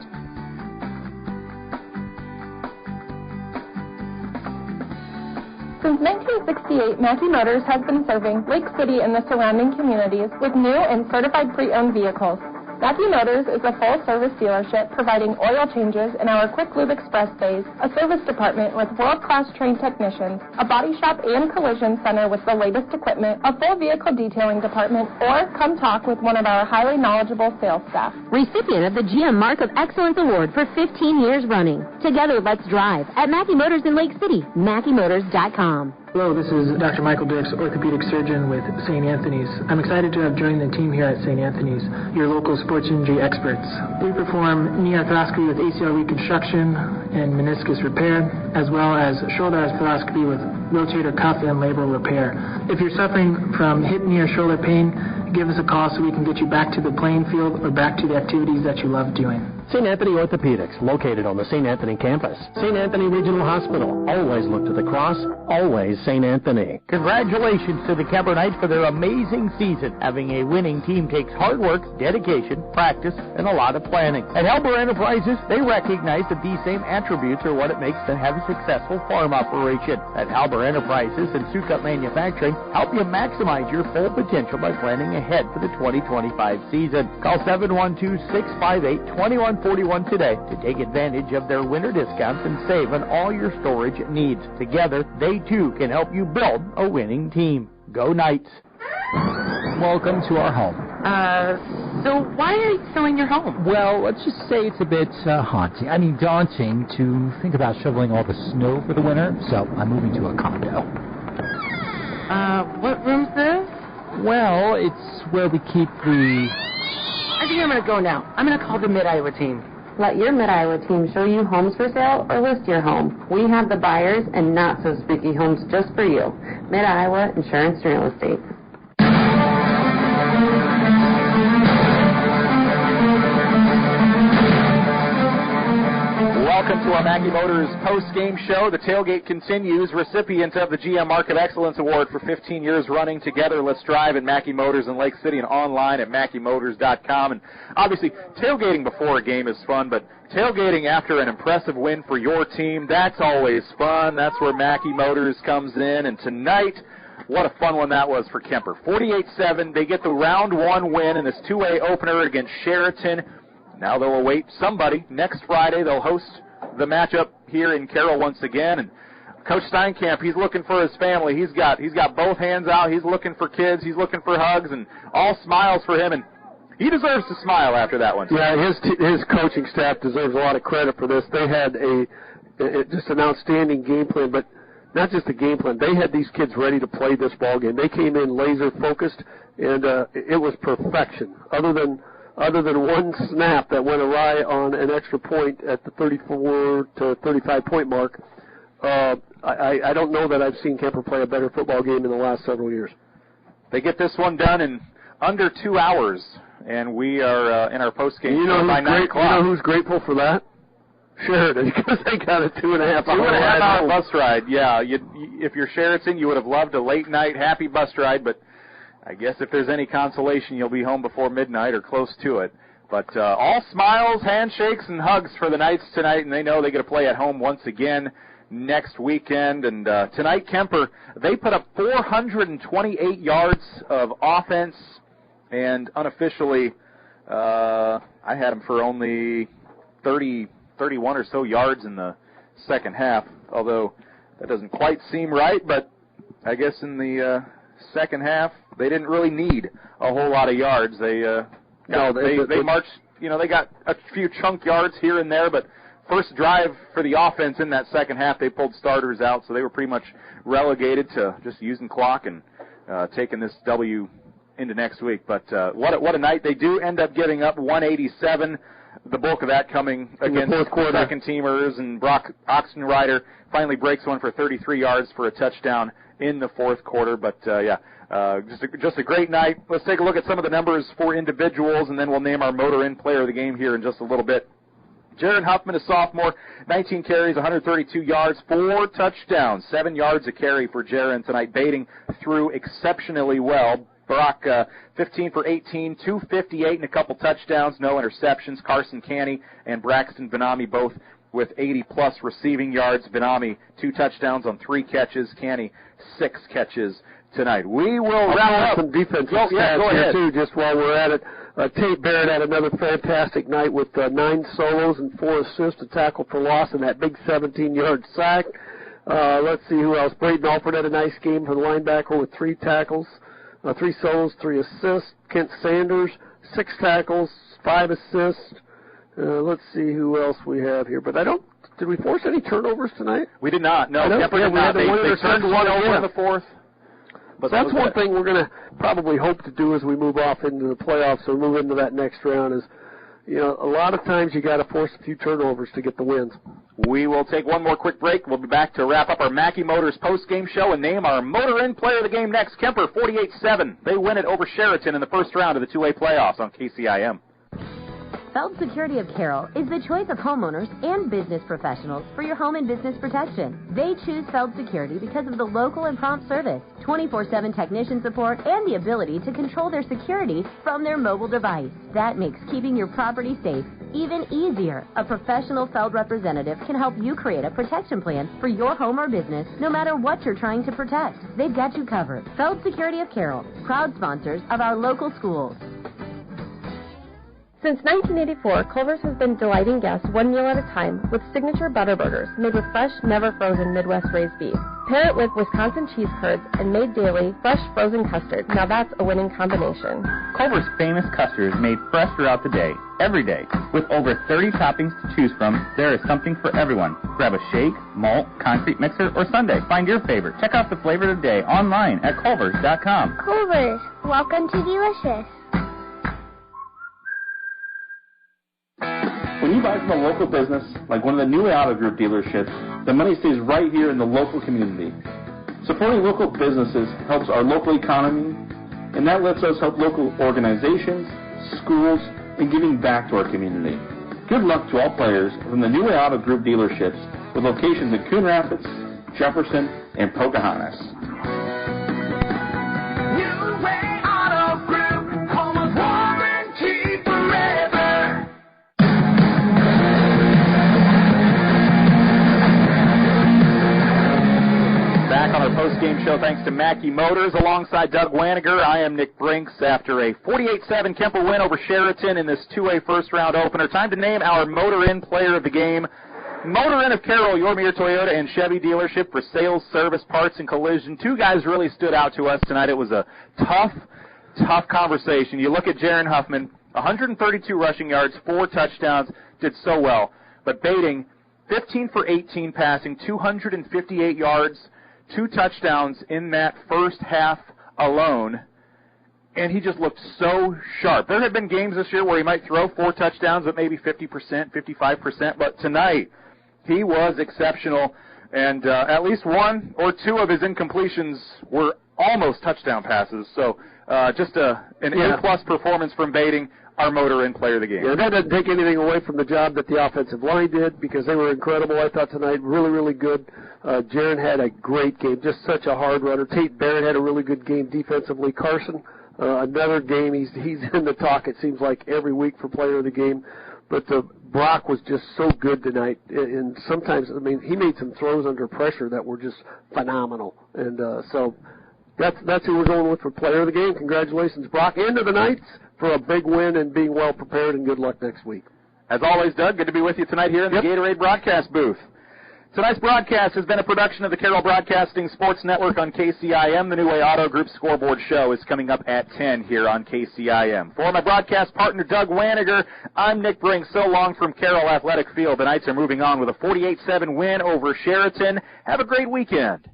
Since 1968, Mackey Motors has been serving Lake City and the surrounding communities with new and certified pre-owned vehicles. Mackey Motors is a full-service dealership providing oil changes in our Quick Lube Express bays, a service department with world-class trained technicians, a body shop and collision center with the latest equipment, a full vehicle detailing department, or come talk with one of our highly knowledgeable sales staff. Recipient of the GM Mark of Excellence Award for 15 years running. Together, let's drive at Mackey Motors in Lake City, MackeyMotors.com. Hello, this is Dr. Michael Dix, orthopedic surgeon with St. Anthony's. I'm excited to have joined the team here at St. Anthony's, your local sports injury experts. We perform knee arthroscopy with ACL reconstruction and meniscus repair, as well as shoulder arthroscopy with rotator cuff and labral repair. If you're suffering from hip, knee, or shoulder pain, give us a call so we can get you back to the playing field or back to the activities that you love doing. St. Anthony Orthopedics, located on the St. Anthony campus. St. Anthony Regional Hospital, always look to the cross, always St. Anthony. Congratulations to the Kuemper Knights for their amazing season. Having a winning team takes hard work, dedication, practice, and a lot of planning. At Helber Enterprises, they recognize that these same attributes are what it makes to have a successful farm operation. At Helber Enterprises and Sukup Manufacturing help you maximize your full potential by planning ahead for the 2025 season. Call 712-658-2141 today to take advantage of their winter discounts and save on all your storage needs. Together, they too can help you build a winning team. Go Knights! Welcome to our home. So why are you selling your home? Well, let's just say it's a bit daunting to think about shoveling all the snow for the winter, so I'm moving to a condo. What room's this? Well, it's where we keep the... I think I'm going to go now. I'm going to call the Mid-Iowa team. Let your Mid-Iowa team show you homes for sale or list your home. We have the buyers and not so spooky homes just for you. Mid-Iowa Insurance and Real Estate. Welcome to our Mackey Motors post-game show. The tailgate continues. Recipient of the GM Mark of Excellence Award for 15 years running. Together, let's drive at Mackey Motors in Lake City and online at MackeyMotors.com. And obviously, tailgating before a game is fun, but tailgating after an impressive win for your team, that's always fun. That's where Mackey Motors comes in. And tonight, what a fun one that was for Kuemper. 48-7. They get the round one win in this 2A opener against Chariton. Now they'll await somebody. Next Friday, they'll host the matchup here in Carroll once again. And Coach Steinkamp, he's looking for his family. He's got both hands out. He's looking for kids. He's looking for hugs and all smiles for him. And he deserves to smile after that one. Yeah, his coaching staff deserves a lot of credit for this. They had just an outstanding game plan, but not just a game plan. They had these kids ready to play this ball game. They came in laser focused, and it was perfection. Other than one snap that went awry on an extra point at the 34 to 35 point mark, I don't know that I've seen Kuemper play a better football game in the last several years. They get this one done in under 2 hours, and we are in our post game by 9 o'clock. You know who's grateful for that? Sheridan because they got a 2.5 hour bus ride. Yeah, if you're Sheraton, you would have loved a late night happy bus ride, but I guess if there's any consolation, you'll be home before midnight or close to it. But all smiles, handshakes, and hugs for the Knights tonight, and they know they get to play at home once again next weekend. And tonight, Kuemper, they put up 428 yards of offense, and unofficially, I had them for only 31 or so yards in the second half, although that doesn't quite seem right, but I guess in the second half, they didn't really need a whole lot of yards. They marched, they got a few chunk yards here and there, but first drive for the offense in that second half, they pulled starters out, so they were pretty much relegated to just using clock and taking this W into next week. But what a night. They do end up giving up 187, the bulk of that coming against second-teamers, and Brock Oxenrider finally breaks one for 33 yards for a touchdown in the fourth quarter. But, just a great night. Let's take a look at some of the numbers for individuals, and then we'll name our motor-in player of the game here in just a little bit. Jaron Huffman, a sophomore, 19 carries, 132 yards, 4 touchdowns, 7 yards a carry for Jaron tonight. Baiting through exceptionally well. Brock, 15 for 18, 258 and a couple touchdowns, no interceptions. Carson Canny and Braxton Benami both with 80-plus receiving yards. Benami, 2 touchdowns on 3 catches. Canny, 6 catches tonight. We will wrap up. Some defensive stats here, too, just while we're at it. Tate Barrett had another fantastic night with 9 solos and 4 assists, a tackle for loss, and that big 17-yard sack. Let's see who else. Braden Alford had a nice game for the linebacker with 3 tackles. 3 solos, 3 assists. Kent Sanders, 6 tackles, 5 assists. Let's see who else we have here. But did we force any turnovers tonight? We did not. No, Kuemper did not. They turned one over in the fourth. But that's one thing we're going to probably hope to do as we move off into the playoffs or move into that next round is, a lot of times you got to force a few turnovers to get the wins. We will take one more quick break. We'll be back to wrap up our Mackey Motors post-game show and name our motor-in player of the game next. Kuemper, 48-7. They win it over Sheraton in the first round of the 2A playoffs on KCIM. Feld Security of Carroll is the choice of homeowners and business professionals for your home and business protection. They choose Feld Security because of the local and prompt service, 24/7 technician support, and the ability to control their security from their mobile device. That makes keeping your property safe even easier. A professional Feld representative can help you create a protection plan for your home or business, no matter what you're trying to protect. They've got you covered. Feld Security of Carroll, proud sponsors of our local schools. Since 1984, Culver's has been delighting guests one meal at a time with signature butter burgers made with fresh, never frozen Midwest raised beef. Pair it with Wisconsin cheese curds and made daily fresh frozen custard. Now that's a winning combination. Culver's famous custard is made fresh throughout the day, every day. With over 30 toppings to choose from, there is something for everyone. Grab a shake, malt, concrete mixer, or sundae. Find your favorite. Check out the flavor of the day online at culvers.com. Culver's, welcome to Delicious. When you buy from a local business, like one of the new Auto Group dealerships, the money stays right here in the local community. Supporting local businesses helps our local economy, and that lets us help local organizations, schools, and giving back to our community. Good luck to all players from the new Auto Group dealerships with locations in Coon Rapids, Jefferson, and Pocahontas. On our post-game show, thanks to Mackey Motors. Alongside Doug Waniger, I am Nick Brinks. After a 48-7 Kuemper win over Sheraton in this 2A first-round opener, time to name our motor-in player of the game. Motor-in of Carroll, Yormir Toyota and Chevy dealership for sales, service, parts, and collision. 2 guys really stood out to us tonight. It was a tough conversation. You look at Jaron Huffman, 132 rushing yards, 4 touchdowns, did so well. But Baiting, 15 for 18 passing, 258 yards, 2 touchdowns in that first half alone, and he just looked so sharp. There have been games this year where he might throw 4 touchdowns at maybe 50%, 55%, but tonight he was exceptional, and at least 1 or 2 of his incompletions were almost touchdown passes. So just an A-plus performance from Baiting. our motor and player of the game. Yeah, that doesn't take anything away from the job that the offensive line did, because they were incredible, I thought, tonight. Really, really good. Jaron had a great game, just such a hard runner. Tate Barrett had a really good game defensively. Carson, another game. He's in the talk, it seems like, every week for player of the game. But Brock was just so good tonight. And sometimes, I mean, he made some throws under pressure that were just phenomenal. And so that's who we're going with for player of the game. Congratulations, Brock. End of the Knights for a big win and being well prepared, and good luck next week. As always, Doug, good to be with you tonight here in the Gatorade broadcast booth. Tonight's broadcast has been a production of the Carroll Broadcasting Sports Network on KCIM. The New Way Auto Group Scoreboard Show is coming up at 10 here on KCIM. For my broadcast partner, Doug Waniger, I'm Nick Brink. So long from Carroll Athletic Field. The Knights are moving on with a 48-7 win over Chariton. Have a great weekend.